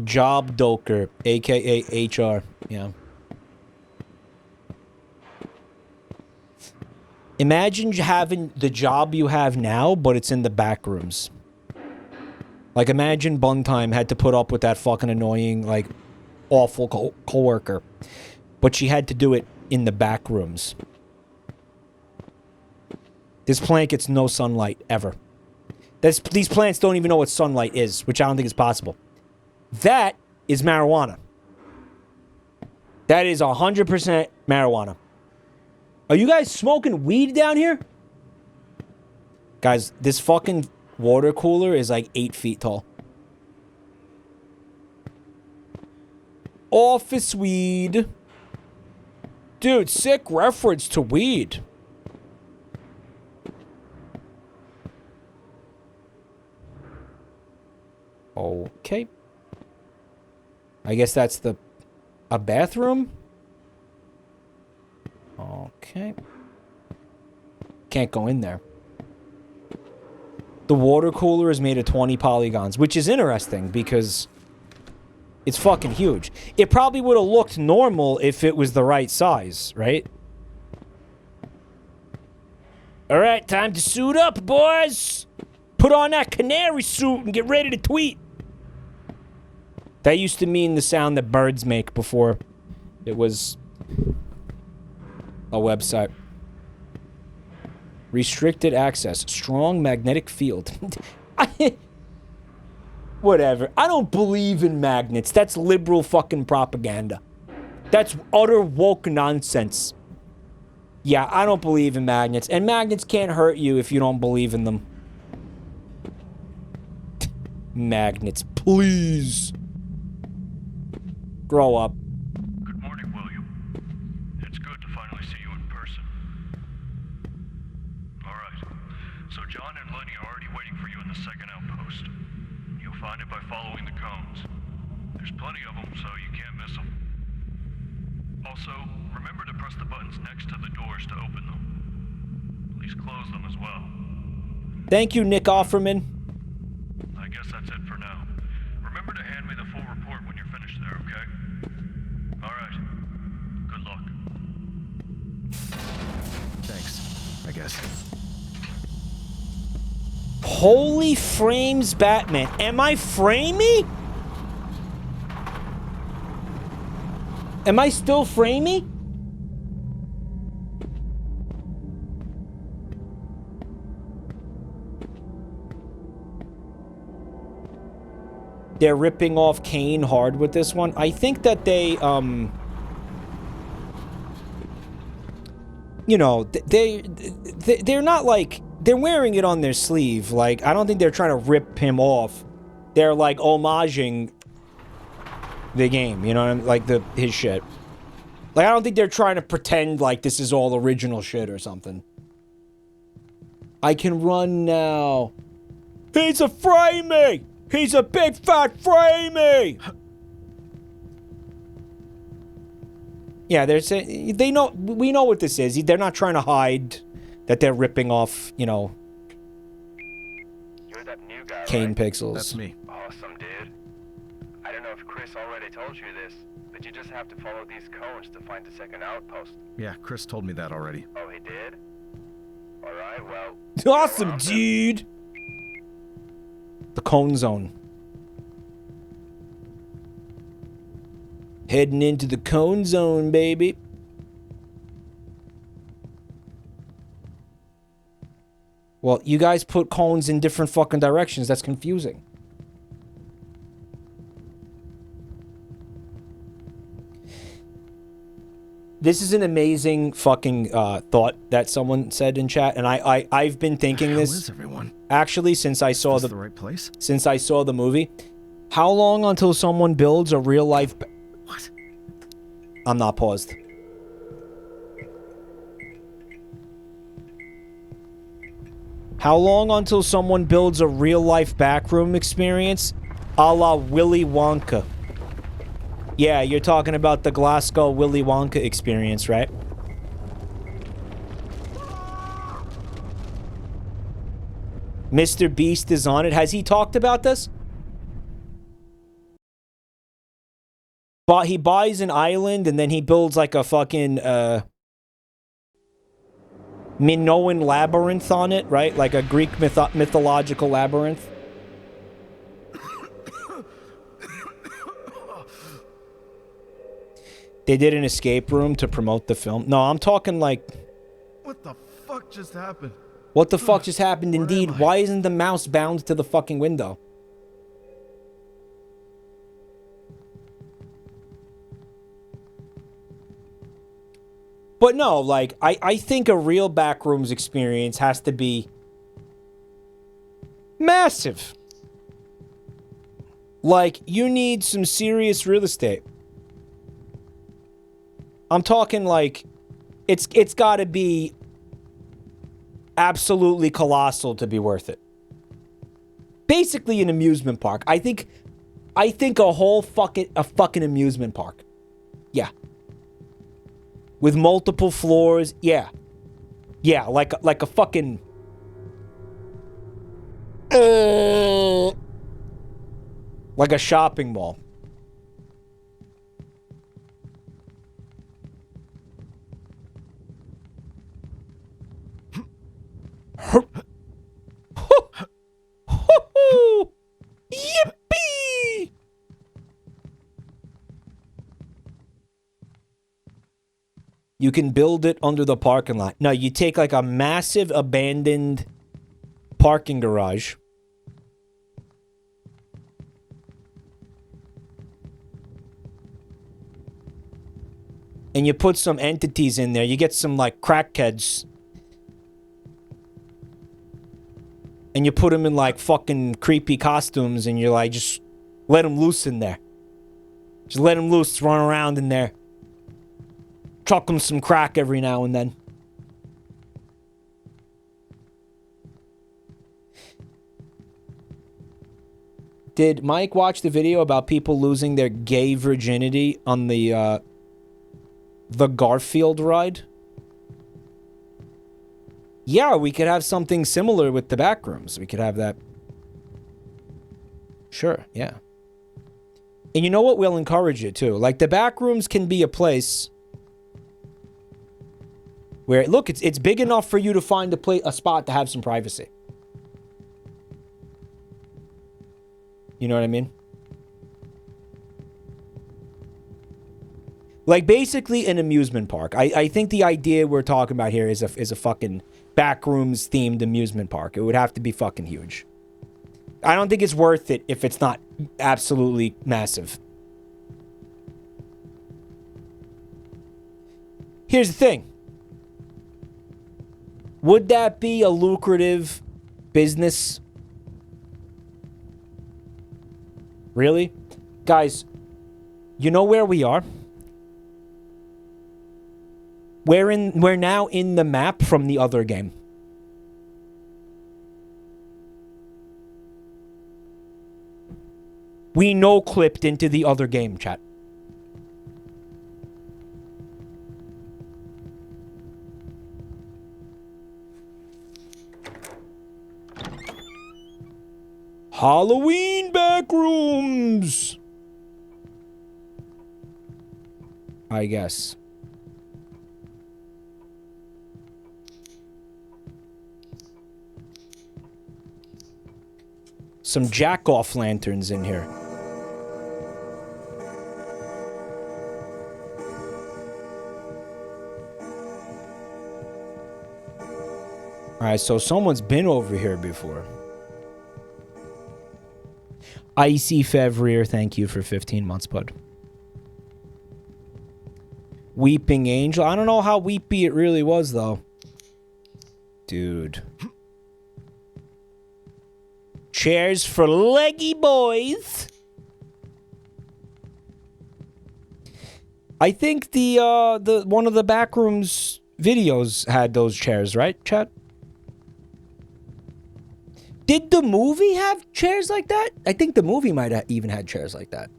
[SPEAKER 1] Job Doker, aka HR. Yeah. Imagine having the job you have now, but it's in the back rooms. Like, imagine Buntime had to put up with that fucking annoying, like, awful co-worker. But she had to do it in the back rooms. This plant gets no sunlight, ever. These plants don't even know what sunlight is, which I don't think is possible. That is marijuana. That is 100% marijuana. Are you guys smoking weed down here? Guys, this fucking water cooler is like 8 feet tall. Office weed. Dude, sick reference to weed. Okay. I guess that's a bathroom? Okay. Can't go in there. The water cooler is made of 20 polygons, which is interesting because it's fucking huge. It probably would have looked normal if it was the right size, right? Alright, time to suit up, boys! Put on that canary suit and get ready to tweet! That used to mean the sound that birds make before it was a website. Restricted access. Strong magnetic field. Whatever. I don't believe in magnets. That's liberal fucking propaganda. That's utter woke nonsense. Yeah, I don't believe in magnets. And magnets can't hurt you if you don't believe in them. Magnets, please. Grow up.
[SPEAKER 5] Good morning, William. It's good to finally see you in person. Alright, so John and Lenny are already waiting for you in the second outpost. You'll find it by following the cones. There's plenty of them, so you can't miss them. Also, remember to press the buttons next to the doors to open them. Please close them as well.
[SPEAKER 1] Thank you, Nick Offerman.
[SPEAKER 5] I guess that's it for now. Remember to hand me the full report when you're finished there, okay? Alright. Good luck.
[SPEAKER 7] Thanks, I guess.
[SPEAKER 1] Holy frames, Batman. Am I framey? Am I still framey? They're ripping off Kane hard with this one. I think that they, you know, they're not like, they're wearing it on their sleeve. Like, I don't think they're trying to rip him off. They're like homaging the game, you know what I mean? Like his shit. Like, I don't think they're trying to pretend like this is all original shit or something. I can run now. He's a framey! He's a big fat framey! Yeah, they're saying, they know, we know what this is. They're not trying to hide that they're ripping off, you know,
[SPEAKER 9] You're that new guy,
[SPEAKER 1] Kane
[SPEAKER 9] right?
[SPEAKER 1] pixels.
[SPEAKER 7] That's me.
[SPEAKER 9] Awesome, dude. I don't know if Chris already told you this, but you just have to follow these cones to find the second outpost.
[SPEAKER 7] Yeah, Chris told me that already.
[SPEAKER 9] Oh, he did? Alright, well...
[SPEAKER 1] Awesome, dude! The cone zone. Heading into the cone zone, baby. Well, you guys put cones in different fucking directions. That's confusing. This is an amazing fucking thought that someone said in chat, and I've been thinking
[SPEAKER 7] Where
[SPEAKER 1] this
[SPEAKER 7] is everyone?
[SPEAKER 1] actually since I saw
[SPEAKER 7] Is this the right place?
[SPEAKER 1] since I saw the movie. How long until someone builds a real life?
[SPEAKER 7] What?
[SPEAKER 1] I'm not paused. How long until someone builds a real life backroom experience, a la Willy Wonka? Yeah, you're talking about the Glasgow Willy Wonka experience, right? Mr. Beast is on it. Has he talked about this? But he buys an island and then he builds like a fucking, Minoan labyrinth on it, right? Like a Greek mythological labyrinth. They did an escape room to promote the film. No, I'm talking like...
[SPEAKER 7] What the fuck just happened?
[SPEAKER 1] What the fuck just happened indeed? Why isn't the mouse bound to the fucking window? But no, like, I think a real Backrooms experience has to be massive. Like, you need some serious real estate. I'm talking like, it's got to be absolutely colossal to be worth it. Basically an amusement park. I think a whole fucking amusement park. Yeah. With multiple floors, yeah. Yeah, like a fucking... like a shopping mall. Yippee! You can build it under the parking lot. No, you take like a massive abandoned parking garage. And you put some entities in there. You get some like crackheads. And you put them in like fucking creepy costumes and you're like, just let them loose in there. Just let them loose, run around in there. Chuck them some crack every now and then. Did Mike watch the video about people losing their gay virginity on the Garfield ride? Yeah, we could have something similar with the Backrooms. We could have that. Sure, yeah. And you know what? We'll encourage it too. Like, the Backrooms can be a place where, look, it's big enough for you to find a spot to have some privacy. You know what I mean? Like, basically an amusement park. I think the idea we're talking about here is a fucking Backrooms themed amusement park. It would have to be fucking huge. I don't think it's worth it if it's not absolutely massive. Here's the thing. Would that be a lucrative business? Really? Guys, you know where we are? We're now in the map from the other game. We no-clipped into the other game, chat. Halloween Backrooms! I guess. Some jack-off lanterns in here. Alright, so someone's been over here before. Icy Fevrier, thank you for 15 months, bud. Weeping Angel. I don't know how weepy it really was, though. Dude. Chairs for leggy boys. I think the one of the Backrooms videos had those chairs, right, chat? Did the movie have chairs like that? I think the movie might have even had chairs like that.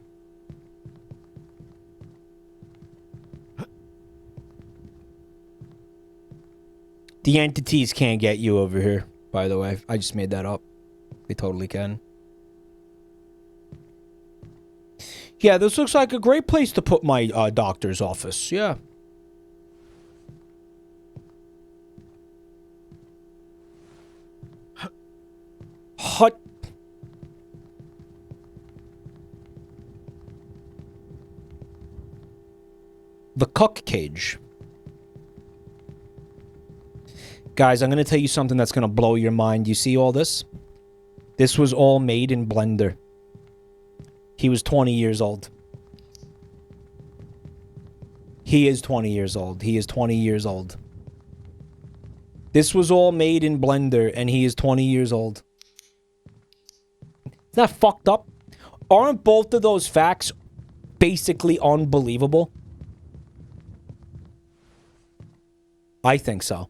[SPEAKER 1] The entities can't get you over here, by the way. I just made that up. They totally can. Yeah, this looks like a great place to put my doctor's office. Yeah. The Cuck Cage. Guys, I'm going to tell you something that's going to blow your mind. You see all this? This was all made in Blender. He was 20 years old. He is 20 years old. He is 20 years old. This was all made in Blender, and he is 20 years old. Isn't that fucked up? Aren't both of those facts basically unbelievable? I think so.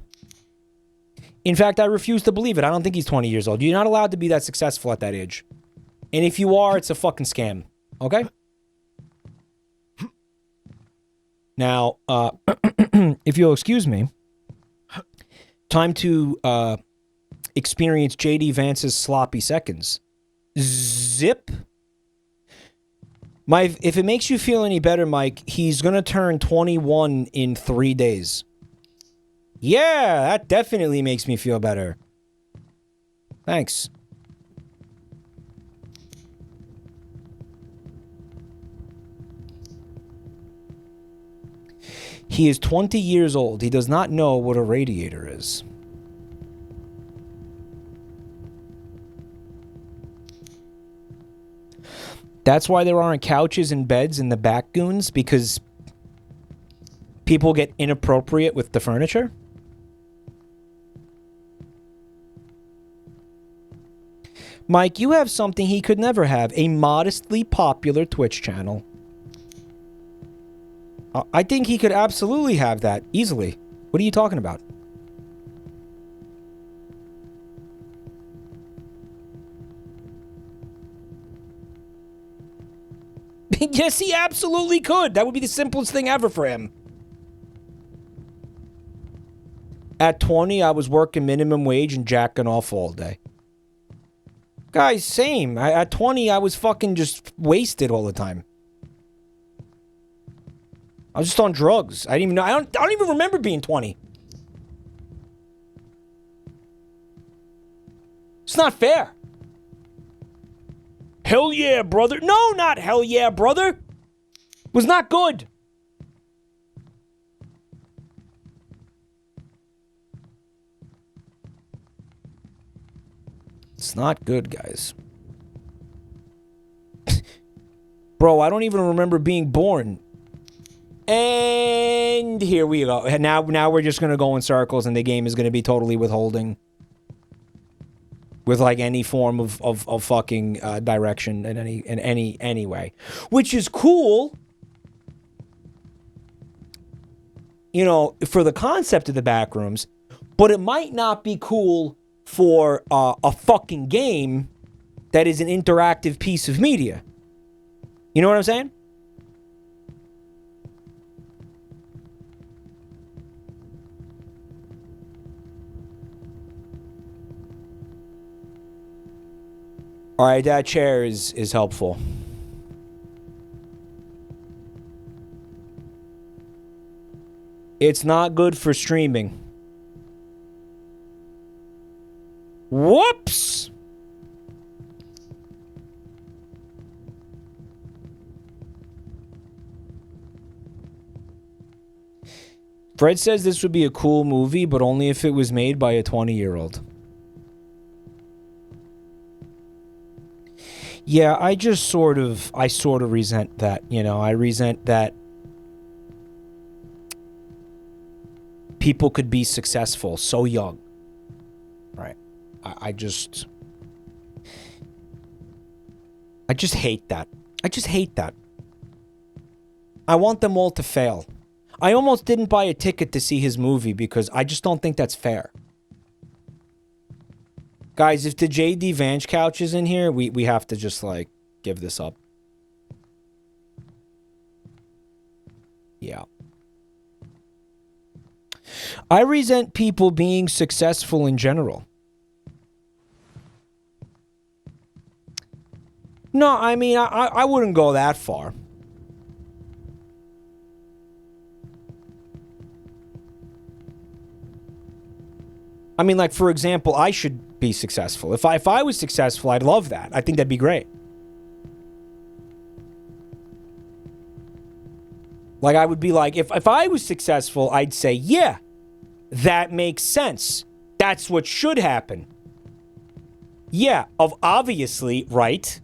[SPEAKER 1] In fact, I refuse to believe it. I don't think he's 20 years old. You're not allowed to be that successful at that age. And if you are, it's a fucking scam. Okay? Now, if you'll excuse me, time to experience JD Vance's sloppy seconds. Zip. If it makes you feel any better, Mike, he's going to turn 21 in 3 days. Yeah, that definitely makes me feel better. Thanks. He is 20 years old. He does not know what a radiator is. That's why there aren't couches and beds in the Backgoons, because people get inappropriate with the furniture. Mike, you have something he could never have. A modestly popular Twitch channel. I think he could absolutely have that, easily. What are you talking about? Yes, he absolutely could. That would be the simplest thing ever for him. At 20, I was working minimum wage and jacking off all day. Guys, same. At 20, I was fucking just wasted all the time. I was just on drugs. I didn't even know. I don't even remember being 20. It's not fair. Hell yeah, brother. No, not hell yeah, brother. Was not good. It's not good, guys. Bro, I don't even remember being born. And here we go. Now we're just going to go in circles and the game is going to be totally withholding. With like any form of fucking direction in any way. Which is cool. You know, for the concept of the Backrooms. But it might not be cool for a fucking game that is an interactive piece of media. You know what I'm saying? All right, that chair is helpful. It's not good for streaming. Whoops! Fred says this would be a cool movie, but only if it was made by a 20-year-old. Yeah, I sort of resent that, you know. I resent that people could be successful so young. Right. I just hate that. I just hate that. I want them all to fail. I almost didn't buy a ticket to see his movie because I just don't think that's fair. Guys, if the JD Vance couch is in here, we have to just, like, give this up. Yeah. I resent people being successful in general. No, I mean, I wouldn't go that far. I mean, like, for example, I should be successful. If I was successful, I'd love that. I think that'd be great. Like, I would be like, if I was successful, I'd say, yeah, that makes sense. That's what should happen. Yeah, obviously, right?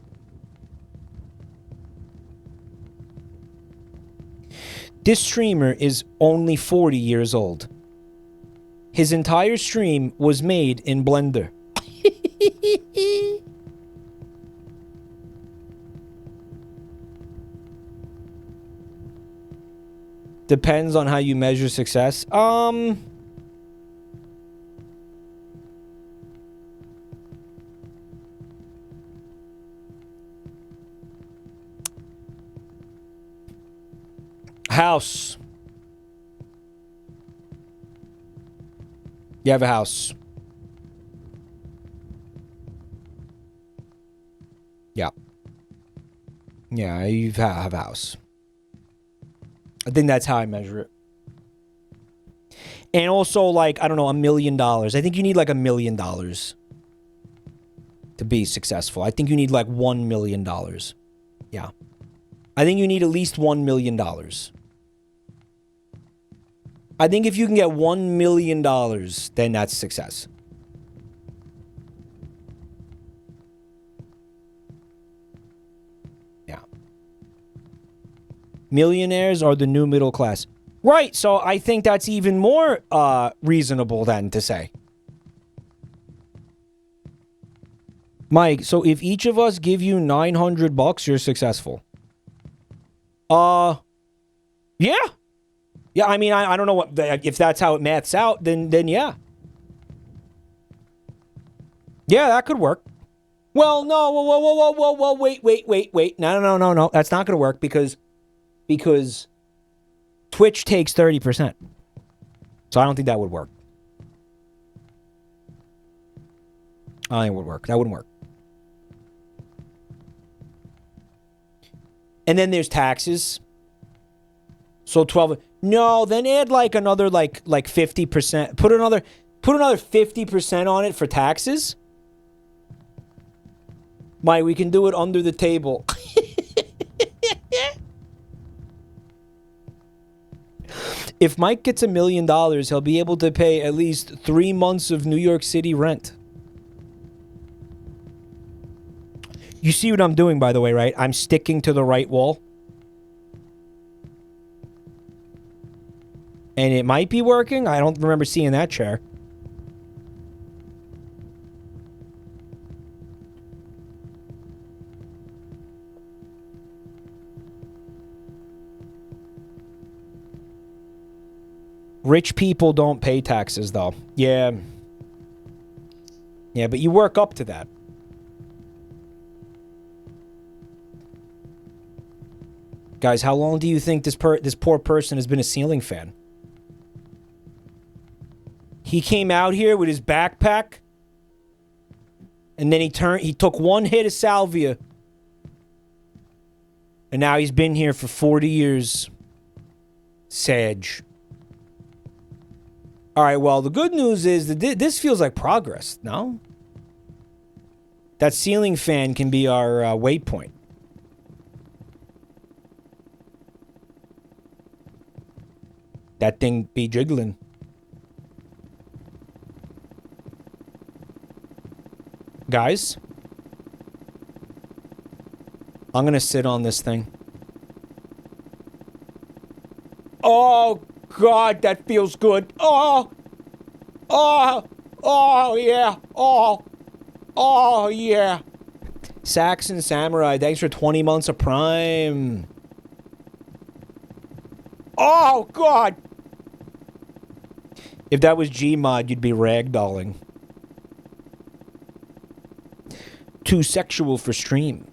[SPEAKER 1] This streamer is only 40 years old. His entire stream was made in Blender. Depends on how you measure success. House. You have a house. Yeah. Yeah, you have a house. I think that's how I measure it. And also, like, I don't know, $1 million. I think you need like $1 million to be successful. I think you need like $1 million. Yeah. I think you need at least $1 million. I think if you can get $1 million, then that's success. Yeah. Millionaires are the new middle class. Right, so I think that's even more reasonable then to say. Mike, so if each of us give you $900, you're successful. Yeah. Yeah, I mean, I don't know what if that's how it maths out, then yeah. Yeah, that could work. Well, no, whoa, wait. No. That's not going to work because Twitch takes 30%. So I don't think that would work. I don't think it would work. That wouldn't work. And then there's taxes. So 12. No, then add like another like 50%. Put another 50% on it for taxes. Mike, we can do it under the table. If Mike gets $1 million, he'll be able to pay at least 3 months of New York City rent. You see what I'm doing, by the way, right? I'm sticking to the right wall. And it might be working. I don't remember seeing that chair. Rich people don't pay taxes, though. Yeah. Yeah, but you work up to that. Guys, how long do you think this poor person has been a ceiling fan? He came out here with his backpack, and then he took one hit of salvia, and now he's been here for 40 years. Sage. All right, well, the good news is that this feels like progress, no? That ceiling fan can be our waypoint. That thing be jiggling. Guys, I'm going to sit on this thing. Oh, God, that feels good. Oh, yeah. Oh, yeah. Saxon Samurai, thanks for 20 months of Prime. Oh, God. If that was Gmod, you'd be ragdolling. Too sexual for stream.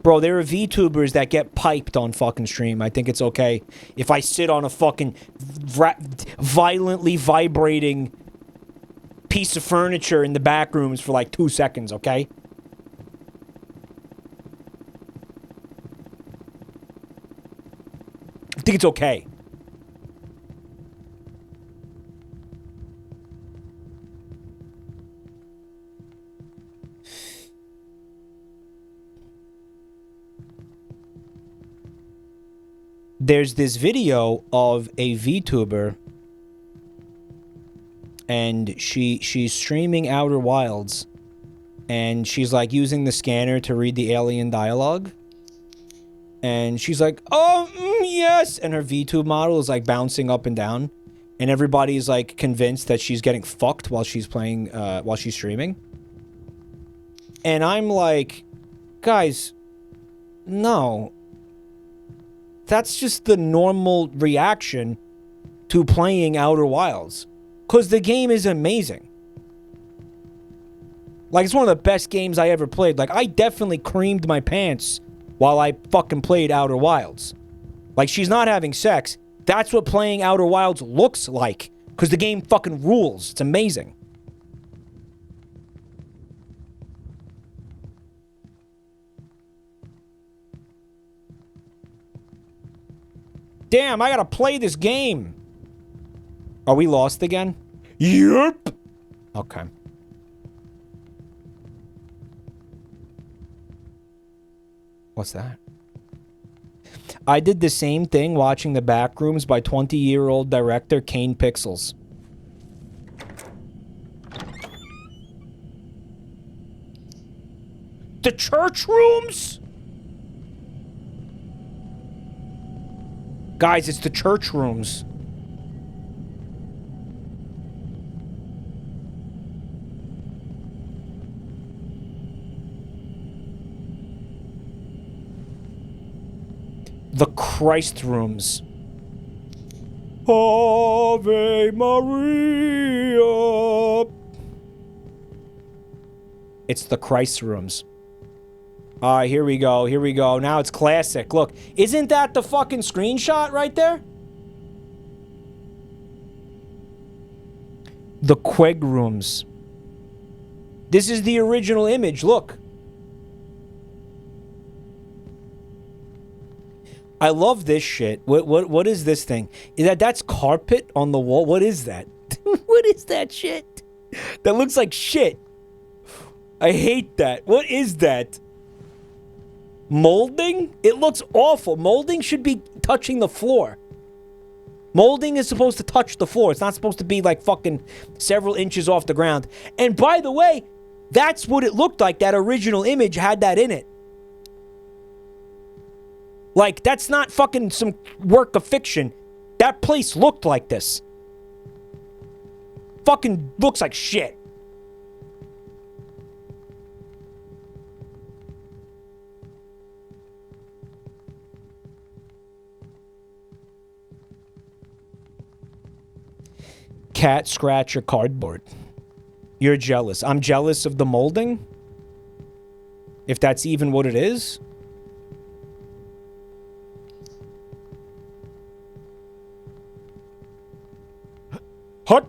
[SPEAKER 1] Bro, there are VTubers that get piped on fucking stream. I think it's okay if I sit on a fucking violently vibrating piece of furniture in the back rooms for like 2 seconds, okay? I think it's okay. there's this video of a VTuber, and she's streaming Outer Wilds, and she's like using the scanner to read the alien dialogue, and she's like, oh, yes, and her VTube model is like bouncing up and down, and everybody's like convinced that she's getting fucked while she's playing, while she's streaming. And I'm like, guys, no. That's just the normal reaction to playing Outer Wilds. Because the game is amazing. Like, it's one of the best games I ever played. Like, I definitely creamed my pants while I fucking played Outer Wilds. Like, she's not having sex. That's what playing Outer Wilds looks like. Because the game fucking rules. It's amazing. Damn, I gotta play this game. Are we lost again? Yep. Okay. What's that? I did the same thing watching the Backrooms by 20-year-old director Kane Pixels. The church rooms? Guys, it's the church rooms. The Christ rooms. Ave Maria. It's the Christ rooms. Here we go. Here we go. Now it's classic. Look, isn't that the fucking screenshot right there? The Queg rooms. This is the original image. Look. I love this shit. What is this thing? That's carpet on the wall? What is that? What is that shit? That looks like shit. I hate that. What is that? Molding? It looks awful. Molding should be touching the floor. Molding is supposed to touch the floor. It's not supposed to be like fucking several inches off the ground. And by the way, that's what it looked like. That original image had that in it. Like, that's not fucking some work of fiction. That place looked like this. Fucking looks like shit. Cat scratcher cardboard. You're jealous. I'm jealous of the molding? If that's even what it is? Hut!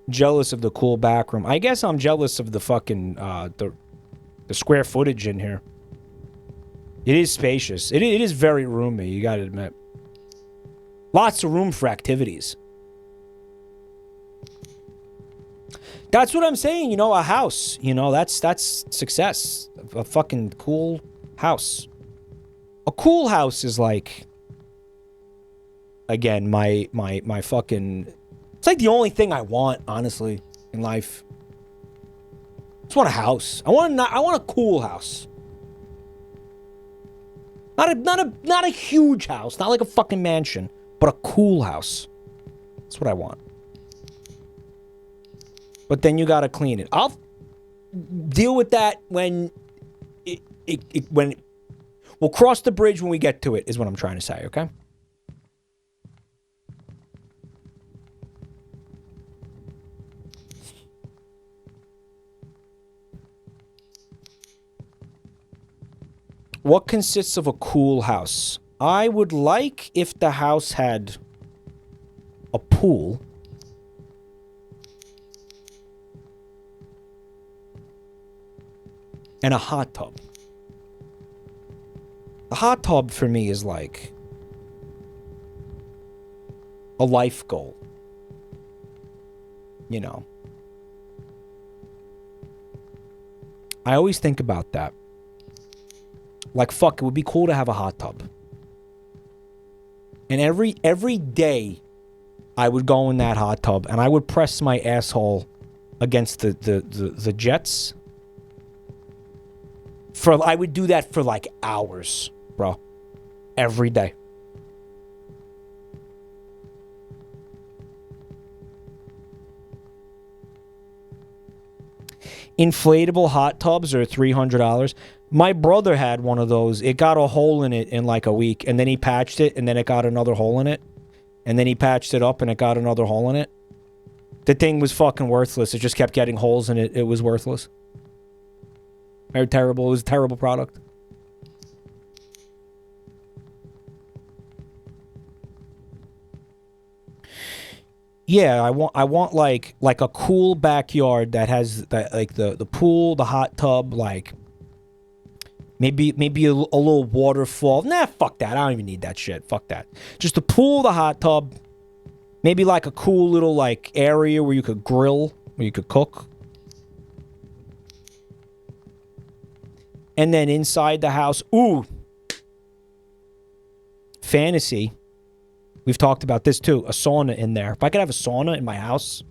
[SPEAKER 1] Jealous of the cool back room. I guess I'm jealous of the fucking, the square footage in here. It is spacious. It is very roomy, you gotta admit. Lots of room for activities. That's what I'm saying, you know, a house. You know, that's success. A fucking cool house. A cool house is like, again, my fucking, it's like the only thing I want, honestly, in life. I just want a house. I want a cool house. Not a huge house, not like a fucking mansion, but a cool house. That's what I want. But then you gotta clean it. I'll deal with that when we'll cross the bridge when we get to it, is what I'm trying to say, okay? What consists of a cool house? I would like if the house had a pool. And a hot tub. The hot tub for me is like a life goal. you know. I always think about that. Like, fuck, it would be cool to have a hot tub. And every day, I would go in that hot tub, and I would press my asshole against the jets. I would do that for, like, hours, bro. Every day. Inflatable hot tubs are $300. My brother had one of those. It got a hole in it in like a week, and then he patched it, and then it got another hole in it. And then he patched it up, and it got another hole in it. The thing was fucking worthless. It just kept getting holes in it. It was worthless. Very terrible. It was a terrible product. Yeah, I want like a cool backyard that has like the pool, the hot tub, like maybe a little waterfall. Nah, fuck that. I don't even need that shit. Fuck that. Just the pool, the hot tub, maybe like a cool little like area where you could grill, where you could cook. And then inside the house, ooh, fantasy. We've talked about this too. A sauna in there. If I could have a sauna in my house,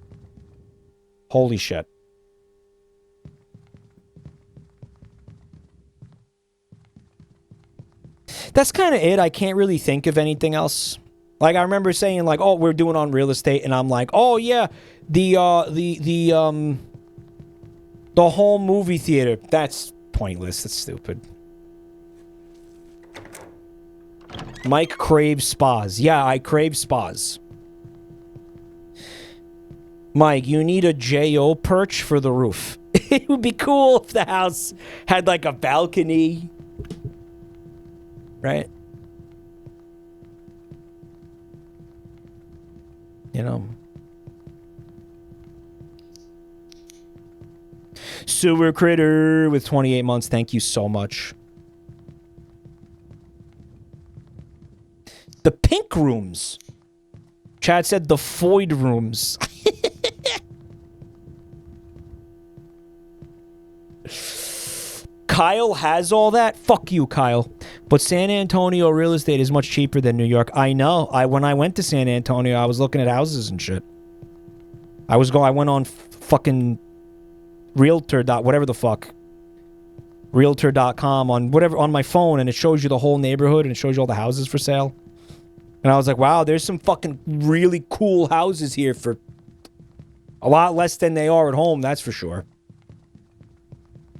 [SPEAKER 1] holy shit. That's kind of it. I can't really think of anything else. Like, I remember saying, like, oh, we're doing on real estate, and I'm like, oh yeah, the home movie theater. That's pointless. That's stupid. Mike craves spas. Yeah, I crave spas. Mike, you need a J.O. perch for the roof. It would be cool if the house had like a balcony. Right? You know. Sewer Critter with 28 months. Thank you so much. The pink rooms. Chad said the void rooms. Kyle has all that? Fuck you, Kyle. But San Antonio real estate is much cheaper than New York. I know. When I went to San Antonio, I was looking at houses and shit. I went on fucking Realtor. Whatever the fuck. Realtor.com on my phone, and it shows you the whole neighborhood, and it shows you all the houses for sale. And I was like, wow, there's some fucking really cool houses here for a lot less than they are at home, that's for sure.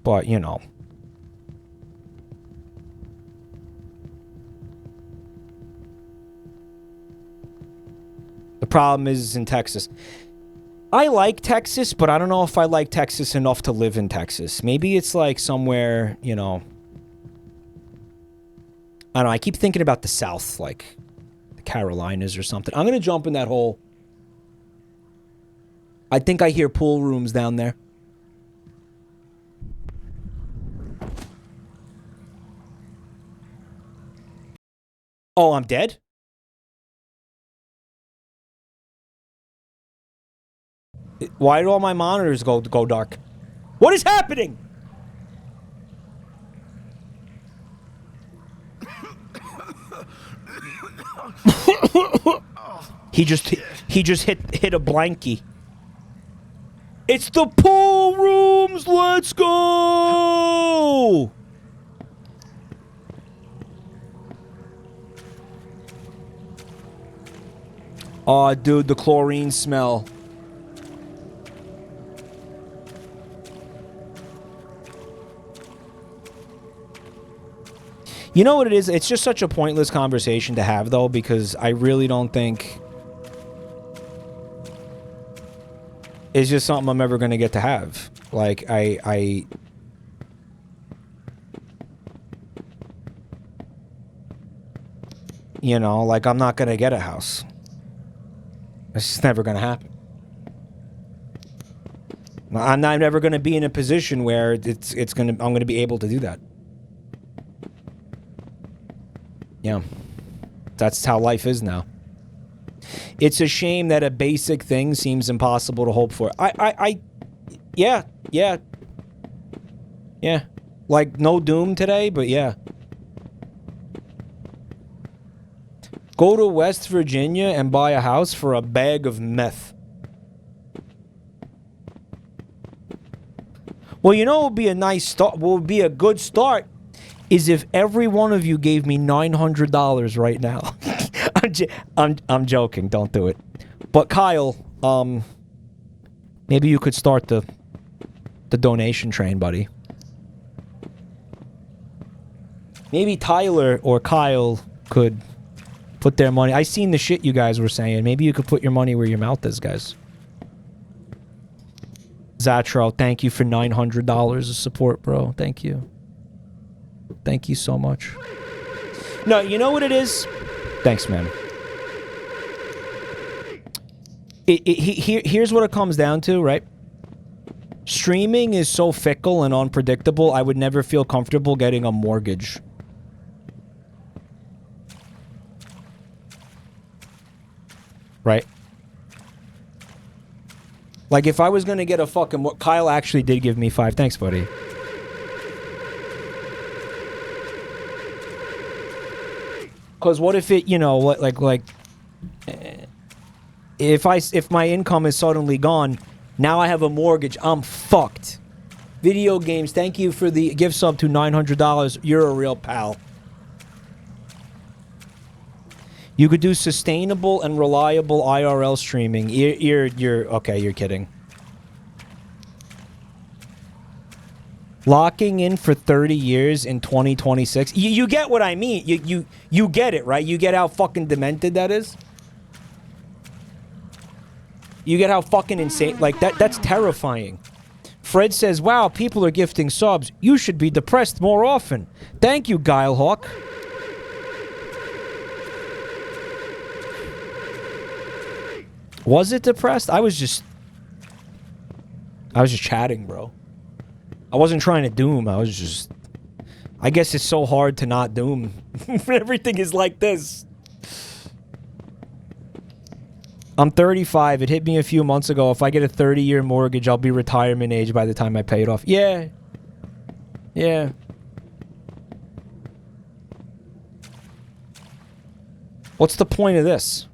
[SPEAKER 1] But, you know. The problem is in Texas. I like Texas, but I don't know if I like Texas enough to live in Texas. Maybe it's like somewhere, you know. I don't know, I keep thinking about the South, like Carolinas or something. I'm gonna jump in that hole. I think I hear pool rooms down there. Oh, I'm dead? Why did all my monitors go dark? What is happening? He just hit a blankie. It's the pool rooms. Let's go. Oh, dude, the chlorine smell. You know what it is? It's just such a pointless conversation to have, though, because I really don't think it's just something I'm ever going to get to have. Like, I you know, like, I'm not going to get a house. It's just never going to happen. I'm never going to be in a position where I'm going to be able to do that. Yeah. That's how life is now. It's a shame that a basic thing seems impossible to hope for. Yeah. Like, no Doom today, but yeah. Go to West Virginia and buy a house for a bag of meth. Well, you know what would be a nice start, what would be a good start, is if every one of you gave me $900 right now. I'm joking, don't do it. But Kyle, maybe you could start the donation train, buddy. Maybe Tyler or Kyle could put their money. I seen the shit you guys were saying. Maybe you could put your money where your mouth is, guys. Zatro, thank you for $900 of support, bro. Thank you. Thank you so much. No, you know what it is? Thanks, man. Here's what it comes down to, right? Streaming is so fickle and unpredictable, I would never feel comfortable getting a mortgage. Right? Like, if I was gonna get a fucking... Kyle actually did give me 5. Thanks, buddy. Because what if it, you know, like... If my income is suddenly gone, now I have a mortgage, I'm fucked. Video games, thank you for the gift sub to $900. You're a real pal. You could do sustainable and reliable IRL streaming. You're okay, you're kidding. Locking in for 30 years in 2026. You get what I mean. You get it, right? You get how fucking demented that is? You get how fucking insane, like that's terrifying. Fred says, wow, people are gifting subs. You should be depressed more often. Thank you, Guilehawk. Was it depressed? I was just chatting, bro. I wasn't trying to doom. I guess it's so hard to not doom. Everything is like this. I'm 35. It hit me a few months ago. If I get a 30-year mortgage, I'll be retirement age by the time I pay it off. Yeah. Yeah. What's the point of this?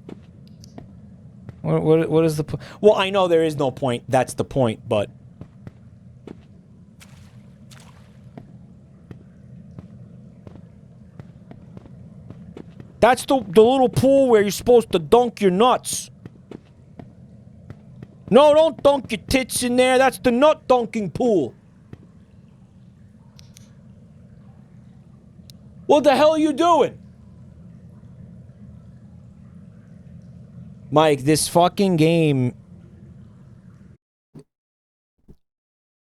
[SPEAKER 1] What is the point? Well, I know there is no point. That's the point, but... That's the little pool where you're supposed to dunk your nuts. No, don't dunk your tits in there. That's the nut dunking pool. What the hell are you doing? Mike, this fucking game...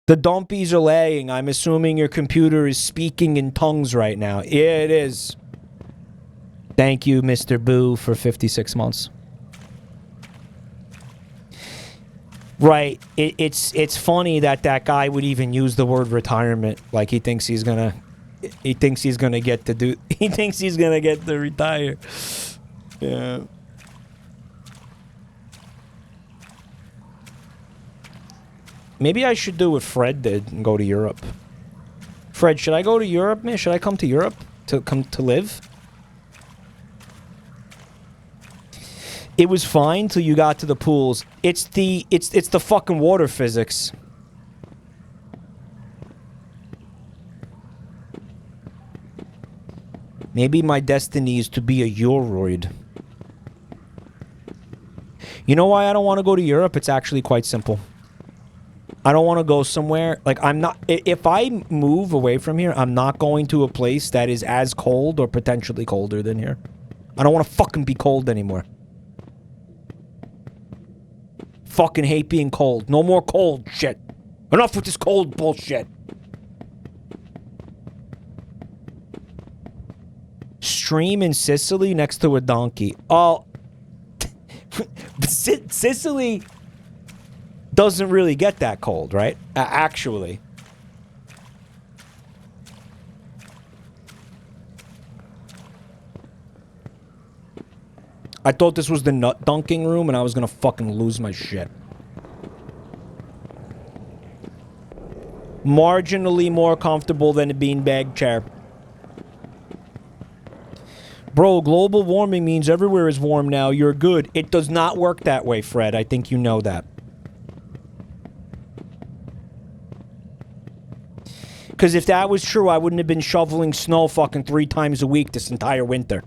[SPEAKER 1] The dumpies are laying. I'm assuming your computer is speaking in tongues right now. Yeah, it is. Thank you, Mr. Boo, for 56 months. Right. It's funny that guy would even use the word retirement. Like, he thinks he's gonna get to retire. Yeah. Maybe I should do what Fred did and go to Europe. Fred, should I go to Europe, man? Should I come to Europe to live? It was fine till you got to the pools. It's the fucking water physics. Maybe my destiny is to be a Euroid. You know why I don't want to go to Europe? It's actually quite simple. I don't want to go somewhere, like, I'm not, if I move away from here, I'm not going to a place that is as cold or potentially colder than here. I don't want to fucking be cold anymore. Fucking hate being cold. No more cold shit. Enough with this cold bullshit. Stream in Sicily next to a donkey. Oh. Sicily doesn't really get that cold, right? Actually. I thought this was the nut dunking room and I was gonna fucking lose my shit. Marginally more comfortable than a beanbag chair. Bro, global warming means everywhere is warm now. You're good. It does not work that way, Fred. I think you know that. Because if that was true, I wouldn't have been shoveling snow fucking 3 times a week this entire winter.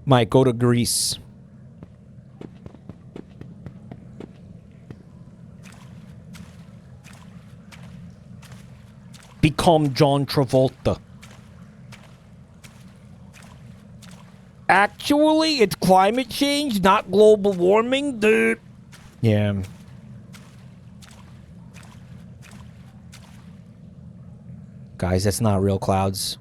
[SPEAKER 1] Mike, go to Greece. Become John Travolta. Actually, it's climate change, not global warming, dude. Yeah. Guys, that's not real clouds.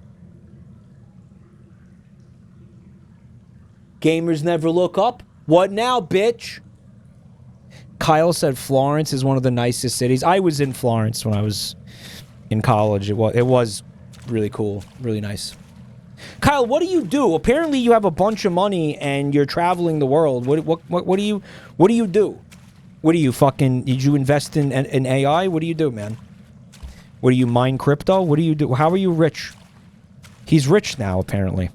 [SPEAKER 1] Gamers never look up. What now, bitch? Kyle said Florence is one of the nicest cities. I was in Florence when I was in college. It was really cool, really nice. Kyle, what do you do? Apparently, you have a bunch of money and you're traveling the world. What do you do? What do you fucking? Did you invest in AI? What do you do, man? What do you mine crypto? What do you do? How are you rich? He's rich now, apparently.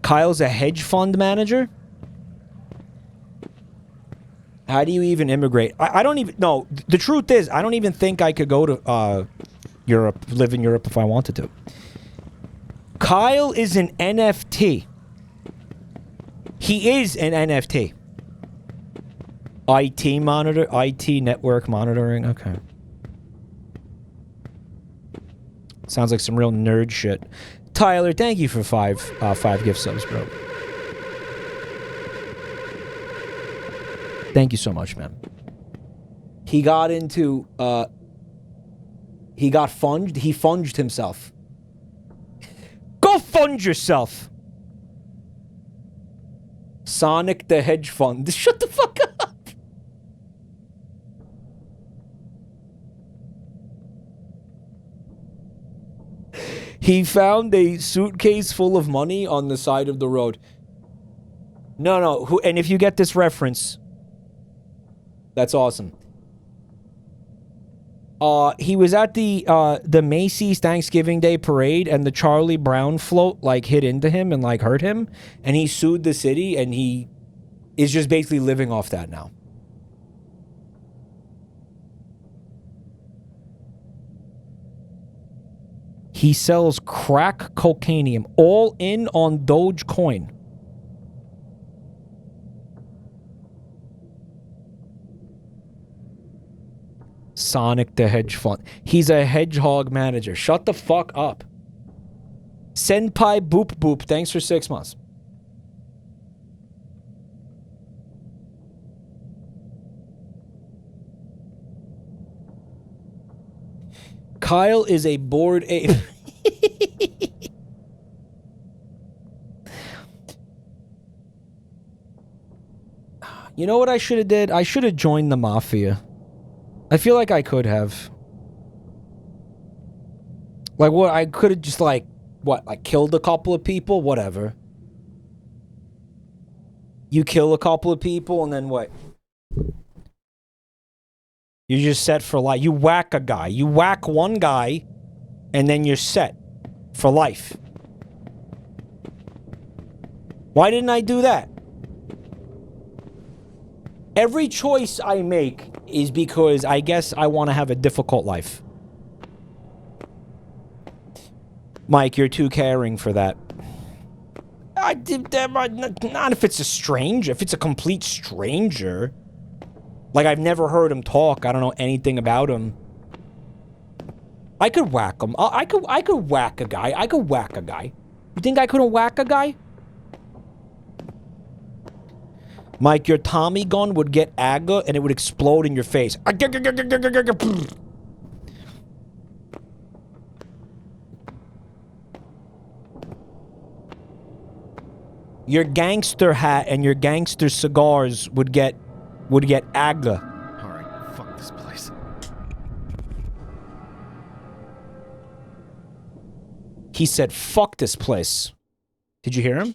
[SPEAKER 1] Kyle's a hedge fund manager? How do you even immigrate? I don't even... No, the truth is, I don't even think I could go to Europe, live in Europe if I wanted to. Kyle is an NFT. He is an NFT. IT monitor, IT network monitoring, okay. Sounds like some real nerd shit. Tyler, thank you for five gift subs, bro. Thank you so much, man. He got into, he got funged. He funged himself. Go fund yourself. Sonic the Hedge Fund. Shut the fuck up. He found a suitcase full of money on the side of the road. No. And if you get this reference, that's awesome. He was at the Macy's Thanksgiving Day parade, and the Charlie Brown float like hit into him and like hurt him, and he sued the city, and he is just basically living off that now. He sells crack cocainium, all in on Dogecoin. Sonic the Hedge Fund. He's a hedgehog manager. Shut the fuck up. Senpai Boop Boop, thanks for 6 months. Kyle is a bored ape. You know what I should have did? I should have joined the mafia. I feel like I could have. Like, what? I could have just, like, what? Like, killed a couple of people? Whatever. You kill a couple of people, and then what? You're just set for life. You whack a guy. You whack one guy, and then you're set for life. Why didn't I do that? Every choice I make is because I guess I want to have a difficult life. Mike, you're too caring for that. I did that. Not if it's a stranger. If it's a complete stranger. Like, I've never heard him talk. I don't know anything about him. I could whack him. I could whack a guy. I could whack a guy. You think I couldn't whack a guy? Mike, your Tommy gun would get aga and it would explode in your face. Your gangster hat and your gangster cigars would get would get aga.
[SPEAKER 7] Alright, fuck this place.
[SPEAKER 1] He said, fuck this place. Did you hear him?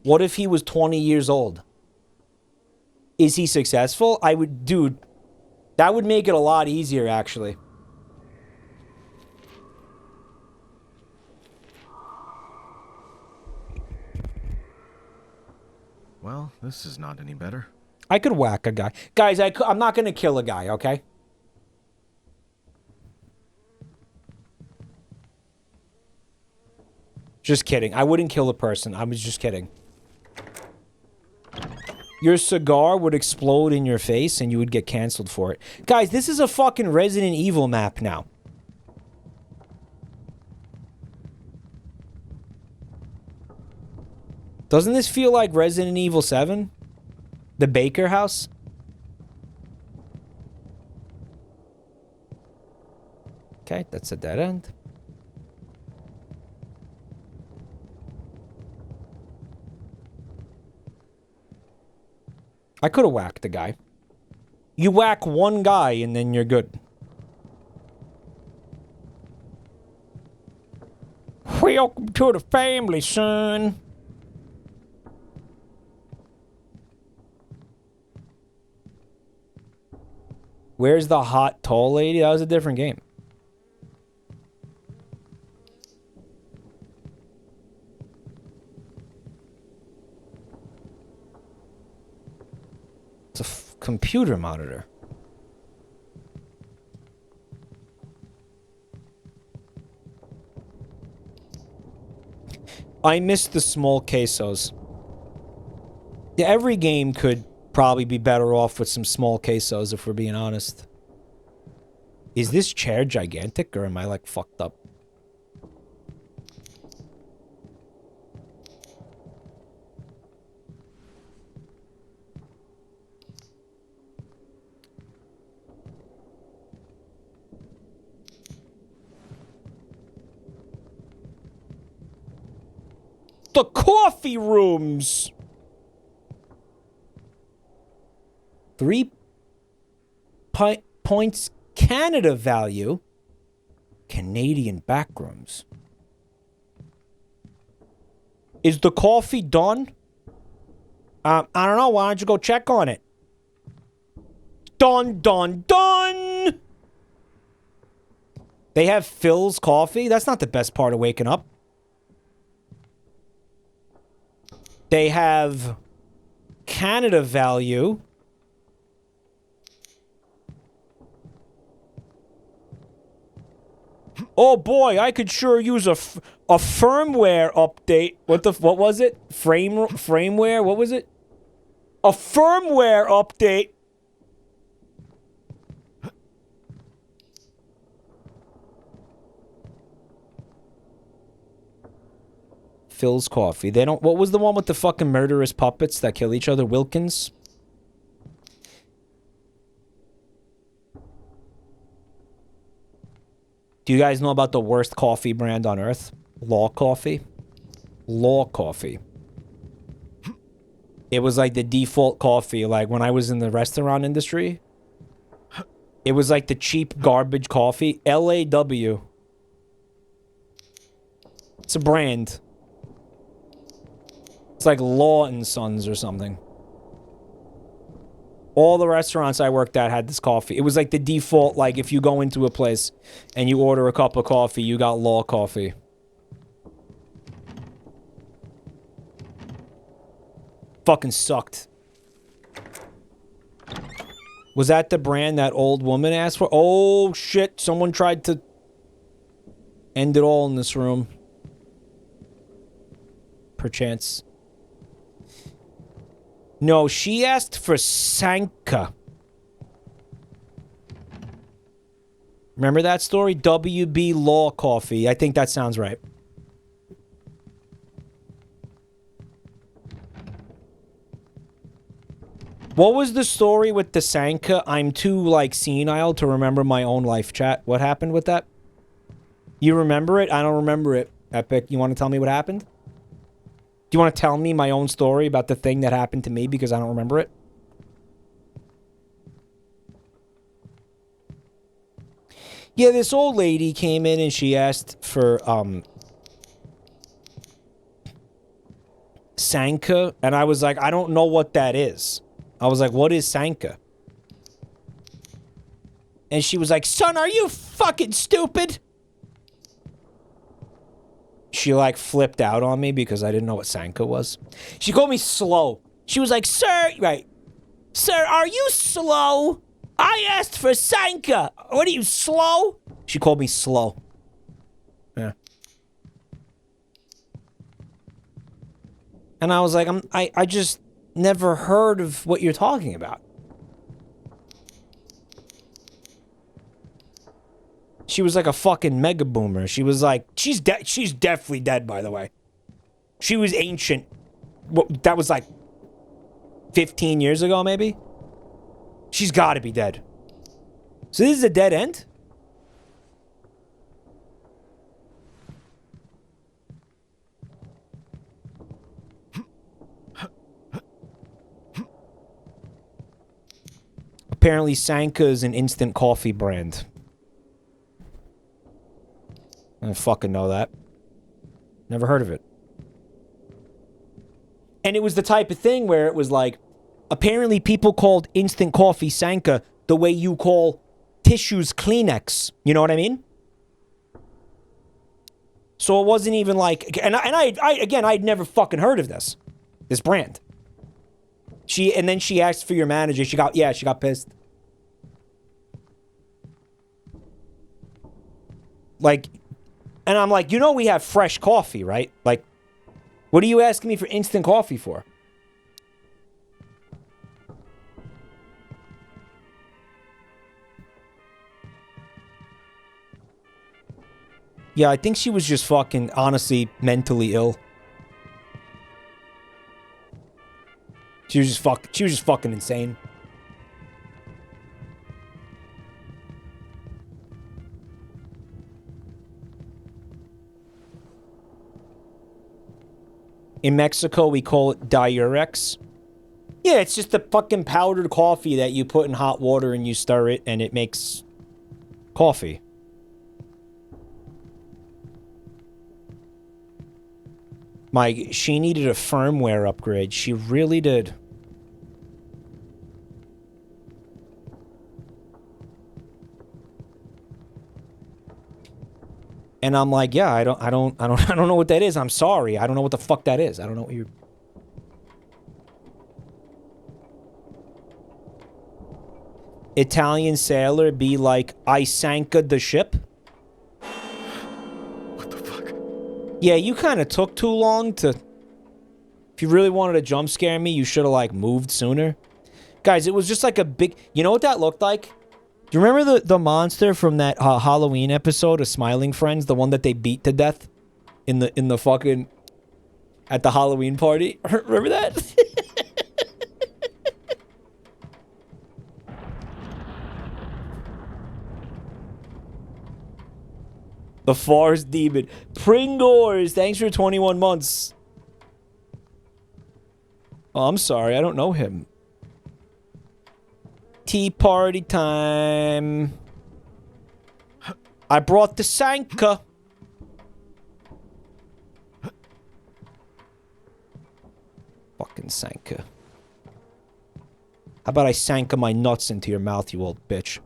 [SPEAKER 1] What if he was 20 years old? Is he successful? I would, dude, that would make it a lot easier, actually.
[SPEAKER 7] Well, this is not any better.
[SPEAKER 1] I could whack a guy. Guys, I'm not going to kill a guy, okay? Just kidding. I wouldn't kill a person. I was just kidding. Your cigar would explode in your face and you would get canceled for it. Guys, this is a fucking Resident Evil map now. Doesn't this feel like Resident Evil 7? The Baker house? Okay, that's a dead end. I could have whacked the guy. You whack one guy and then you're good. Welcome to the family, son. Where's the hot, tall lady? That was a different game. It's a computer monitor. I miss the small quesos. Yeah, every game could probably be better off with some small quesos, if we're being honest. Is this chair gigantic, or am I, like, fucked up? The coffee rooms! 3 points Canada value. Canadian backrooms. Is the coffee done? I don't know. Why don't you go check on it? Done, done, done! They have Phil's coffee? That's not the best part of waking up. They have Canada value. Oh boy, I could sure use a firmware update. What was it? Frameware? What was it? A firmware update. Phil's coffee. They don't. What was the one with the fucking murderous puppets that kill each other? Wilkins? Do you guys know about the worst coffee brand on earth? Law Coffee? Law Coffee. It was like the default coffee, like when I was in the restaurant industry. It was like the cheap garbage coffee. LAW. It's a brand. It's like Law and Sons or something. All the restaurants I worked at had this coffee. It was like the default, like if you go into a place and you order a cup of coffee, you got Law Coffee. Fucking sucked. Was that the brand that old woman asked for? Oh shit, someone tried to end it all in this room. Perchance. No, she asked for Sanka. Remember that story? WB Law Coffee. I think that sounds right. What was the story with the Sanka? I'm too, like, senile to remember my own life, chat. What happened with that? You remember it? I don't remember it. Epic, you want to tell me what happened? you want to tell me my own story about the thing that happened to me because I don't remember it? Yeah, this old lady came in and she asked for, Sanka, and I was like, I don't know what that is. I was like, what is Sanka? And she was like, son, are you fucking stupid? She, like, flipped out on me because I didn't know what Sanka was. She called me slow. She was like, sir, right. Sir, are you slow? I asked for Sanka. What are you, slow? She called me slow. Yeah. And I was like, I just never heard of what you're talking about. She was like a fucking mega boomer. She was like, she's definitely dead, by the way. She was ancient. That was like 15 years ago, maybe? She's got to be dead. So this is a dead end? Apparently Sanka is an instant coffee brand. I don't fucking know that. Never heard of it. And it was the type of thing where it was like, apparently people called instant coffee Sanka the way you call tissues Kleenex. You know what I mean? So it wasn't even like, and I'd never fucking heard of this brand. And then she asked for your manager. She got pissed. Like, and I'm like, you know we have fresh coffee, right? Like, what are you asking me for instant coffee for? Yeah, I think she was just fucking, honestly, mentally ill. She was just fucking insane. In Mexico, we call it diurex. Yeah, it's just the fucking powdered coffee that you put in hot water and you stir it and it makes coffee. She needed a firmware upgrade. She really did. And I'm like, yeah, I don't know what that is. I'm sorry. I don't know what the fuck that is. I don't know what you're... Italian sailor be like, I sanka the ship?
[SPEAKER 7] What the fuck?
[SPEAKER 1] Yeah, you kind of took too long to... If you really wanted to jump scare me, you should have, like, moved sooner. Guys, it was just like a big... You know what that looked like? Do you remember the monster from that Halloween episode of Smiling Friends? The one that they beat to death in the fucking... At the Halloween party? Remember that? The Forest Demon. Pringors, thanks for 21 months. Oh, I'm sorry, I don't know him. Tea party time. I brought the Sanka. Fucking Sanka. How about I Sanka my nuts into your mouth, you old bitch?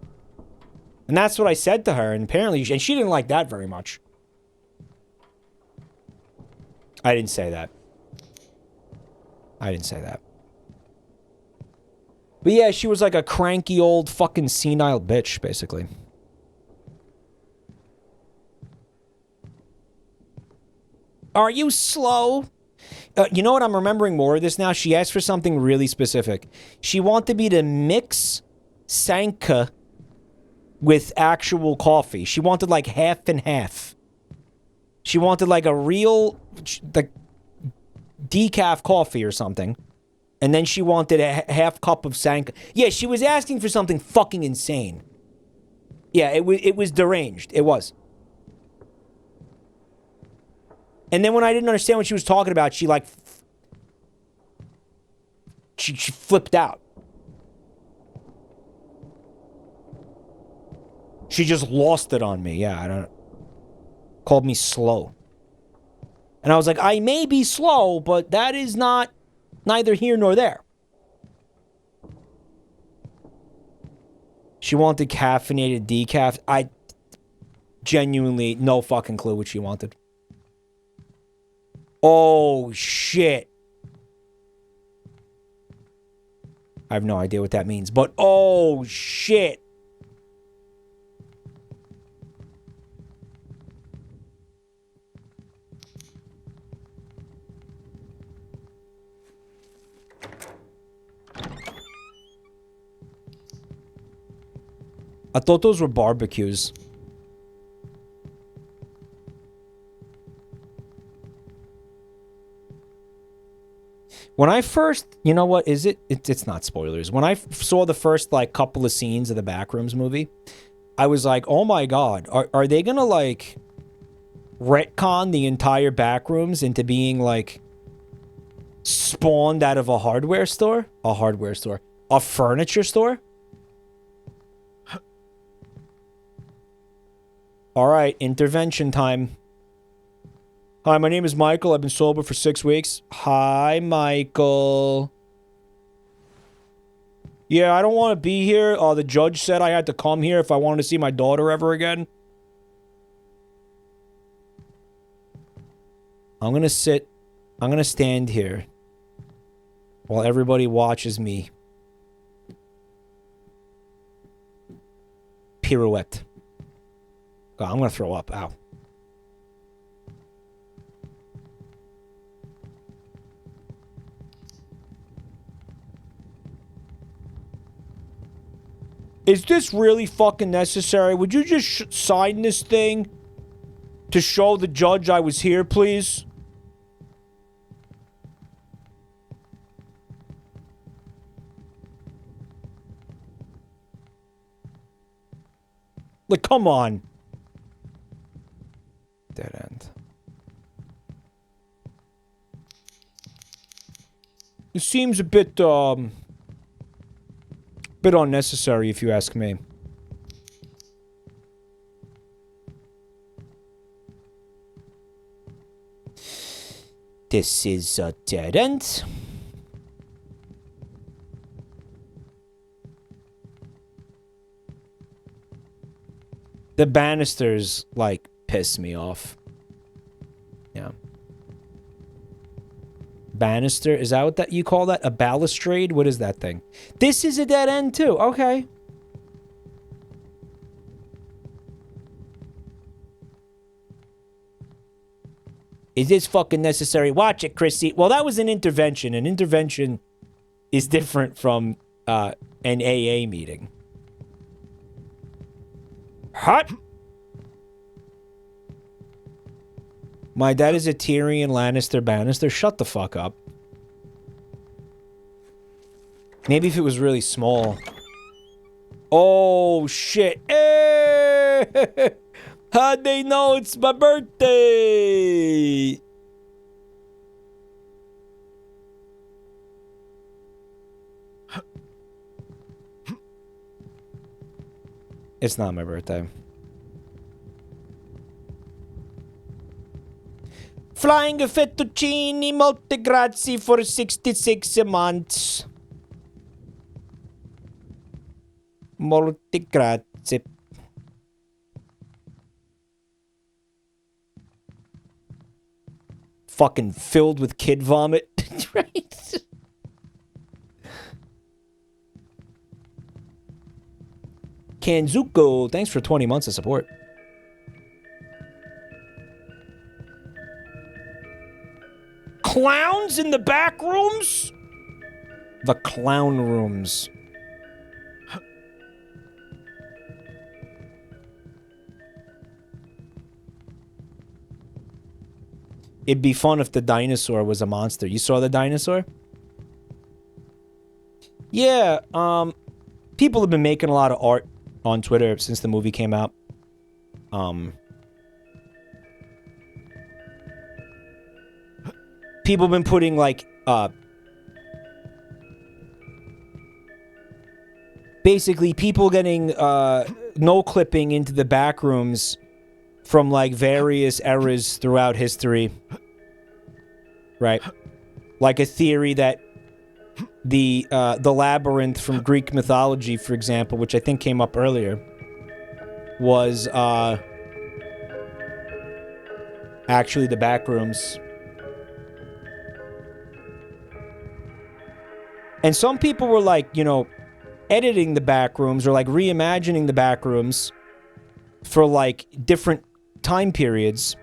[SPEAKER 1] And that's what I said to her, and apparently, and she didn't like that very much. I didn't say that. I didn't say that. But yeah, she was like a cranky old fucking senile bitch, basically. Are you slow? You know what? I'm remembering more of this now. She asked for something really specific. She wanted me to mix Sanka with actual coffee. She wanted like half and half. She wanted like a real like decaf coffee or something. And then she wanted a half cup of Sanka. Yeah, she was asking for something fucking insane. Yeah, it was deranged. It was. And then when I didn't understand what she was talking about, she like she flipped out. She just lost it on me. Yeah, I don't... Called me slow. And I was like, I may be slow, but that is not neither here nor there. She wanted caffeinated decaf. I genuinely no fucking clue what she wanted. Oh, shit. I have no idea what that means, but oh, shit. I thought those were barbecues. When I first... You know what? Is it? It's not spoilers. When I saw the first, like, couple of scenes of the Backrooms movie, I was like, oh my god. Are they gonna, like, retcon the entire Backrooms into being, like, spawned out of a hardware store? A hardware store. A furniture store? Alright, intervention time. Hi, my name is Michael. I've been sober for 6 weeks. Hi, Michael. Yeah, I don't want to be here. The judge said I had to come here if I wanted to see my daughter ever again. I'm gonna sit. I'm gonna stand here while everybody watches me pirouette. God, I'm gonna throw up. Ow. Is this really fucking necessary? Would you just sign this thing to show the judge I was here, please? Like, come on. Dead end. It seems a bit unnecessary, if you ask me. This is a dead end. The banisters, like, piss me off. Yeah. Banister? Is that what that you call that? A balustrade? What is that thing? This is a dead end too. Okay. Is this fucking necessary? Watch it, Chrissy. Well, that was an intervention. An intervention is different from an AA meeting. Hot. My dad is a Tyrion Lannister Bannister. Shut the fuck up. Maybe if it was really small. Oh, shit. Hey! How'd they know it's my birthday? It's not my birthday. Flying a fettuccine molte grazie for 66 months. Molte grazie. Fucking filled with kid vomit. Right? Kanzuko, thanks for 20 months of support. Clowns in the back rooms? The clown rooms. It'd be fun if the dinosaur was a monster. You saw the dinosaur? Yeah, people have been making a lot of art on Twitter since the movie came out. People have been putting, like, basically people getting no clipping into the back rooms from like various eras throughout history. Right? Like a theory that the labyrinth from Greek mythology, for example, which I think came up earlier, was actually the back rooms. And some people were like, you know, editing the back rooms or like reimagining the back rooms for like different time periods.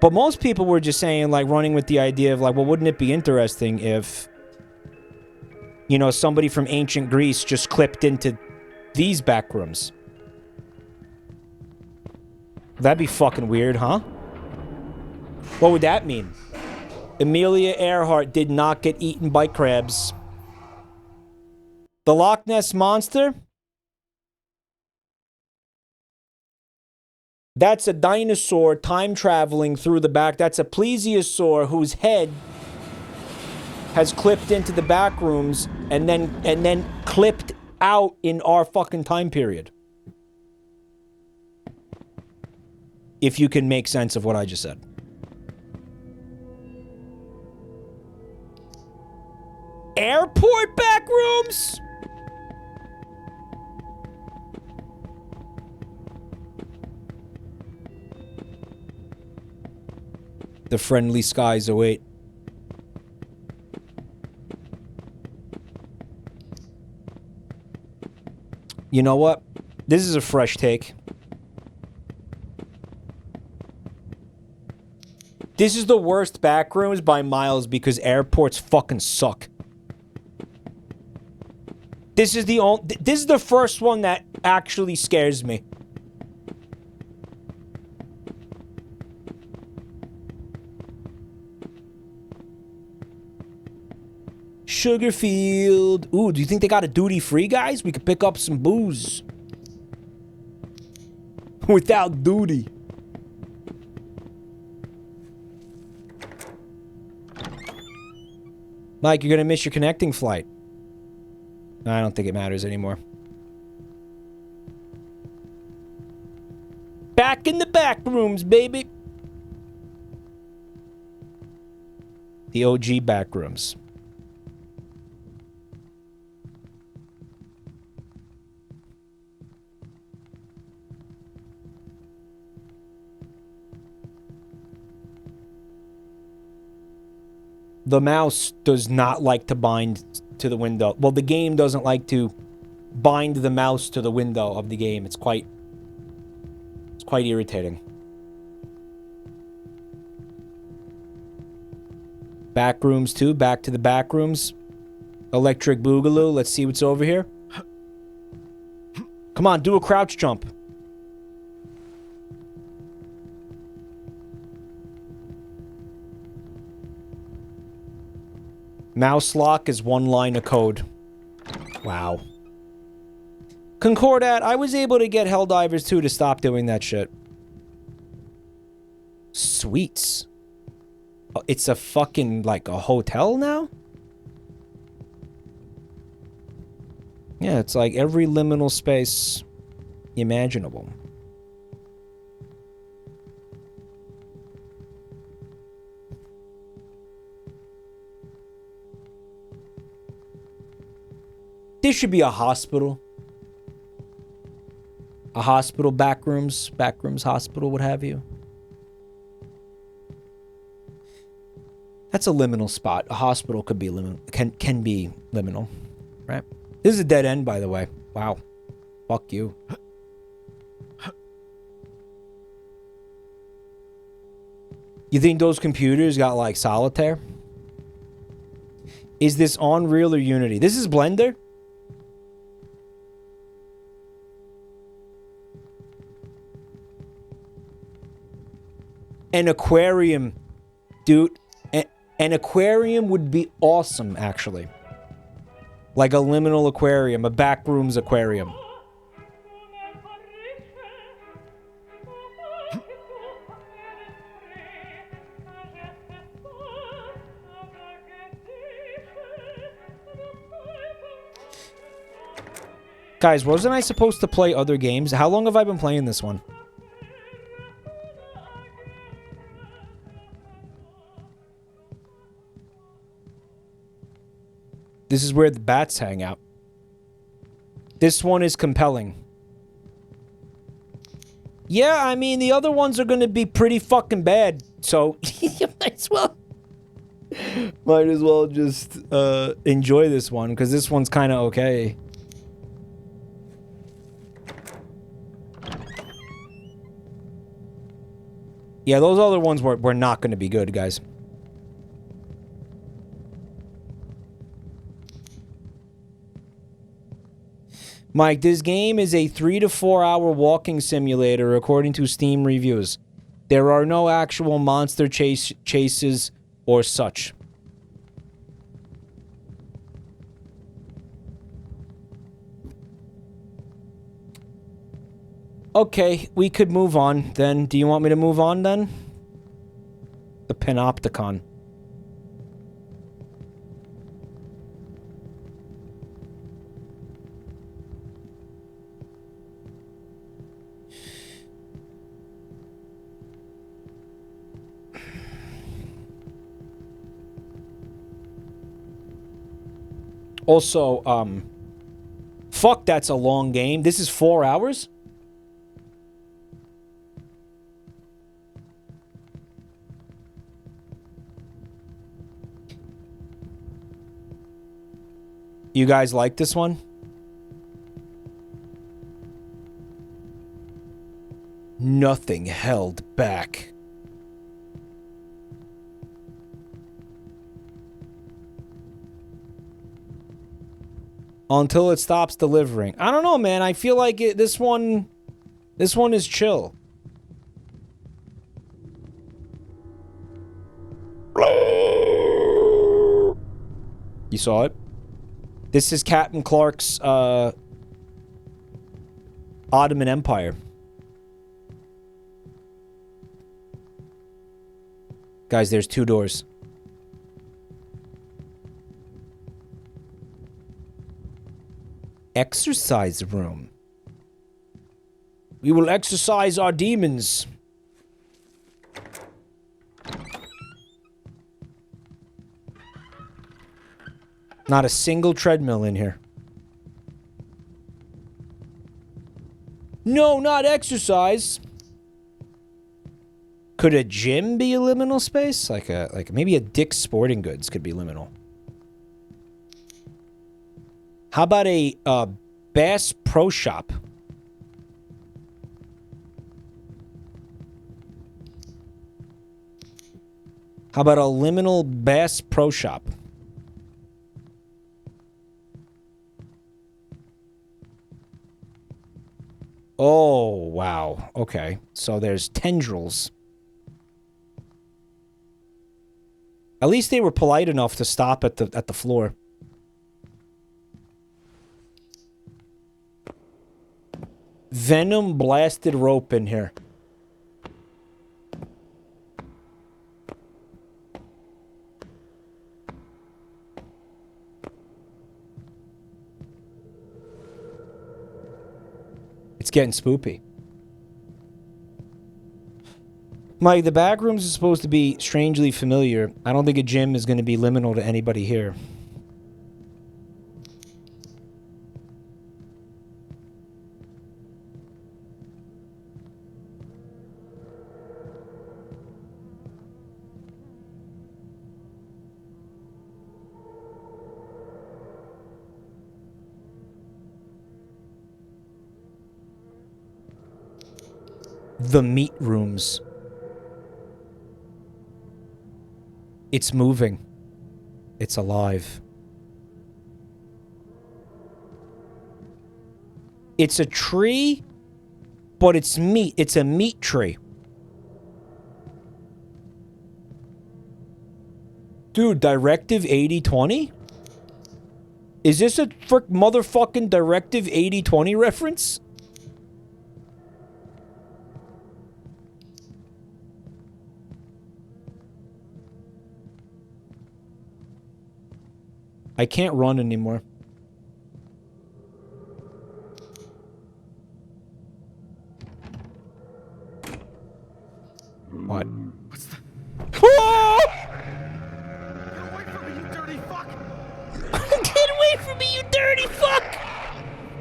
[SPEAKER 1] But most people were just saying, like, running with the idea of like, well, wouldn't it be interesting if, you know, somebody from ancient Greece just clipped into these back rooms? That'd be fucking weird, huh? What would that mean? Amelia Earhart did not get eaten by crabs. The Loch Ness Monster? That's a dinosaur time traveling through the back. That's a plesiosaur whose head has clipped into the back rooms and then clipped out in our fucking time period. If you can make sense of what I just said. Airport back rooms? The friendly skies await. You know what? This is a fresh take. This is the worst backrooms by miles because airports fucking suck. This is the first one that actually scares me. Sugarfield. Ooh, do you think they got a duty-free, guys? We could pick up some booze. Without duty. Mike, you're gonna miss your connecting flight. I don't think it matters anymore. Back in the back rooms, baby. The OG back rooms. The mouse does not like to bind to the window. Well, the game doesn't like to bind the mouse to the window of the game. It's quite irritating. Back rooms too. Back to the back rooms. Electric Boogaloo. Let's see what's over here. Come on, do a crouch jump. Mouse lock is one line of code. Wow. Concordat, I was able to get Helldivers 2 to stop doing that shit. Sweets. Oh, it's a fucking, like, a hotel now? Yeah, it's like every liminal space imaginable. This should be a hospital. A hospital, backrooms, hospital, what have you. That's a liminal spot. A hospital could be liminal, can be liminal, right? This is a dead end, by the way. Wow. Fuck you. You think those computers got, like, solitaire? Is this Unreal or Unity? This is Blender? An aquarium. Dude, an aquarium would be awesome, actually. Like a liminal aquarium, a backrooms aquarium. Guys, wasn't I supposed to play other games? How long have I been playing this one? This is where the bats hang out. This one is compelling. Yeah, I mean, the other ones are going to be pretty fucking bad. So, you might as well just enjoy this one, because this one's kind of okay. Yeah, those other ones were not going to be good, guys. Mike, this game is a 3 to 4 hour walking simulator according to Steam reviews. There are no actual monster chases or such. Okay, we could move on then. Do you want me to move on then? The Panopticon. Also, fuck, that's a long game. This is 4 hours? You guys like this one? Nothing held back. Until it stops delivering. I don't know, man. I feel like this one is chill. You saw it? This is Captain Clark's Ottoman Empire. Guys, there's 2 doors. Exercise room. We will exercise our demons. Not a single treadmill in here. No, not exercise. Could a gym be a liminal space? Like maybe a Dick's Sporting Goods could be liminal. How about a Bass Pro Shop? How about a liminal Bass Pro Shop? Oh, wow. Okay. So there's tendrils. At least they were polite enough to stop at the floor. Venom blasted rope in here. It's getting spoopy. Mike, the Backrooms is supposed to be strangely familiar. I don't think a gym is going to be liminal to anybody here. The meat rooms. It's moving. It's alive. It's a tree, but it's meat. It's a meat tree. Dude, Directive 8020? Is this a motherfucking Directive 8020 reference? I can't run anymore. What?
[SPEAKER 7] What's the...
[SPEAKER 1] Oh!
[SPEAKER 7] Get away from me, you dirty fuck!
[SPEAKER 1] Get away from me, you dirty fuck!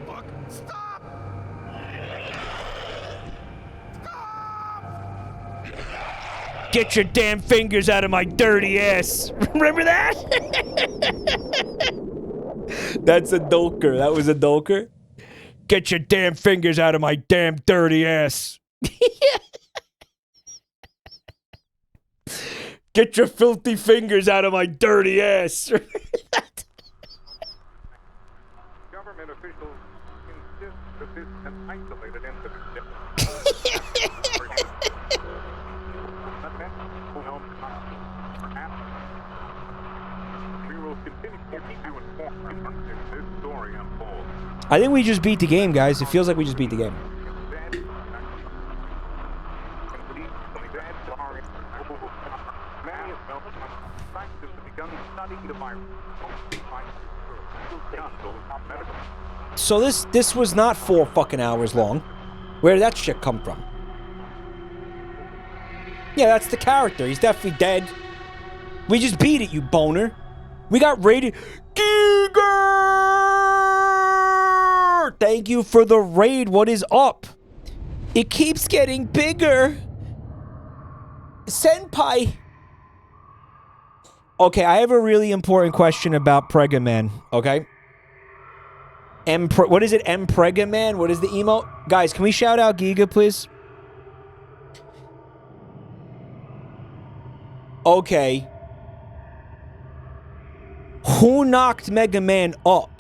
[SPEAKER 7] Fuck! Stop!
[SPEAKER 1] Get your damn fingers out of my dirty ass. Remember that? That's a dolker. That was a dolker. Get your damn fingers out of my damn dirty ass. Get your filthy fingers out of my dirty ass.
[SPEAKER 9] Government officials insist that this is an isolated incident. We will continue to keep you informed as this story unfolds.
[SPEAKER 1] I think we just beat the game, guys. It feels like we just beat the game. So this was not 4 fucking hours long. Where did that shit come from? Yeah, that's the character. He's definitely dead. We just beat it, you boner. We got rated. Giger! Thank you for the raid. What is up? It keeps getting bigger. Senpai. Okay, I have a really important question about Pregaman, okay? What is it? Pregaman? What is the emote? Guys, can we shout out Giga, please? Okay. Who knocked Mega Man up?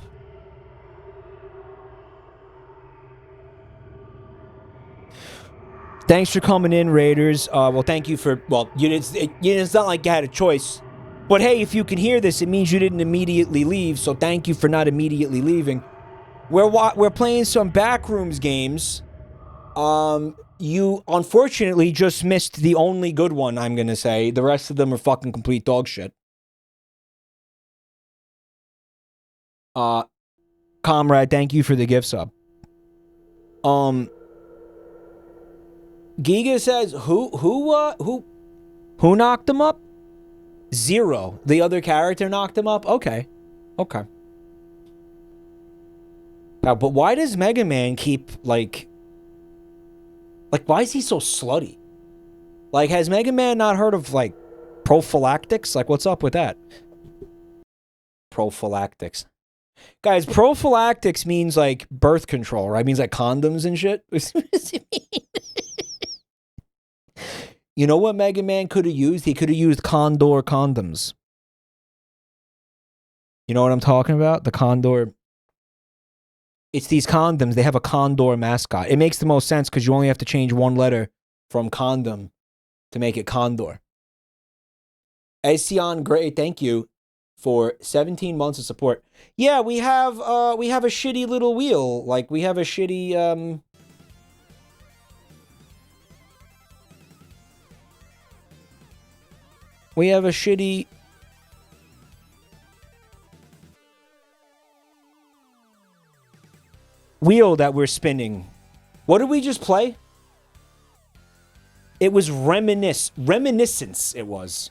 [SPEAKER 1] Thanks for coming in, Raiders. Well, thank you for... Well, it's not like you had a choice. But hey, if you can hear this, it means you didn't immediately leave, so thank you for not immediately leaving. We're playing some Backrooms games. You unfortunately just missed the only good one, I'm gonna say. The rest of them are fucking complete dog shit. Comrade, thank you for the gift sub. Giga says, who knocked him up? Zero. The other character knocked him up? Okay. Okay. Now, but why does Mega Man keep, like, why is he so slutty? Like, has Mega Man not heard of, like, prophylactics? Like, what's up with that? Prophylactics. Guys, prophylactics means, like, birth control, right? It means, like, condoms and shit. What does it mean? You know what Mega Man could have used? He could have used Condor condoms. You know what I'm talking about? The Condor... It's these condoms. They have a condor mascot. It makes the most sense because you only have to change one letter from condom to make it condor. Esian Gray, thank you for 17 months of support. Yeah, we have a shitty little wheel. Like, we have a shitty, we have a shitty... wheel that we're spinning. What did we just play? It was Reminiscence, it was.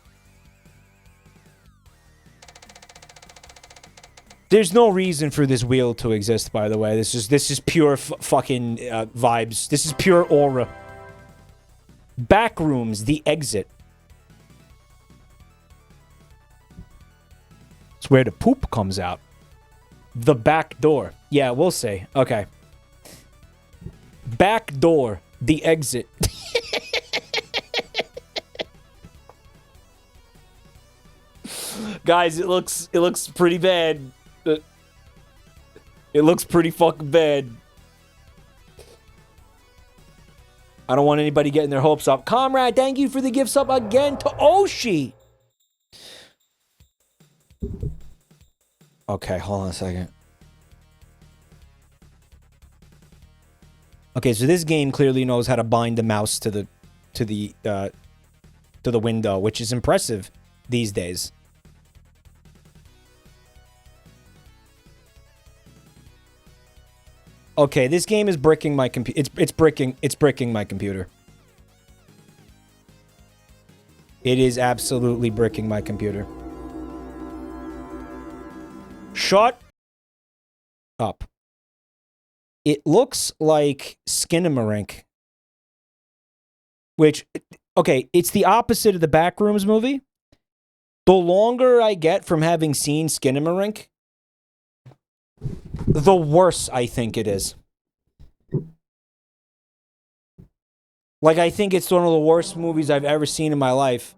[SPEAKER 1] There's no reason for this wheel to exist, by the way. This is pure fucking vibes. This is pure aura. Backrooms, the exit. It's where the poop comes out. The back door. Yeah, we'll see. Okay. Back door. The exit. Guys, it looks pretty bad. It looks pretty fucking bad. I don't want anybody getting their hopes up. Comrade, thank you for the gifts up again to Oshi. Okay, hold on a second. Okay, so this game clearly knows how to bind the mouse to the window, which is impressive these days. Okay, this game is bricking my computer. It's bricking my computer. It is absolutely bricking my computer. Shut up. It looks like Skinamarink. Which, okay, it's the opposite of the Backrooms movie. The longer I get from having seen Skinamarink, the worse I think it is. Like, I think it's one of the worst movies I've ever seen in my life.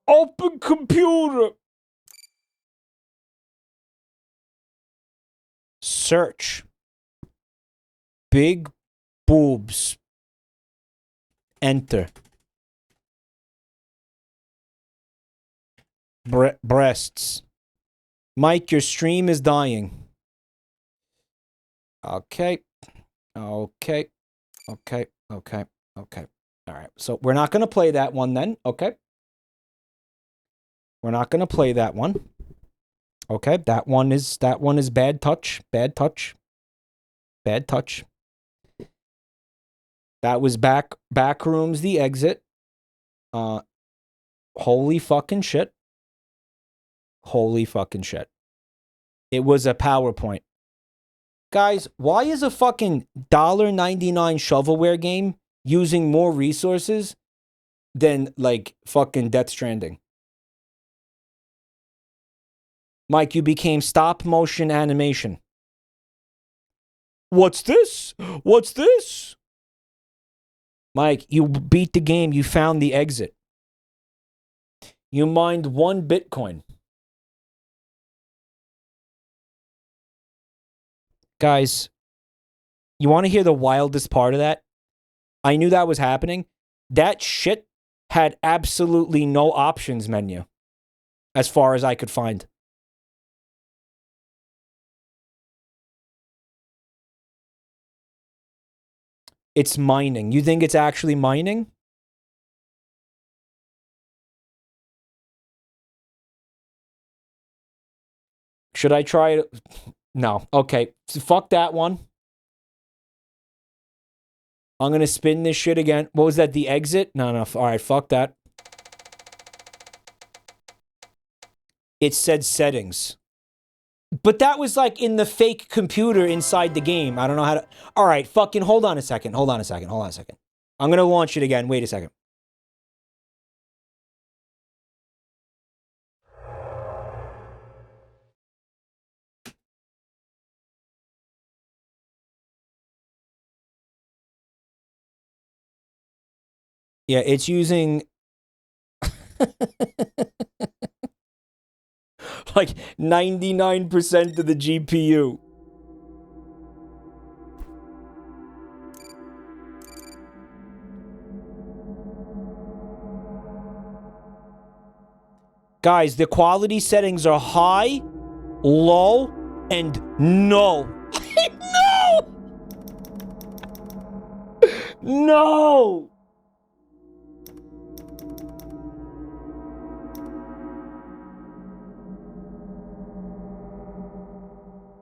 [SPEAKER 1] Open computer! Search. Big boobs. Enter. Breasts. Mike, your stream is dying. Okay. Okay. Okay. Okay. Okay. All right. So we're not going to play that one then. Okay. We're not going to play that one. Okay. That one is bad touch. Bad touch. Bad touch. That was Backrooms the exit. Holy fucking shit. Holy fucking shit. It was a PowerPoint. Guys, why is a fucking $1.99 shovelware game using more resources than, like, fucking Death Stranding? Mike, you became stop motion animation. What's this? What's this? Mike, you beat the game. You found the exit. You mined 1 Bitcoin. Guys, you want to hear the wildest part of that? I knew that was happening. That shit had absolutely no options menu, as far as I could find. It's mining. You think it's actually mining? Should I try it? No. Okay. Fuck that one. I'm going to spin this shit again. What was that? The exit? No. All right. Fuck that. It said settings. But that was like in the fake computer inside the game. I don't know how to... All right. Fucking hold on a second. Hold on a second. I'm going to launch it again. Wait a second. Yeah, it's using like 99% of the GPU. Guys, the quality settings are high, low, and no. No! No!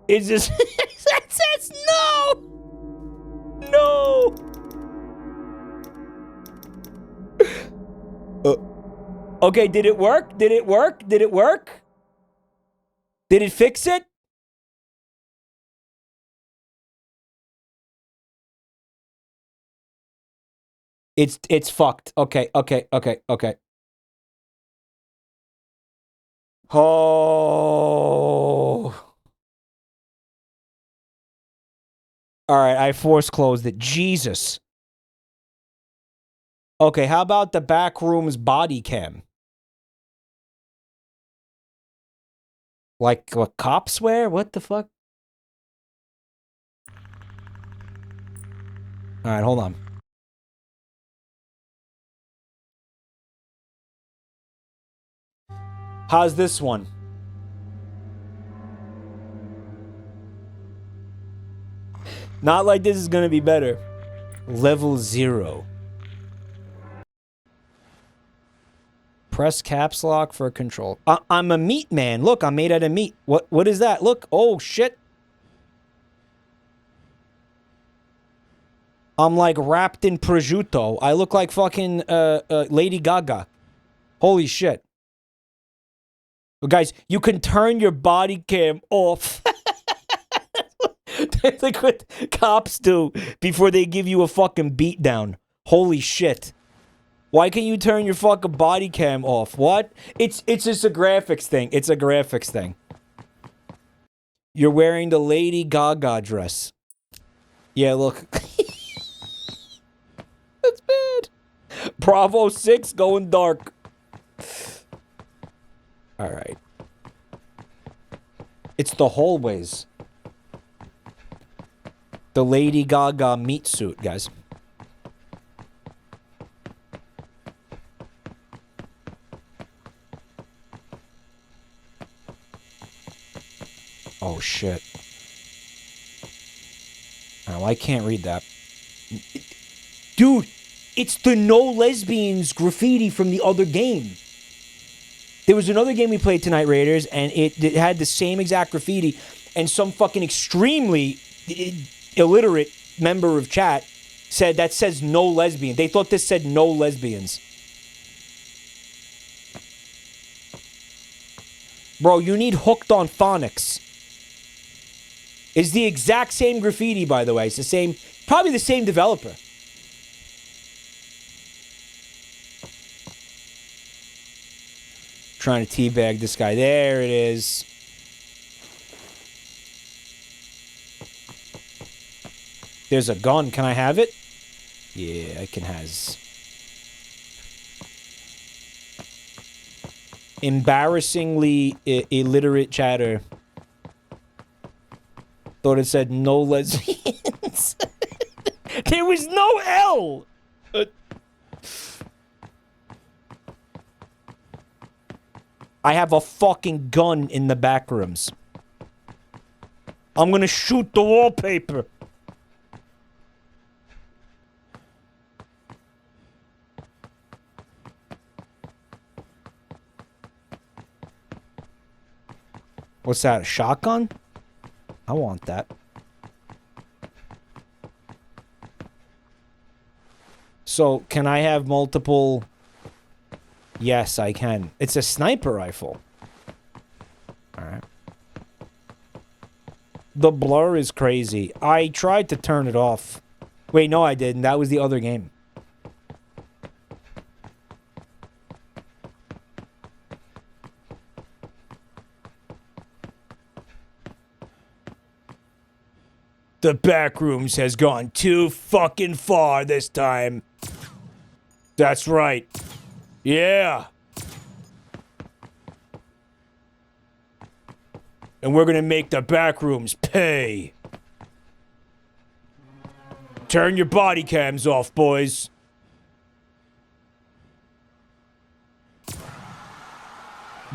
[SPEAKER 1] It's just... That says no! No! Okay, did it work? Did it work? Did it work? Did it fix it? It's fucked. Okay. Oh... All right, I force closed it. Jesus. Okay, how about the Backrooms Bodycam? Like what cops wear? What the fuck? All right, hold on. How's this one? Not like this is gonna be better. Level 0. Press caps lock for control. I'm a meat man. Look, I'm made out of meat. What is that? Look. Oh, shit. I'm like wrapped in prosciutto. I look like fucking Lady Gaga. Holy shit. Well, guys, you can turn your body cam off. That's like what cops do before they give you a fucking beat down. Holy shit. Why can't you turn your fucking body cam off? What? It's just a graphics thing. It's a graphics thing. You're wearing the Lady Gaga dress. Yeah, look. That's bad. Bravo 6 going dark. Alright. It's the hallways. The Lady Gaga meat suit, guys. Oh, shit. Oh, I can't read that. Dude, it's the no lesbians graffiti from the other game. There was another game we played tonight, Raiders, and it had the same exact graffiti, and some fucking extremely illiterate member of chat said that says no lesbian. They thought this said no lesbians. Bro, you need Hooked on Phonics. It's the exact same graffiti, by the way. It's the same, probably the same developer. Trying to teabag this guy. There it is. There's a gun. Can I have it? Yeah, I can has. Embarrassingly illiterate chatter. Thought it said no lesbians. There was no L. I have a fucking gun in the back rooms. I'm gonna shoot the wallpaper. What's that, a shotgun? I want that. So, can I have multiple... Yes, I can. It's a sniper rifle. Alright. The blur is crazy. I tried to turn it off. Wait, no I didn't. That was the other game. The Backrooms has gone too fucking far this time. That's right. Yeah. And we're gonna make the Backrooms pay. Turn your body cams off, boys.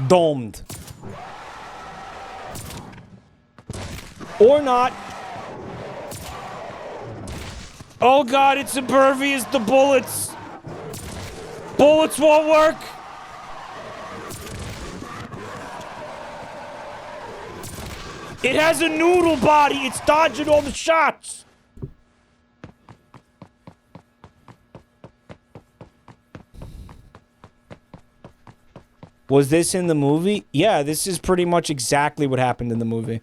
[SPEAKER 1] Domed. Or not. Oh god, it's impervious to bullets. Bullets won't work. It has a noodle body. It's dodging all the shots. Was this in the movie? Yeah, this is pretty much exactly what happened in the movie.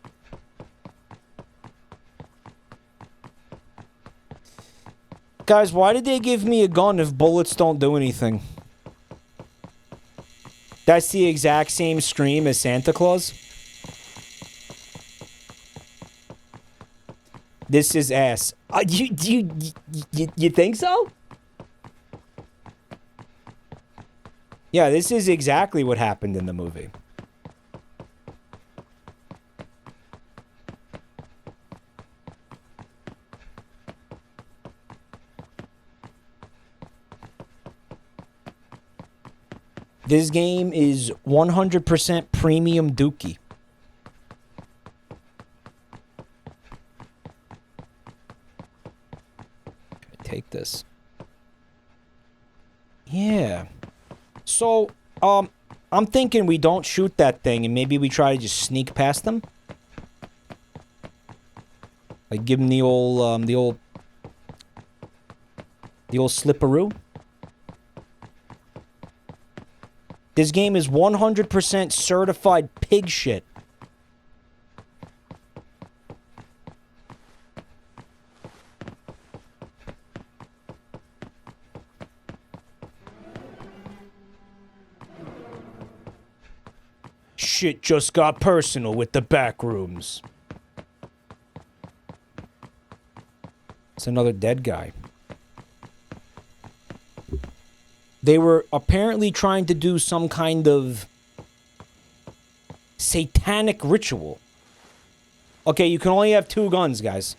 [SPEAKER 1] Guys, why did they give me a gun if bullets don't do anything? That's the exact same scream as Santa Claus. This is ass. You think so? Yeah, this is exactly what happened in the movie. This game is 100% premium dookie. Take this. Yeah. So, I'm thinking we don't shoot that thing and maybe we try to just sneak past them. Like give them the old The old slipperoo. This game is 100% certified pig shit. Shit just got personal with the Backrooms. It's another dead guy. They were apparently trying to do some kind of satanic ritual. Okay, you can only have 2 guns, guys.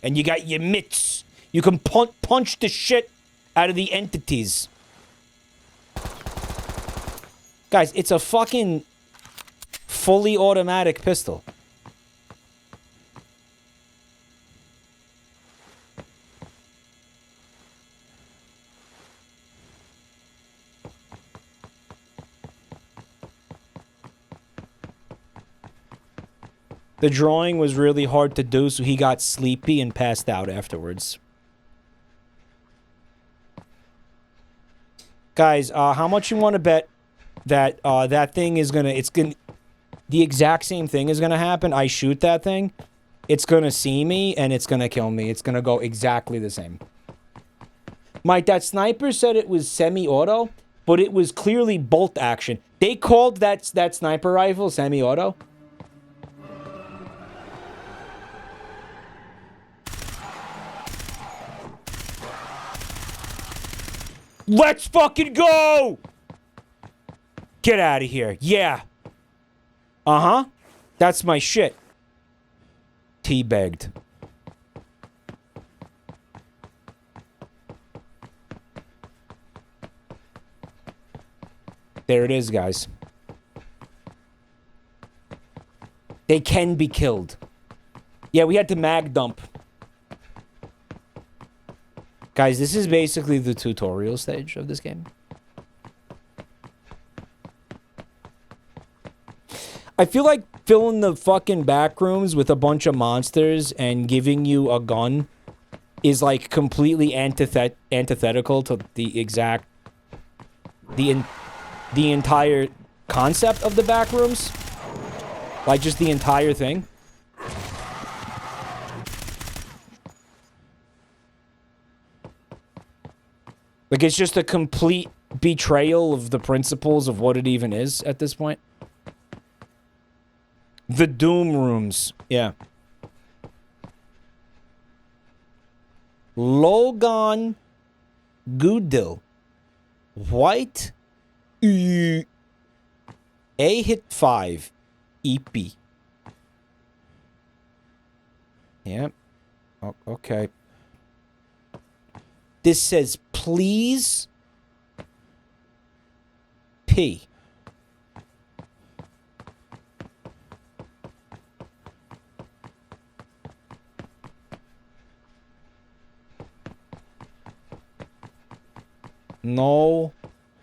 [SPEAKER 1] And you got your mitts. You can punch the shit out of the entities. Guys, it's a fucking fully automatic pistol. The drawing was really hard to do, so he got sleepy and passed out afterwards. Guys, how much you want to bet that that thing is gonna... the exact same thing is gonna happen. I shoot that thing, it's gonna see me, and it's gonna kill me. It's gonna go exactly the same. Mike, that sniper said it was semi-auto, but it was clearly bolt action. They called that sniper rifle semi-auto. Let's fucking go! Get out of here. Yeah. Uh-huh. That's my shit. Teabagged. There it is, guys. They can be killed. Yeah, we had to mag dump. Guys, this is basically the tutorial stage of this game. I feel like filling the fucking back rooms with a bunch of monsters and giving you a gun is like completely antithetical to the exact... the entire concept of the back rooms. Like, just the entire thing. Like, it's just a complete betrayal of the principles of what it even is at this point. The Doom Rooms. Yeah. Logan Goodell. White. A hit 5. EP. Yep. Oh, okay. This says, please, P. No.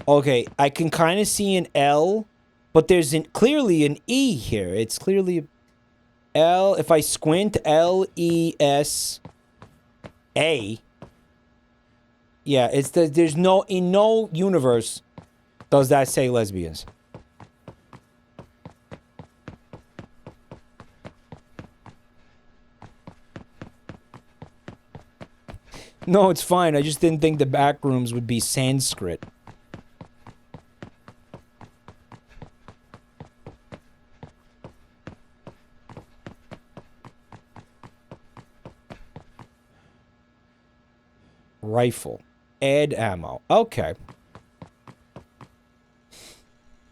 [SPEAKER 1] Okay, I can kind of see an L, but there's clearly an E here. It's clearly L. If I squint, L-E-S-A. Yeah, it's there's no... in no universe does that say lesbians. No, it's fine. I just didn't think the back rooms would be Sanskrit. Rifle. Add ammo. Okay.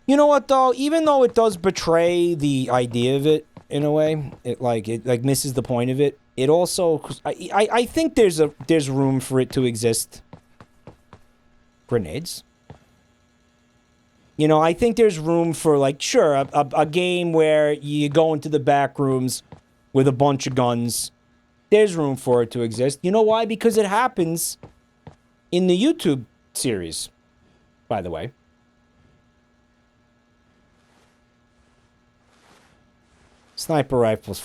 [SPEAKER 1] You know what, though? Even though it does betray the idea of it, in a way, it misses the point of it. It also... I think there's room for it to exist. Grenades. You know, I think there's room for, like, sure, a game where you go into the back rooms with a bunch of guns. There's room for it to exist. You know why? Because it happens in the YouTube series, by the way. Sniper rifles,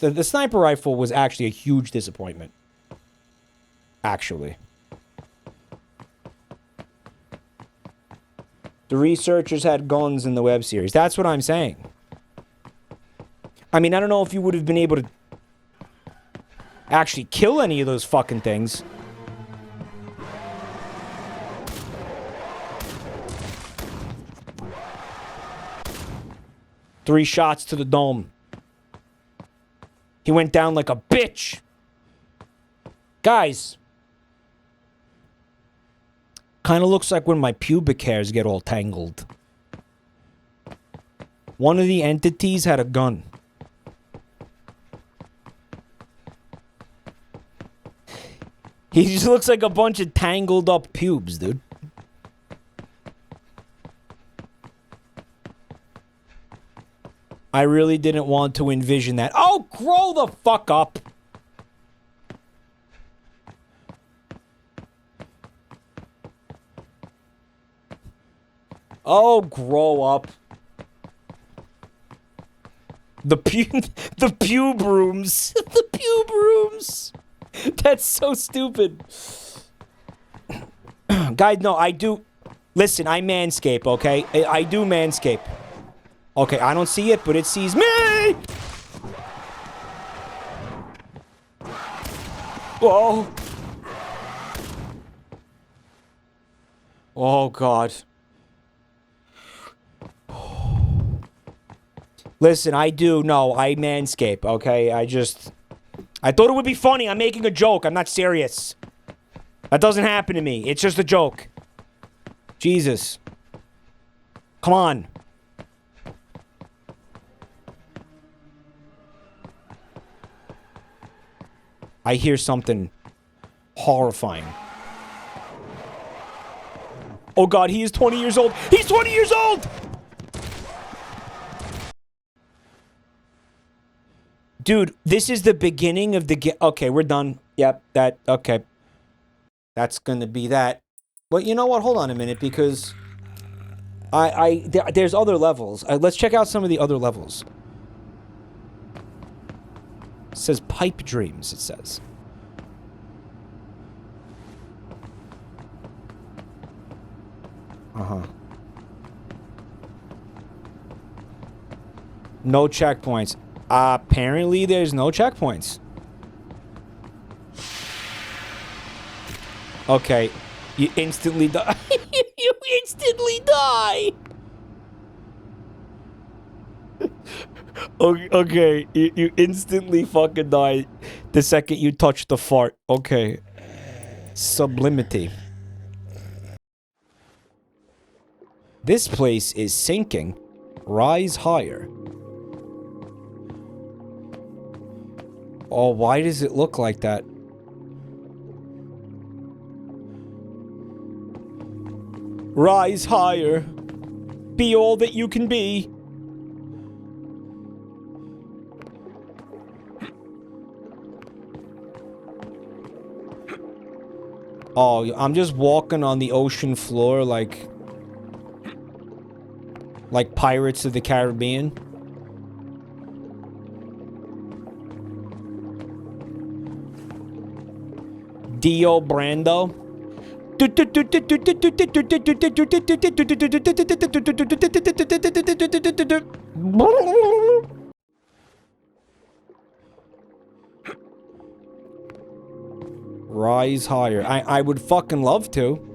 [SPEAKER 1] the sniper rifle was actually a huge disappointment. Actually. The researchers had guns in the web series. That's what I'm saying. I mean, I don't know if you would have been able to actually kill any of those fucking things. Three shots to the dome. He went down like a bitch. Guys. Kind of looks like when my pubic hairs get all tangled. One of the entities had a gun. He just looks like a bunch of tangled up pubes, dude. I really didn't want to envision that. Oh, grow the fuck up. Oh, grow up. The pube rooms. The pube rooms. That's so stupid. Guys, no, I do. Listen, I manscape, okay? I do manscape. Okay, I don't see it, but it sees me! Whoa. Oh, God. Listen, I do. No, I manscape, okay? I thought it would be funny. I'm making a joke. I'm not serious. That doesn't happen to me. It's just a joke. Jesus. Come on. I hear something horrifying. Oh God, he is 20 years old. He's 20 years old! Dude, this is the beginning of the okay, we're done. Yep, okay. That's gonna be that. But you know what? Hold on a minute, because there's other levels. Let's check out some of the other levels. It says pipe dreams, it says. Uh-huh. No checkpoints. Apparently there's no checkpoints. Okay. You instantly die. You instantly die! Okay, you instantly fucking die the second you touch the fart. Okay. Sublimity. This place is sinking. Rise higher. Oh, why does it look like that? Rise higher. Be all that you can be. Oh, I'm just walking on the ocean floor like Pirates of the Caribbean. Dio Brando. Rise higher. I would fucking love to.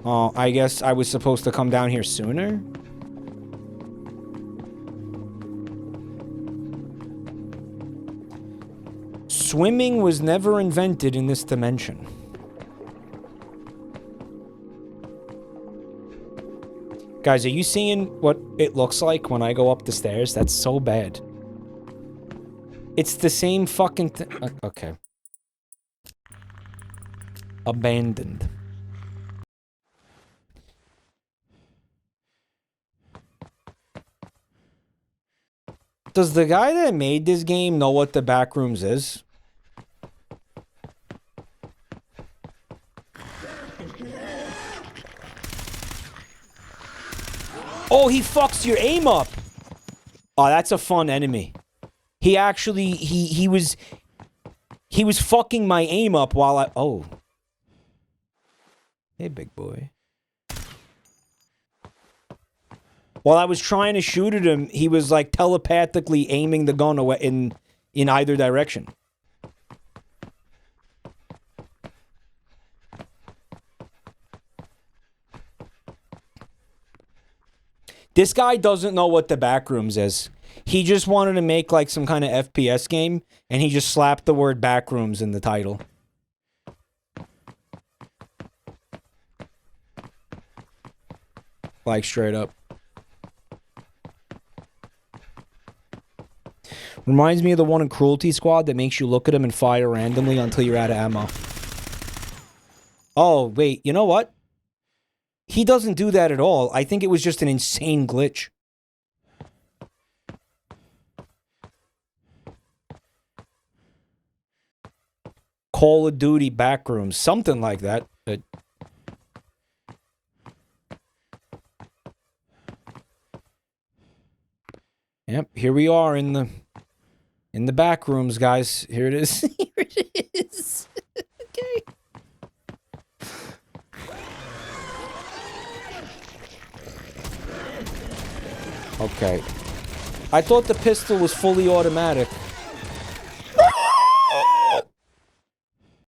[SPEAKER 1] Oh, I guess I was supposed to come down here sooner? Swimming was never invented in this dimension. Guys, are you seeing what it looks like when I go up the stairs? That's so bad. It's the same fucking thing. Okay. Abandoned. Does the guy that made this game know what the Backrooms is? Oh, he fucks your aim up. Oh, that's a fun enemy. He actually, he He was fucking my aim up while I... Oh. Hey, big boy. While I was trying to shoot at him, he was like telepathically aiming the gun away in either direction. This guy doesn't know what the Backrooms is. He just wanted to make like some kind of FPS game, and he just slapped the word Backrooms in the title. Like straight up. Reminds me of the one in Cruelty Squad that makes you look at him and fire randomly until you're out of ammo. Oh, wait, you know what? He doesn't do that at all. I think it was just an insane glitch. Call of Duty Backrooms. Something like that. Yep, here we are in the Backrooms, guys. Here it is. Here it is. Okay. Okay. I thought the pistol was fully automatic.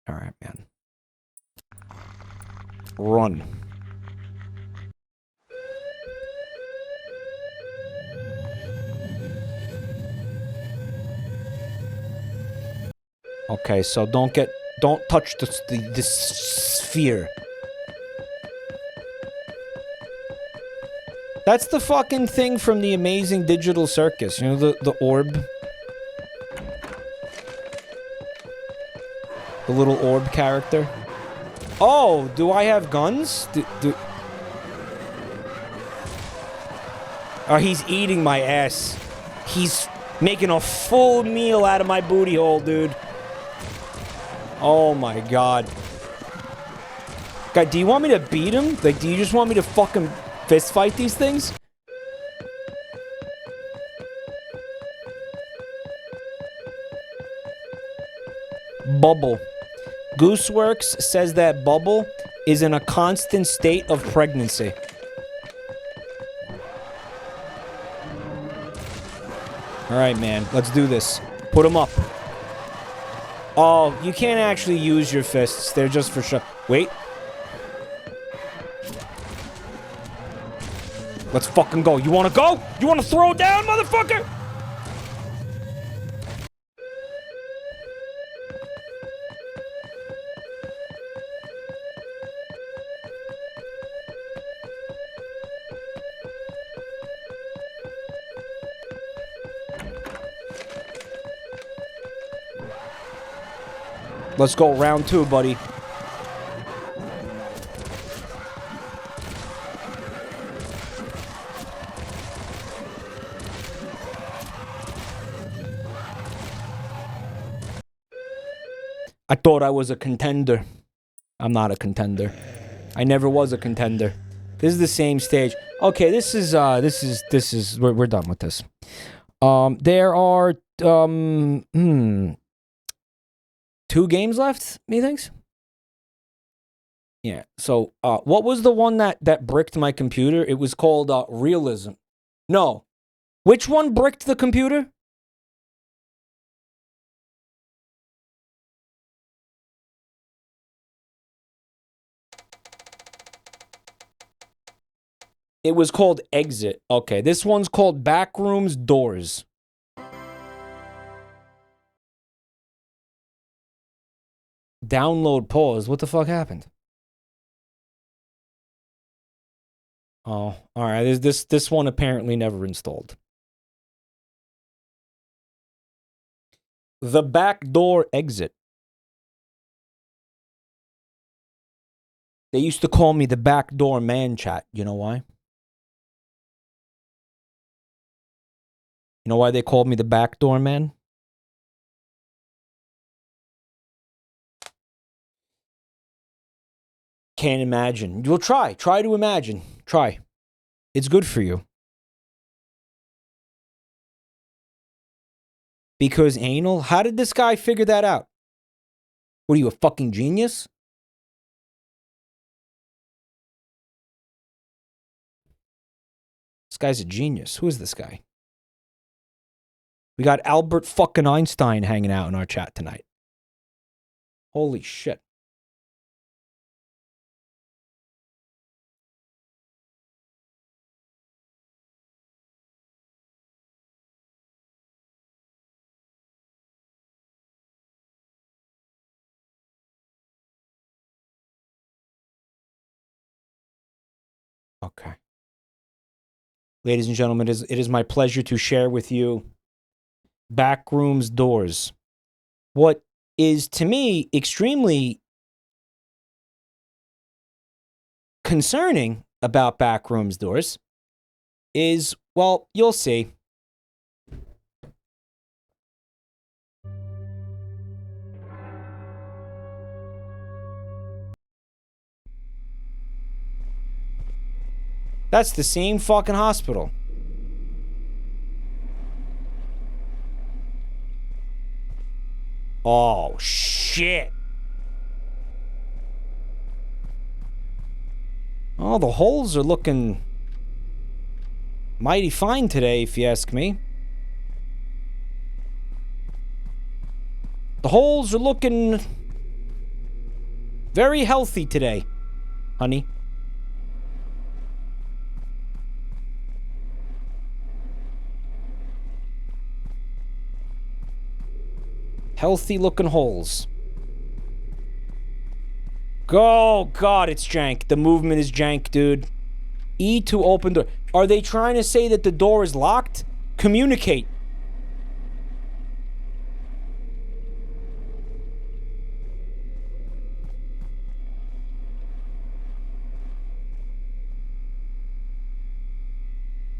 [SPEAKER 1] Alright, man. Run. Okay, so don't touch this sphere. That's the fucking thing from the Amazing Digital Circus. You know, the orb? The little orb character? Oh, do I have guns? Oh, he's eating my ass. He's making a full meal out of my booty hole, dude. Oh my god. God, do you want me to beat him? Like, do you just want me to fucking fist fight these things? Bubble. Gooseworks says that Bubble is in a constant state of pregnancy. Alright, man. Let's do this. Put him up. Oh, you can't actually use your fists. They're just for show. Wait. Let's fucking go. You wanna go? You wanna throw down, motherfucker? Let's go round 2, buddy. I thought I was a contender. I'm not a contender. I never was a contender. This is the same stage. Okay, this is we're done with this. There are 2 games left, methinks? Yeah, so, what was the one that bricked my computer? It was called, Realism. No. Which one bricked the computer? It was called Exit. Okay, this one's called Backrooms Doors. Download pause. What the fuck happened? Oh, all right. This one apparently never installed. The backdoor exit. They used to call me the backdoor man, chat. You know why? You know why they called me the backdoor man? Can't imagine. You'll try. Try to imagine. Try. It's good for you. Because anal? How did this guy figure that out? What are you, a fucking genius? This guy's a genius. Who is this guy? We got Albert fucking Einstein hanging out in our chat tonight. Holy shit. Okay. Ladies and gentlemen, it is my pleasure to share with you Backrooms Doors. What is, to me, extremely concerning about Backrooms Doors is, well, you'll see. That's the same fucking hospital. Oh, shit. Oh, the holes are looking mighty fine today, if you ask me. The holes are looking very healthy today, honey. Healthy looking holes. Oh, God, it's jank. The movement is jank, dude. E to open door. Are they trying to say that the door is locked? Communicate.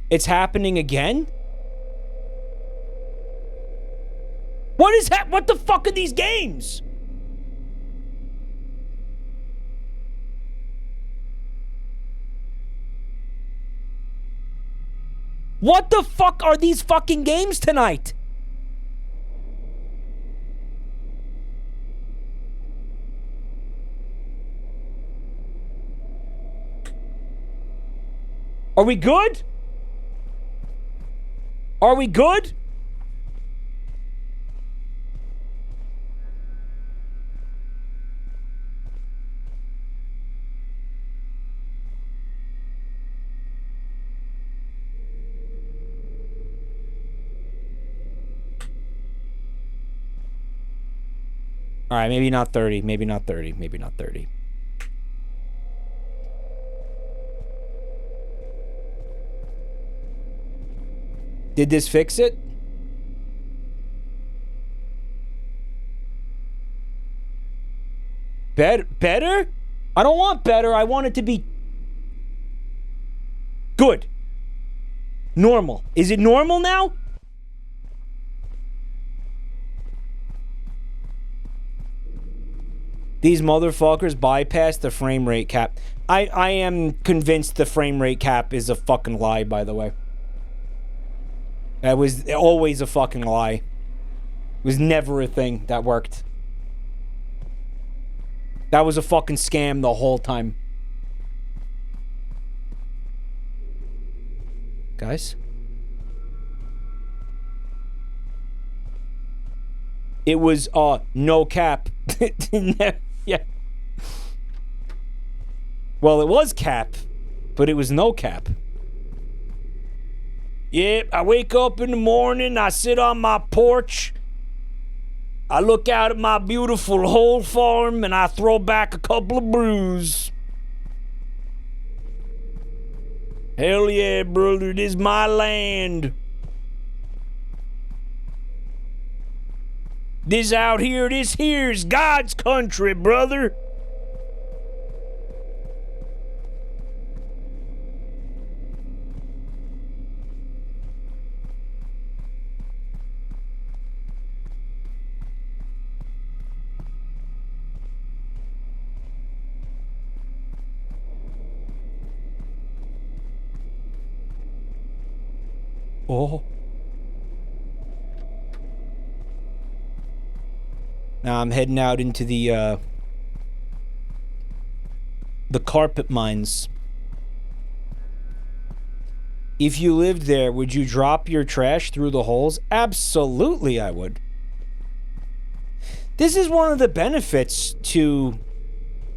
[SPEAKER 1] It's happening again? What is that? What the fuck are these games? What the fuck are these fucking games tonight? Are we good? Are we good? All right, maybe not 30, maybe not 30, maybe not 30. Did this fix it? Better? I don't want better. I want it to be good. Normal. Is it normal now? These motherfuckers bypass the frame rate cap. I am convinced the frame rate cap is a fucking lie, by the way. That was always a fucking lie. It was never a thing that worked. That was a fucking scam the whole time. Guys? It was, no cap. Yeah. Well, it was cap, but it was no cap. Yep, I wake up in the morning, I sit on my porch, I look out at my beautiful whole farm, and I throw back a couple of brews. Hell yeah, brother, this is my land. This out here, this here's God's country, brother. Oh. Now I'm heading out into the carpet mines. If you lived there, would you drop your trash through the holes? Absolutely, I would. This is one of the benefits to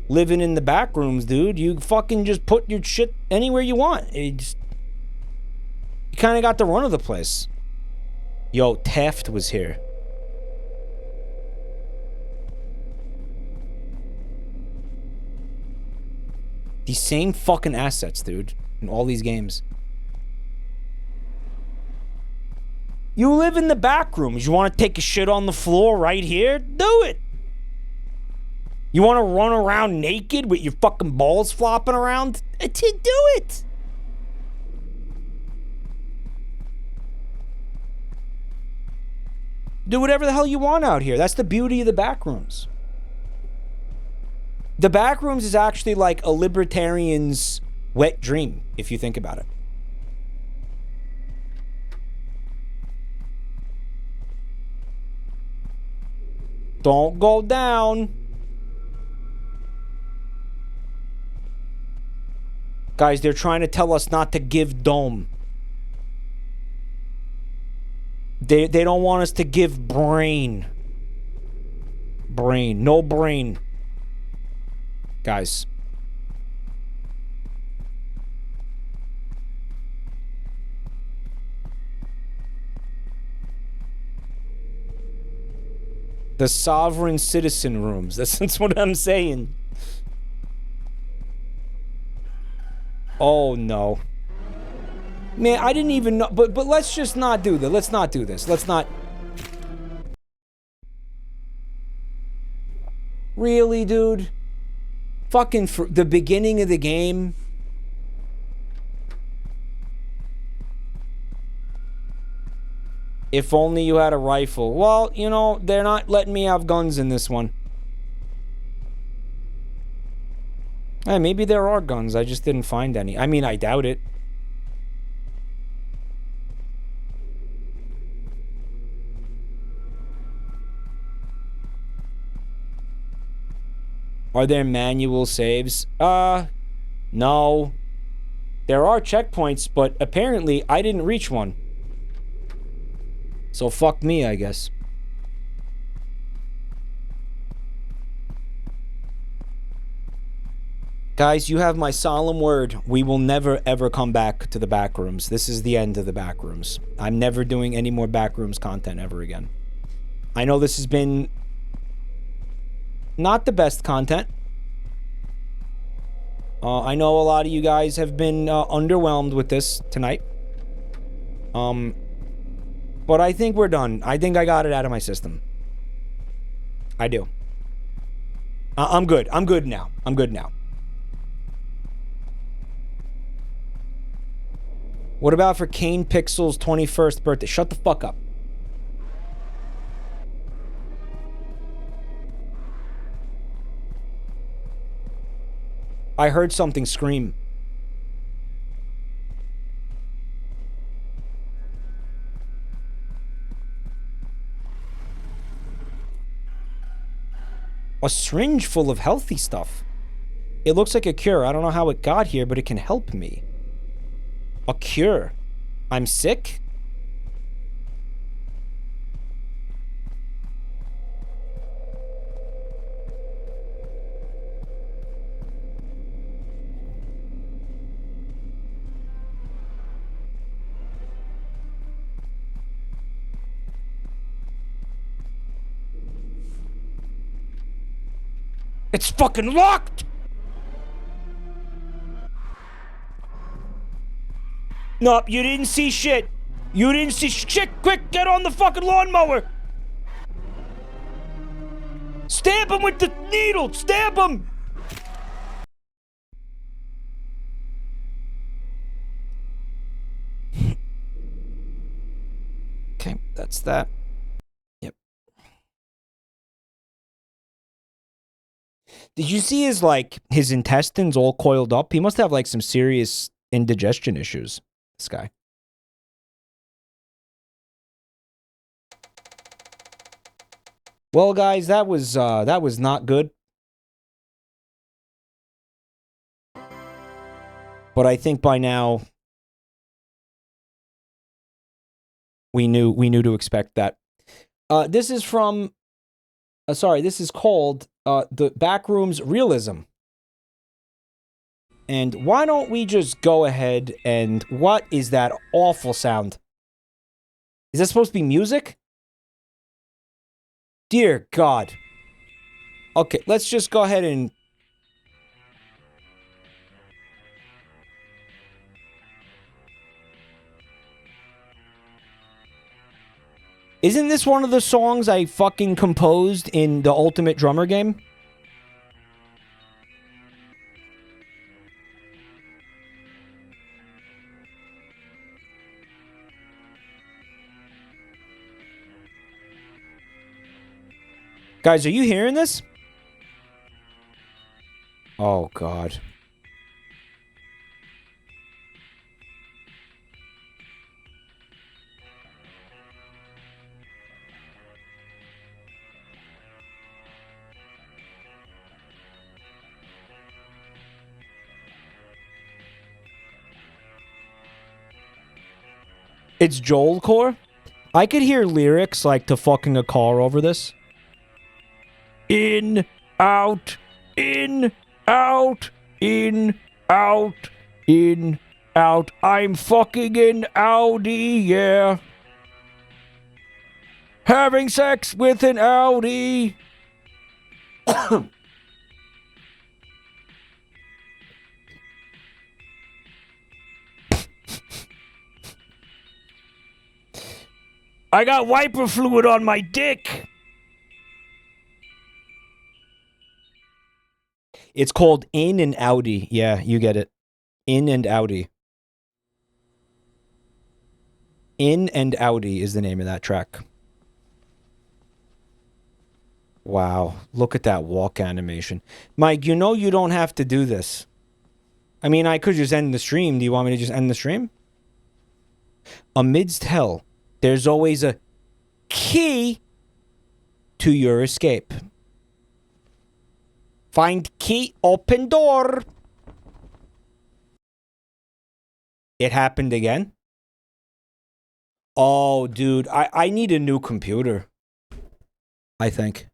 [SPEAKER 1] living in the back rooms, dude. You fucking just put your shit anywhere you want. You kind of got the run of the place. Yo, Taft was here. These same fucking assets, dude, in all these games. You live in the back rooms. You want to take a shit on the floor right here? Do it. You want to run around naked with your fucking balls flopping around? Do it. Do whatever the hell you want out here. That's the beauty of the back rooms. The back rooms is actually like a libertarian's wet dream, if you think about it. Don't go down. Guys, they're trying to tell us not to give dome. They don't want us to give brain. Brain. No brain. Guys. The sovereign citizen rooms. That's what I'm saying. Oh, no. Man, I didn't even know. But let's just not do that. Let's not do this. Let's not. Really, dude? Fucking for the beginning of the game. If only you had a rifle. Well, you know, they're not letting me have guns in this one. Hey, maybe there are guns. I just didn't find any. I mean, I doubt it. Are there manual saves? No. There are checkpoints, but apparently I didn't reach one. So fuck me, I guess. Guys, you have my solemn word. We will never, ever come back to the Backrooms. This is the end of the Backrooms. I'm never doing any more Backrooms content ever again. I know this has been not the best content. I know a lot of you guys have been underwhelmed with this tonight. But I think we're done. I think I got it out of my system. I do. I'm good. I'm good now. I'm good now. What about for Kane Pixel's 21st birthday? Shut the fuck up. I heard something scream. A syringe full of healthy stuff. It looks like a cure. I don't know how it got here, but it can help me. A cure. I'm sick? It's fucking locked! Nope, you didn't see shit. You didn't see shit. Quick, get on the fucking lawnmower. Stab him with the needle. Stab him. Okay, that's that. Yep. Did you see his, like, his intestines all coiled up? He must have, like, some serious indigestion issues. This guy. Well, guys, that was not good. But I think by now we knew to expect that. This is from this is called the Backrooms Realism. And why don't we just go ahead and what is that awful sound? Is that supposed to be music? Dear God. Okay, let's just go ahead and Isn't this one of the songs I fucking composed in the Ultimate Drummer game? Guys, are you hearing this? Oh, God. It's Joelcore? I could hear lyrics like to fucking a car over this. In, out, in, out, in, out, in, out. I'm fucking an Audi, yeah. Having sex with an Audi. I got wiper fluid on my dick. It's called In and Audi. Yeah, you get it. In and Audi. In and Audi is the name of that track. Wow, look at that walk animation. Mike, you know you don't have to do this. I mean, I could just end the stream. Do you want me to just end the stream? Amidst hell, there's always a key to your escape. Find key, open door. It happened again? Oh, dude, I need a new computer. I think.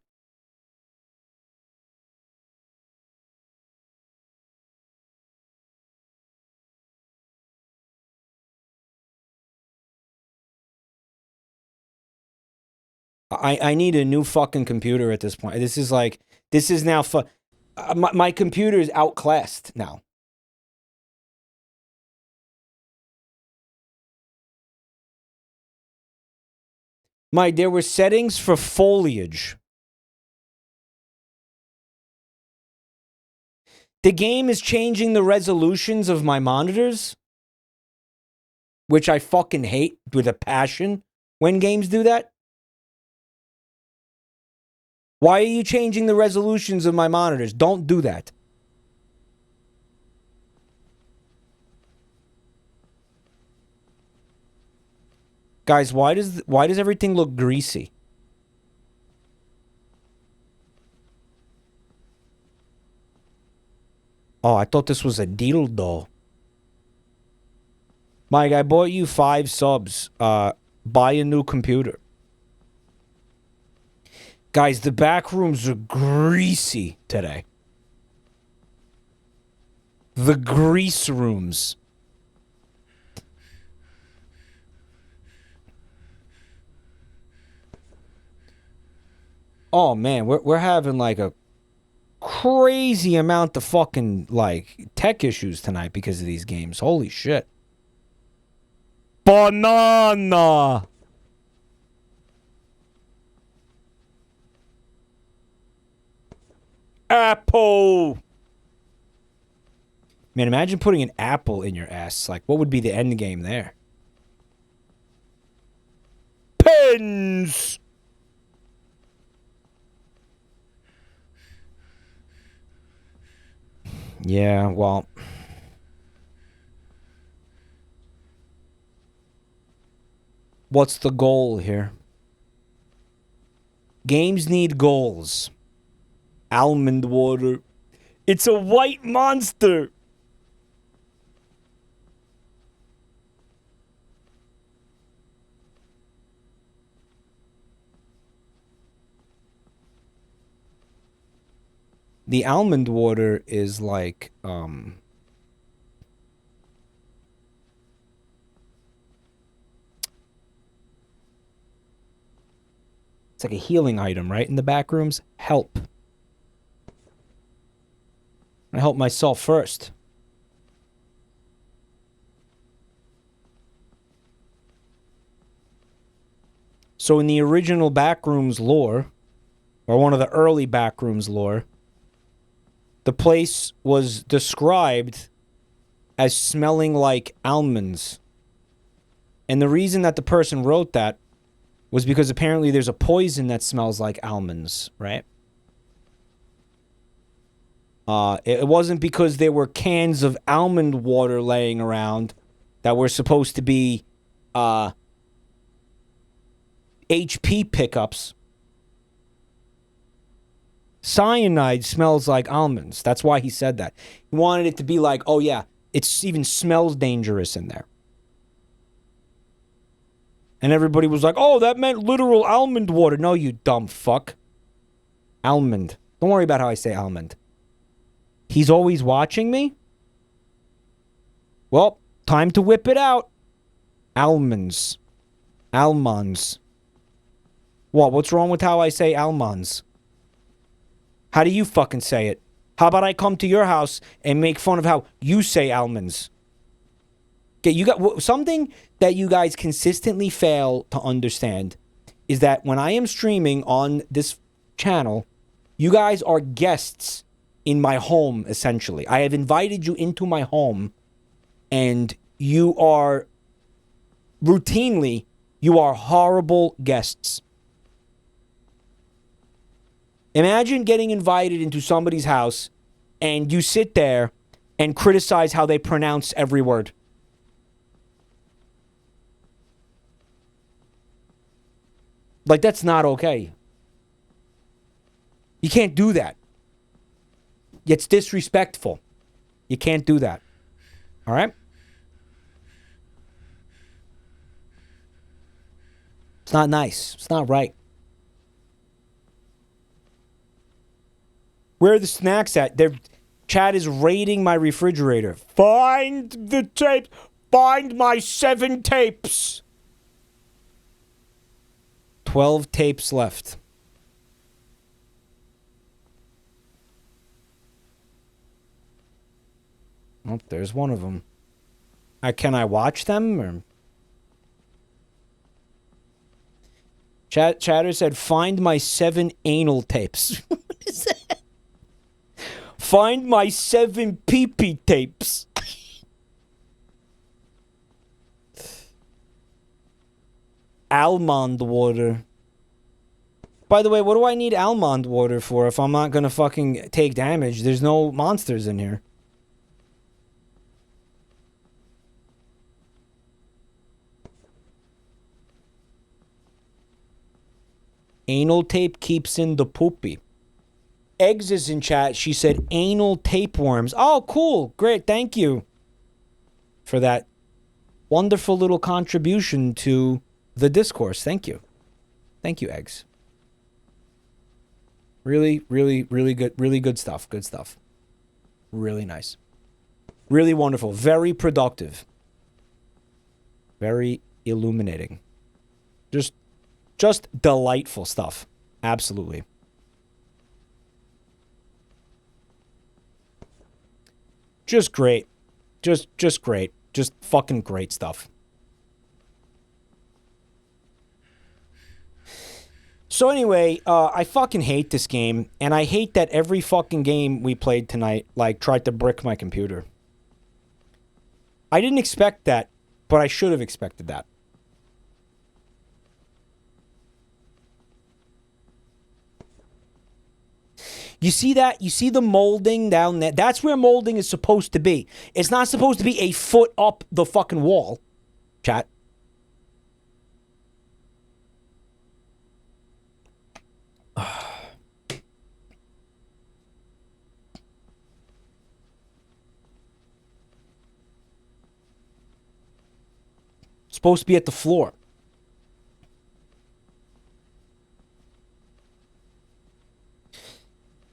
[SPEAKER 1] I need a new fucking computer at this point. This is like, this is now, my computer is outclassed now. Mike, there were settings for foliage. The game is changing the resolutions of my monitors, which I fucking hate with a passion when games do that. Why are you changing the resolutions of my monitors? Don't do that. Guys, why does everything look greasy? Oh, I thought this was a dildo. Mike, I bought you 5 subs. Buy a new computer. Guys, the back rooms are greasy today. The grease rooms. Oh man, we're having like a crazy amount of fucking like tech issues tonight because of these games. Holy shit. Banana. Apple. Man, imagine putting an apple in your ass. Like, what would be the end game there? Pens. Yeah, well. What's the goal here? Games need goals. Almond water. It's a white monster. The almond water is like, it's like a healing item, right? In the back rooms. Help. I help myself first. So in the original Backrooms lore, or one of the early Backrooms lore, the place was described as smelling like almonds. And the reason that the person wrote that was because apparently there's a poison that smells like almonds, right? It wasn't because there were cans of almond water laying around that were supposed to be HP pickups. Cyanide smells like almonds. That's why he said that. He wanted it to be like, oh yeah, it even smells dangerous in there. And everybody was like, oh, that meant literal almond water. No, you dumb fuck. Almond. Don't worry about how I say almond. He's always watching me? Well, time to whip it out. Almonds. Almonds. What? What's wrong with how I say almonds? How do you fucking say it? How about I come to your house and make fun of how you say almonds? Okay, you got something that you guys consistently fail to understand is that when I am streaming on this channel, you guys are guests in my home, essentially. I have invited you into my home, and you are routinely, you are horrible guests. Imagine getting invited into somebody's house and you sit there and criticize how they pronounce every word. Like, that's not okay. You can't do that. It's disrespectful. You can't do that. All right? It's not nice. It's not right. Where are the snacks at? Chad is raiding my refrigerator. Find the tape. Find my 7 tapes. 12 tapes left. Oh, there's one of them. Can I watch them? Or... Chatter said, find my 7 anal tapes. What is that? Find my 7 pee-pee tapes. Almond water. By the way, what do I need almond water for if I'm not gonna fucking take damage? There's no monsters in here. Anal tape keeps in the poopy. Eggs is in chat. She said anal tapeworms. Oh, cool. Great. Thank you for that wonderful little contribution to the discourse. Thank you. Thank you, Eggs. Really, really, really good stuff. Good stuff. Really nice. Really wonderful. Very productive. Very illuminating. Just delightful stuff. Absolutely. Just great. Just great. Just fucking great stuff. So anyway, I fucking hate this game, and I hate that every fucking game we played tonight, like, tried to brick my computer. I didn't expect that, but I should have expected that. You see that? You see the molding down there? That's where molding is supposed to be. It's not supposed to be a foot up the fucking wall. Chat. supposed to be at the floor.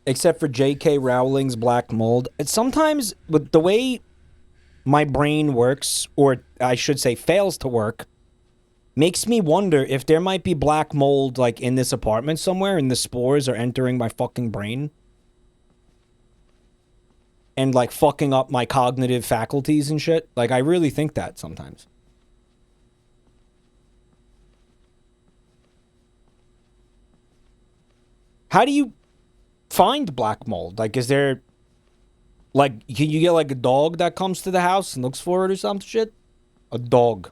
[SPEAKER 1] Except for J.K. Rowling's Black Mold. It's sometimes, with the way my brain works, or I should say fails to work, makes me wonder if there might be black mold, like, in this apartment somewhere, and the spores are entering my fucking brain. And, like, fucking up my cognitive faculties and shit. Like, I really think that sometimes. How do you find black mold? Like, is there... Like, can you get, like, a dog that comes to the house and looks for it or some shit? A dog.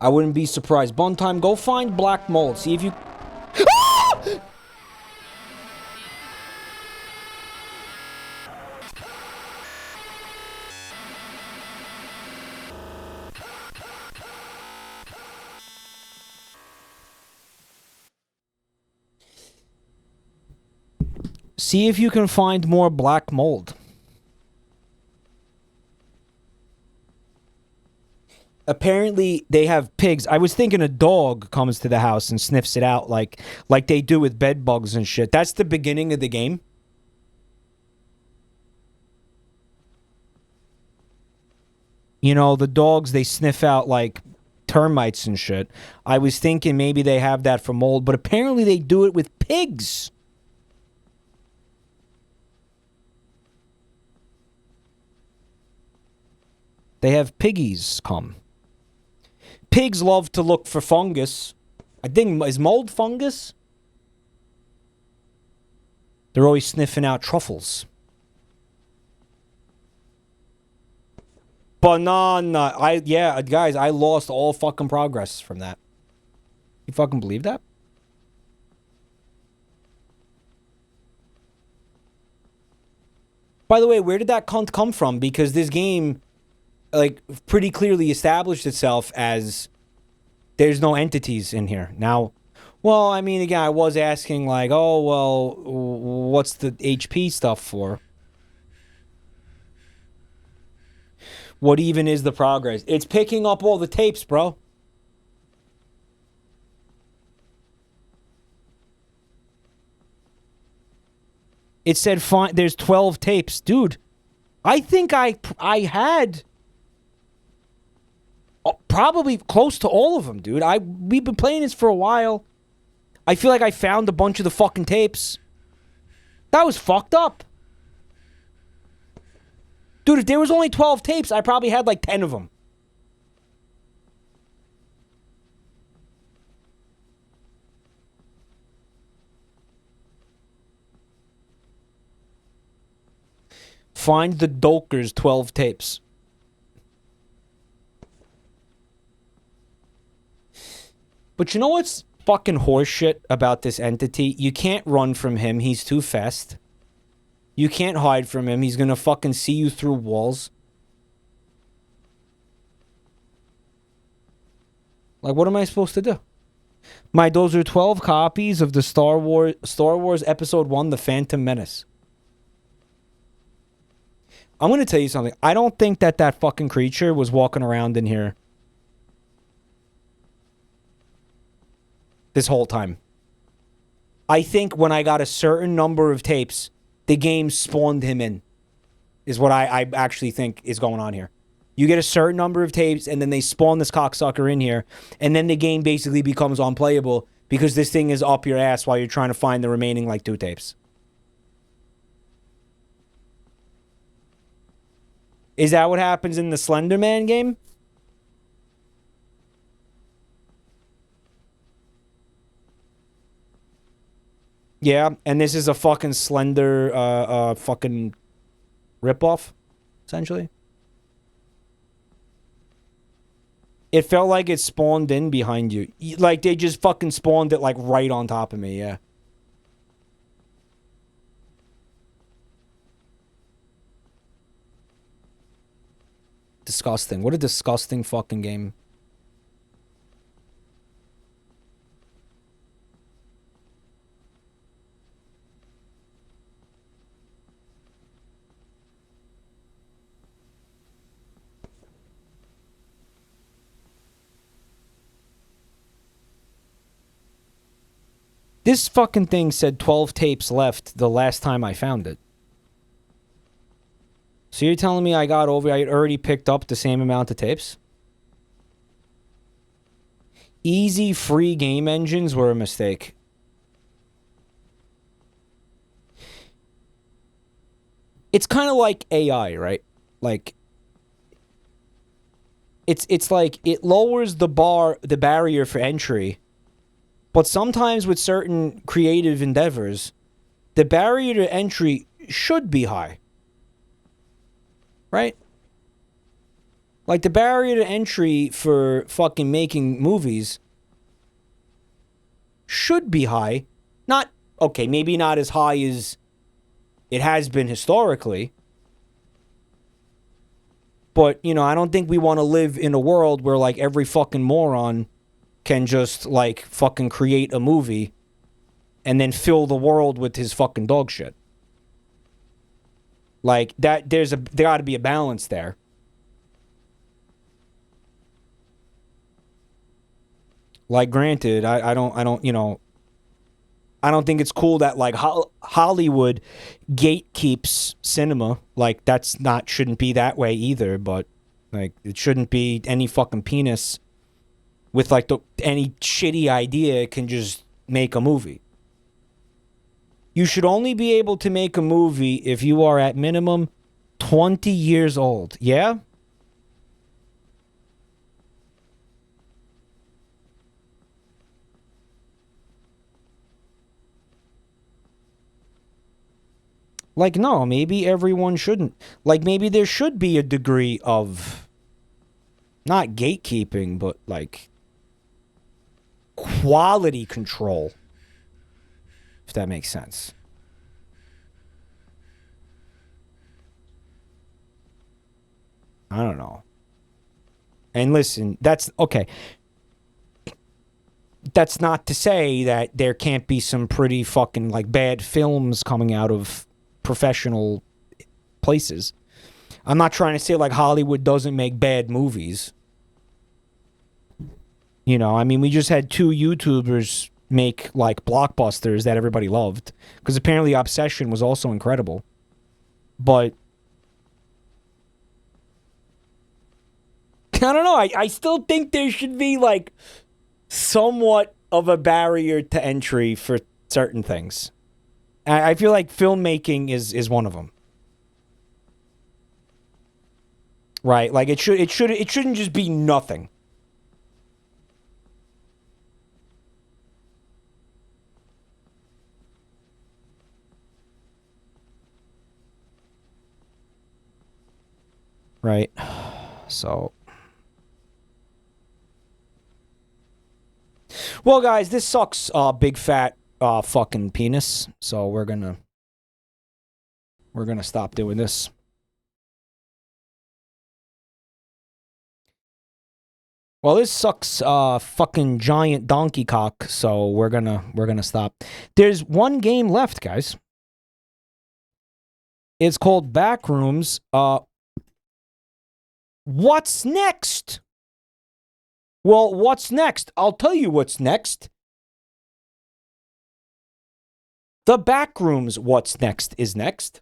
[SPEAKER 1] I wouldn't be surprised. Bun time, go find black mold. See if you... Ah! See if you can find more black mold. Apparently, they have pigs. I was thinking a dog comes to the house and sniffs it out like they do with bed bugs and shit. That's the beginning of the game. You know, the dogs, they sniff out, like, termites and shit. I was thinking maybe they have that for mold, but apparently they do it with pigs. They have piggies come. Pigs love to look for fungus. I think, is mold fungus? They're always sniffing out truffles. Banana. Yeah, guys, I lost all fucking progress from that. You fucking believe that? By the way, where did that cunt come from? Because this game, like, pretty clearly established itself as there's no entities in here. Now, well, I mean, again, I was asking, like, oh, well, what's the HP stuff for? What even is the progress? It's picking up all the tapes, bro. It said there's 12 tapes. Dude, I think I had probably close to all of them, dude. We've been playing this for a while. I feel like I found a bunch of the fucking tapes. That was fucked up. Dude, if there was only 12 tapes, I probably had like 10 of them. Find the Dolker's 12 tapes. But you know what's fucking horseshit about this entity? You can't run from him. He's too fast. You can't hide from him. He's gonna fucking see you through walls. Like, what am I supposed to do? Those are 12 copies of the Star Wars Episode 1, The Phantom Menace. I'm gonna tell you something. I don't think that fucking creature was walking around in here this whole time. I think when I got a certain number of tapes, the game spawned him in, is what I actually think is going on here. You get a certain number of tapes, and then they spawn this cocksucker in here, and then the game basically becomes unplayable because this thing is up your ass while you're trying to find the remaining, like, 2 tapes. Is that what happens in the Slender Man game? Yeah, and this is a fucking Slender, fucking ripoff, essentially. It felt like it spawned in behind you. Like, they just fucking spawned it, like, right on top of me, yeah. Disgusting. What a disgusting fucking game. This fucking thing said 12 tapes left the last time I found it. So you're telling me I had already picked up the same amount of tapes? Easy free game engines were a mistake. It's kind of like AI, right? Like, it's like it lowers the barrier for entry. But sometimes with certain creative endeavors, the barrier to entry should be high. Right? Like the barrier to entry for fucking making movies should be high. Not, okay, maybe not as high as it has been historically. But, you know, I don't think we want to live in a world where, like, every fucking moron can just, like, fucking create a movie and then fill the world with his fucking dog shit. Like, there got to be a balance there. Like, granted, I don't, you know, I don't think it's cool that, like, Hollywood gatekeeps cinema. Like, shouldn't be that way either, but, like, it shouldn't be any fucking penis with, like, any shitty idea can just make a movie. You should only be able to make a movie if you are at minimum 20 years old. Yeah? Like, no, maybe everyone shouldn't. Like, maybe there should be a degree of, not gatekeeping, but, like, quality control. If that makes sense. I don't know. And listen, that's, okay. That's not to say that there can't be some pretty fucking, like, bad films coming out of professional places. I'm not trying to say like Hollywood doesn't make bad movies. You know, I mean, we just had 2 YouTubers make like blockbusters that everybody loved because apparently Obsession was also incredible. But I don't know. I still think there should be like somewhat of a barrier to entry for certain things. I feel like filmmaking is one of them. Right? Like it shouldn't just be nothing. Right? So well, guys, this sucks, big fat fucking penis. So we're gonna stop doing this. Well, this sucks, fucking giant donkey cock. So we're gonna stop. There's one game left, guys. It's called Backrooms. What's next? Well, what's next? I'll tell you what's next. The Backrooms What's Next is next.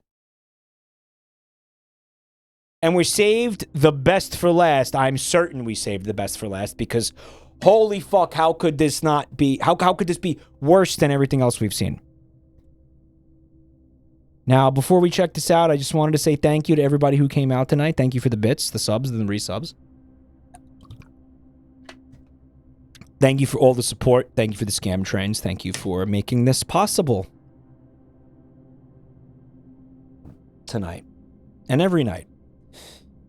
[SPEAKER 1] And we saved the best for last. I'm certain we saved the best for last because holy fuck, how could this not be, how could this be worse than everything else we've seen? Now, before we check this out, I just wanted to say thank you to everybody who came out tonight. Thank you for the bits, the subs, and the resubs. Thank you for all the support. Thank you for the scam trains. Thank you for making this possible. Tonight. And every night.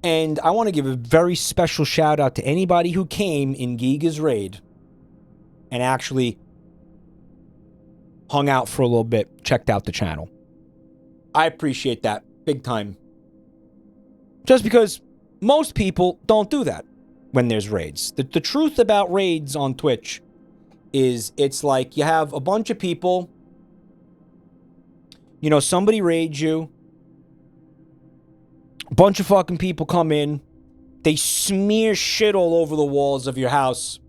[SPEAKER 1] And I want to give a very special shout out to anybody who came in Giga's raid and actually hung out for a little bit, checked out the channel. I appreciate that big time. Just because most people don't do that when there's raids. The truth about raids on Twitch is it's like you have a bunch of people, you know, somebody raids you, a bunch of fucking people come in, they smear shit all over the walls of your house,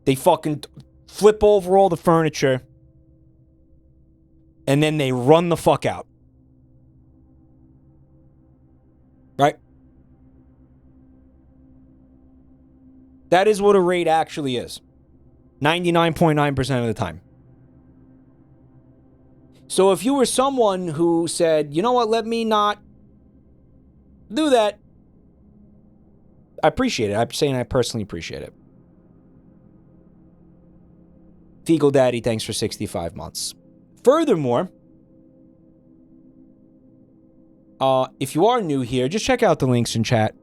[SPEAKER 1] they fucking flip over all the furniture, and then they run the fuck out. Right? That is what a raid actually is. 99.9% of the time. So if you were someone who said, you know what, let me not do that, I appreciate it. I'm saying I personally appreciate it. Fecal Daddy, thanks for 65 months. Furthermore, if you are new here, just check out the links in chat.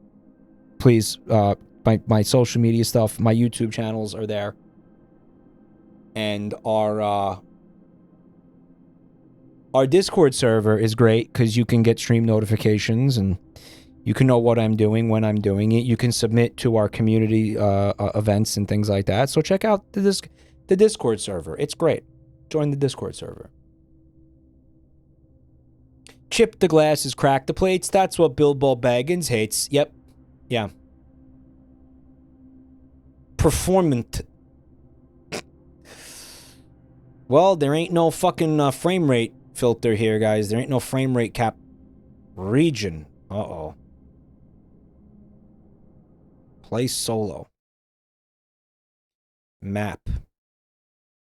[SPEAKER 1] Please, my social media stuff, my YouTube channels are there. And our Discord server is great because you can get stream notifications and you can know what I'm doing when I'm doing it. You can submit to our community events and things like that. So check out the Discord server. It's great. Join the Discord server. Chip the glasses, crack the plates. That's what Bilbo Baggins hates. Yep. Yeah. Performant. Well, there ain't no fucking frame rate filter here, guys. There ain't no frame rate cap region. Uh-oh. Play solo. Map.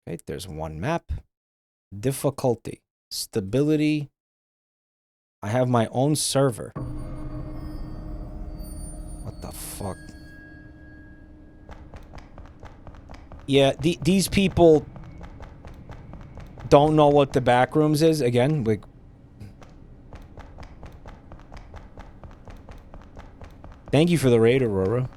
[SPEAKER 1] Okay, there's one map. Difficulty. Stability. I have my own server. What the fuck? Yeah, these people don't know what the Backrooms is. Again, like... Thank you for the raid, Aurora.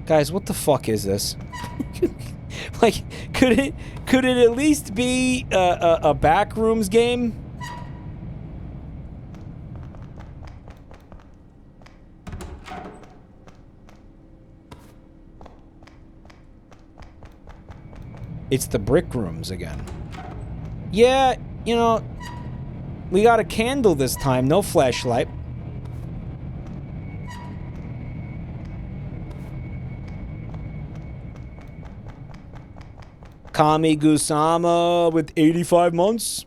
[SPEAKER 1] Guys, what the fuck is this? Like, could it at least be a Backrooms game? It's the brick rooms again. Yeah, you know, we got a candle this time, no flashlight. Kami Gusama with 85 months.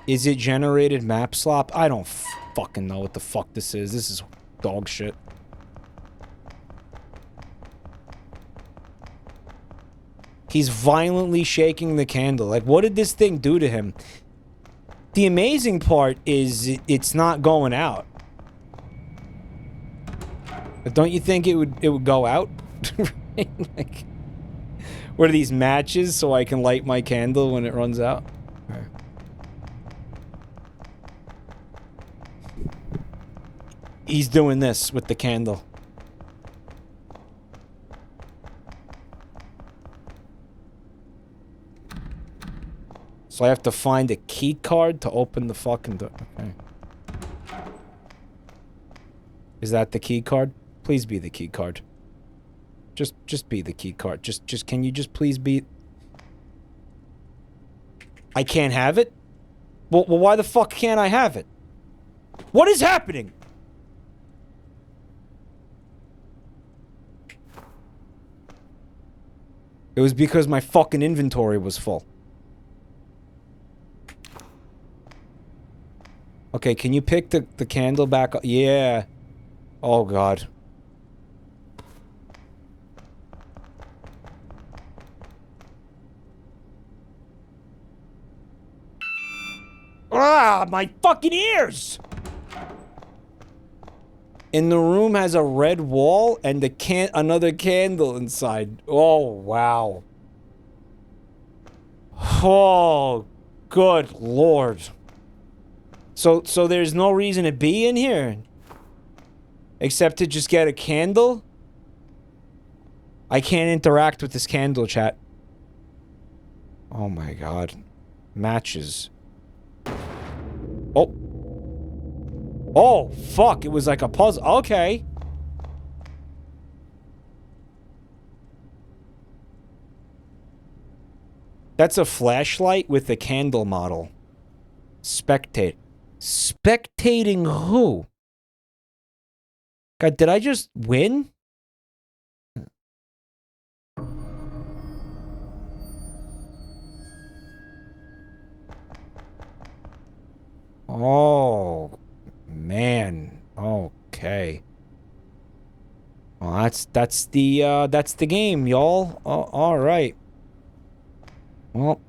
[SPEAKER 1] Is it generated map slop? I don't fucking know what the fuck this is. This is dog shit. He's violently shaking the candle. Like, what did this thing do to him? The amazing part is it's not going out. But don't you think it would go out? Like, what are these matches so I can light my candle when it runs out? Right. He's doing this with the candle. So I have to find a key card to open the fucking door. Okay. Is that the key card? Please be the key card. Just be the key card. Just can you just please be... I can't have it? Well, why the fuck can't I have it? What is happening? It was because my fucking inventory was full. Okay, can you pick the candle back up? Yeah. Oh, God. Ah, my fucking ears! And the room has a red wall and another candle inside. Oh, wow. Oh, good Lord. So there's no reason to be in here? Except to just get a candle? I can't interact with this candle, chat. Oh my God. Matches. Oh. Oh, fuck. It was like a puzzle. Okay. That's a flashlight with a candle model. Spectate. Spectating who? God, did I just win? Oh, man. Okay. Well, that's the game, y'all. All right. Well,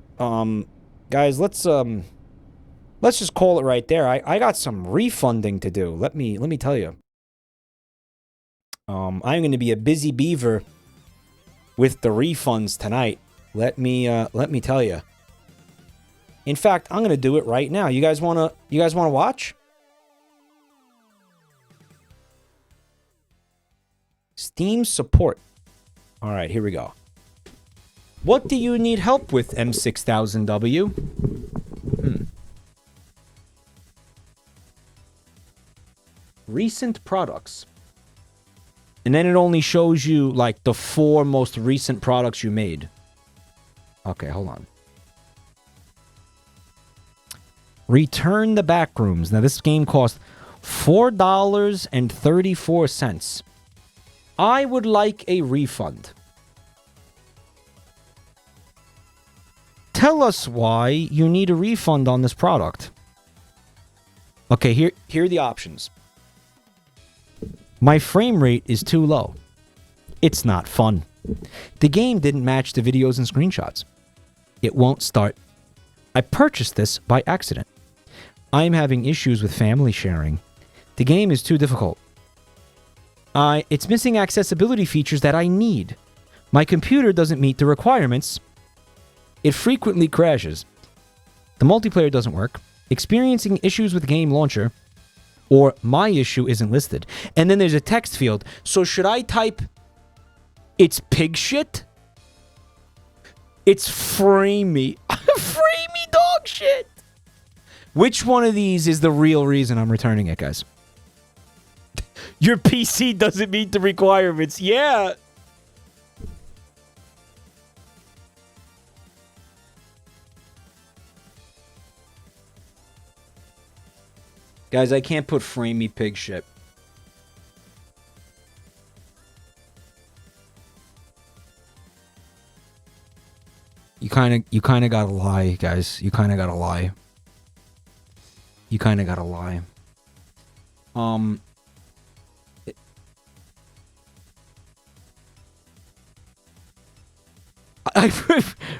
[SPEAKER 1] guys, let's just call it right there. I got some refunding to do. Let me tell you. I'm going to be a busy beaver with the refunds tonight. Let me tell you. In fact, I'm going to do it right now. You guys want to watch? Steam support. All right, here we go. What do you need help with, M6000W? Recent products. And then it only shows you, like, the 4 most recent products you made. Okay, hold on. Return the Backrooms. Now, this game cost $4.34. I would like a refund. Tell us why you need a refund on this product. Okay, here are the options. My frame rate is too low. It's not fun. The game didn't match the videos and screenshots. It won't start. I purchased this by accident. I'm having issues with family sharing. The game is too difficult. It's missing accessibility features that I need. My computer doesn't meet the requirements. It frequently crashes. The multiplayer doesn't work. Experiencing issues with game launcher. Or my issue isn't listed. And then there's a text field. So should I type, it's pig shit? It's framey. Framey dog shit. Which one of these is the real reason I'm returning it, guys? Your PC doesn't meet the requirements. Yeah. Guys, I can't put framey pig shit. You kind of gotta lie, guys. You kind of gotta lie. You kind of gotta lie. I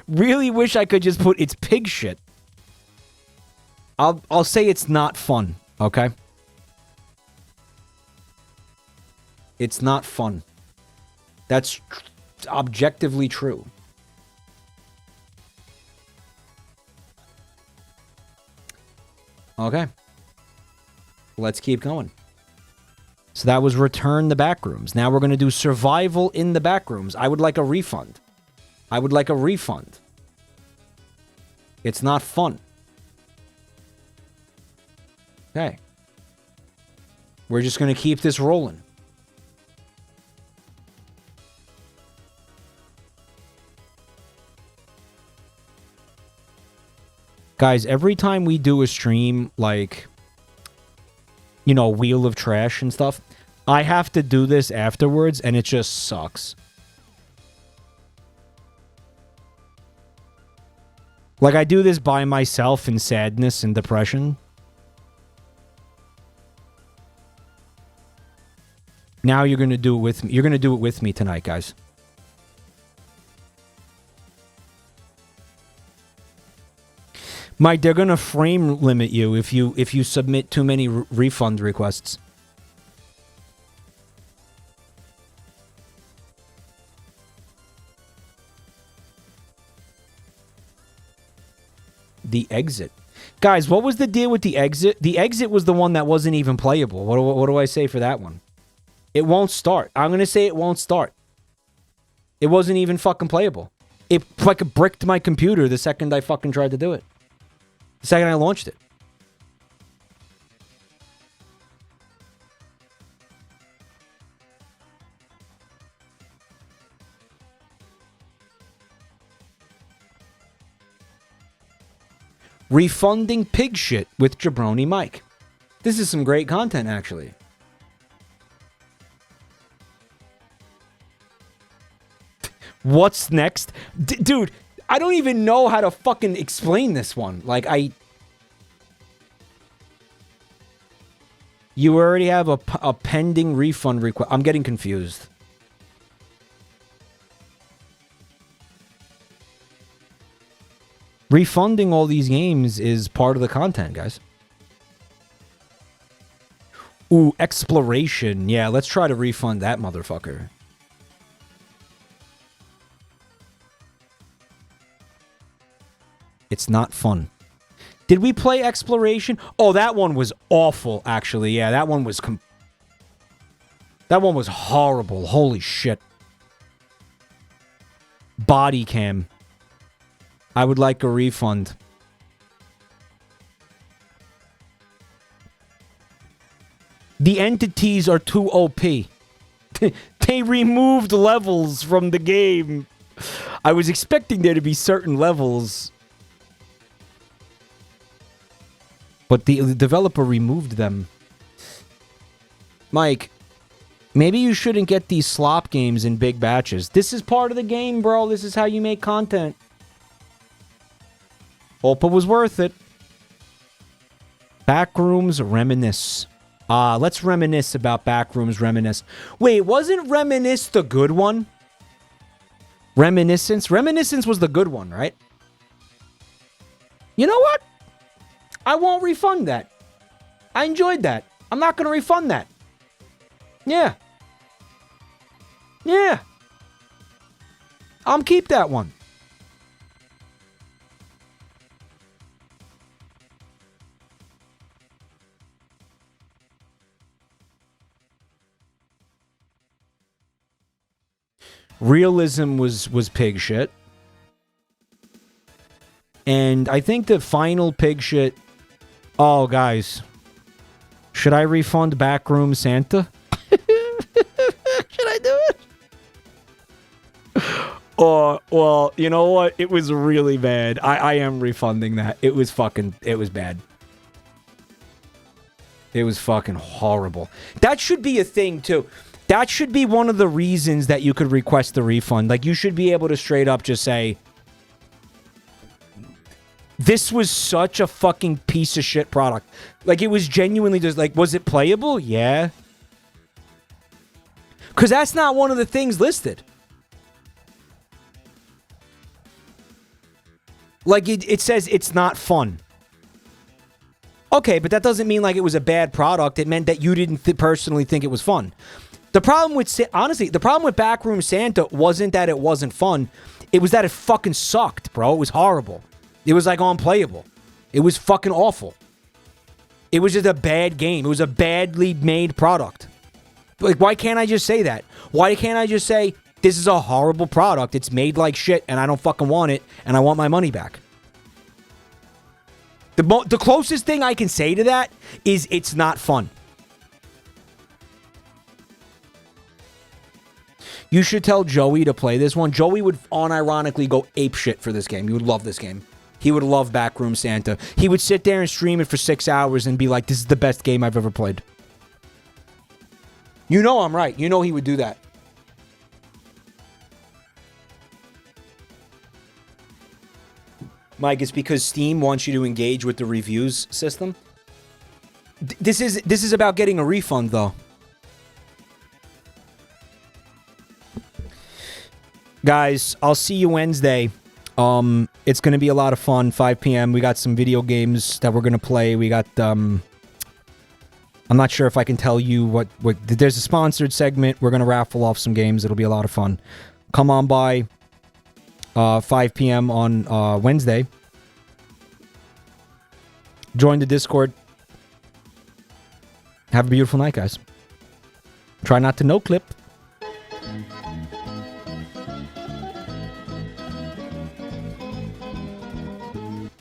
[SPEAKER 1] really wish I could just put it's pig shit. I'll say it's not fun, okay? It's not fun. That's objectively true. Okay. Let's keep going. So that was Return the Backrooms. Now we're going to do Survival in the Backrooms. I would like a refund. I would like a refund. It's not fun. Okay. We're just going to keep this rolling. Guys, every time we do a stream, like, you know, Wheel of Trash and stuff, I have to do this afterwards, and it just sucks. Like, I do this by myself in sadness and depression. Now you're going to do it with me. You're going to do it with me tonight, guys. Mike, they're going to frame limit you if you submit too many refund requests. The exit. Guys, what was the deal with the exit? The exit was the one that wasn't even playable. What do I say for that one? It won't start. I'm going to say it won't start. It wasn't even fucking playable. It like bricked my computer the second I fucking tried to do it. The second I launched it. Refunding pig shit with Jabroni Mike. This is some great content, actually. What's next? Dude, I don't even know how to fucking explain this one. Like, You already have a pending refund request. I'm getting confused. Refunding all these games is part of the content, guys. Ooh, exploration. Yeah, let's try to refund that motherfucker. It's not fun. Did we play exploration? Oh, that one was awful, actually. Yeah, that one was horrible. Holy shit. Bodycam. I would like a refund. The entities are too OP. They removed levels from the game. I was expecting there to be certain levels, but the developer removed them. Mike, maybe you shouldn't get these slop games in big batches. This is part of the game, bro. This is how you make content. Hope it was worth it. Backrooms Reminisce. Let's reminisce about Backrooms Reminisce. Wait, wasn't Reminisce the good one? Reminiscence? Reminiscence was the good one, right? You know what? I won't refund that. I enjoyed that. I'm not going to refund that. Yeah. Yeah. I'll keep that one. Realism was pig shit. And I think the final pig shit... Oh, guys. Should I refund Backrooms Santa? Should I do it? Oh, well, you know what? It was really bad. I am refunding that. It was bad. It was fucking horrible. That should be a thing, too. That should be one of the reasons that you could request the refund. Like, you should be able to straight up just say, this was such a fucking piece of shit product. Like, it was genuinely just like, was it playable? Yeah. Because that's not one of the things listed. Like, it says it's not fun. Okay, but that doesn't mean like it was a bad product. It meant that you didn't personally think it was fun. The problem with, honestly, the problem with Backrooms Santa wasn't that it wasn't fun. It was that it fucking sucked, bro. It was horrible. It was like unplayable. It was fucking awful. It was just a bad game. It was a badly made product. Like, why can't I just say that? Why can't I just say, this is a horrible product. It's made like shit and I don't fucking want it and I want my money back. The closest thing I can say to that is it's not fun. You should tell Joey to play this one. Joey would unironically go apeshit for this game. He would love this game. He would love Backrooms Santa. He would sit there and stream it for 6 hours and be like, this is the best game I've ever played. You know I'm right. You know he would do that. Mike, it's because Steam wants you to engage with the reviews system. This is about getting a refund, though. Guys, I'll see you Wednesday. It's going to be a lot of fun. 5 p.m. We got some video games that we're going to play. We got, I'm not sure if I can tell you what there's a sponsored segment. We're going to raffle off some games. It'll be a lot of fun. Come on by 5 p.m. on Wednesday. Join the Discord. Have a beautiful night, guys. Try not to no clip.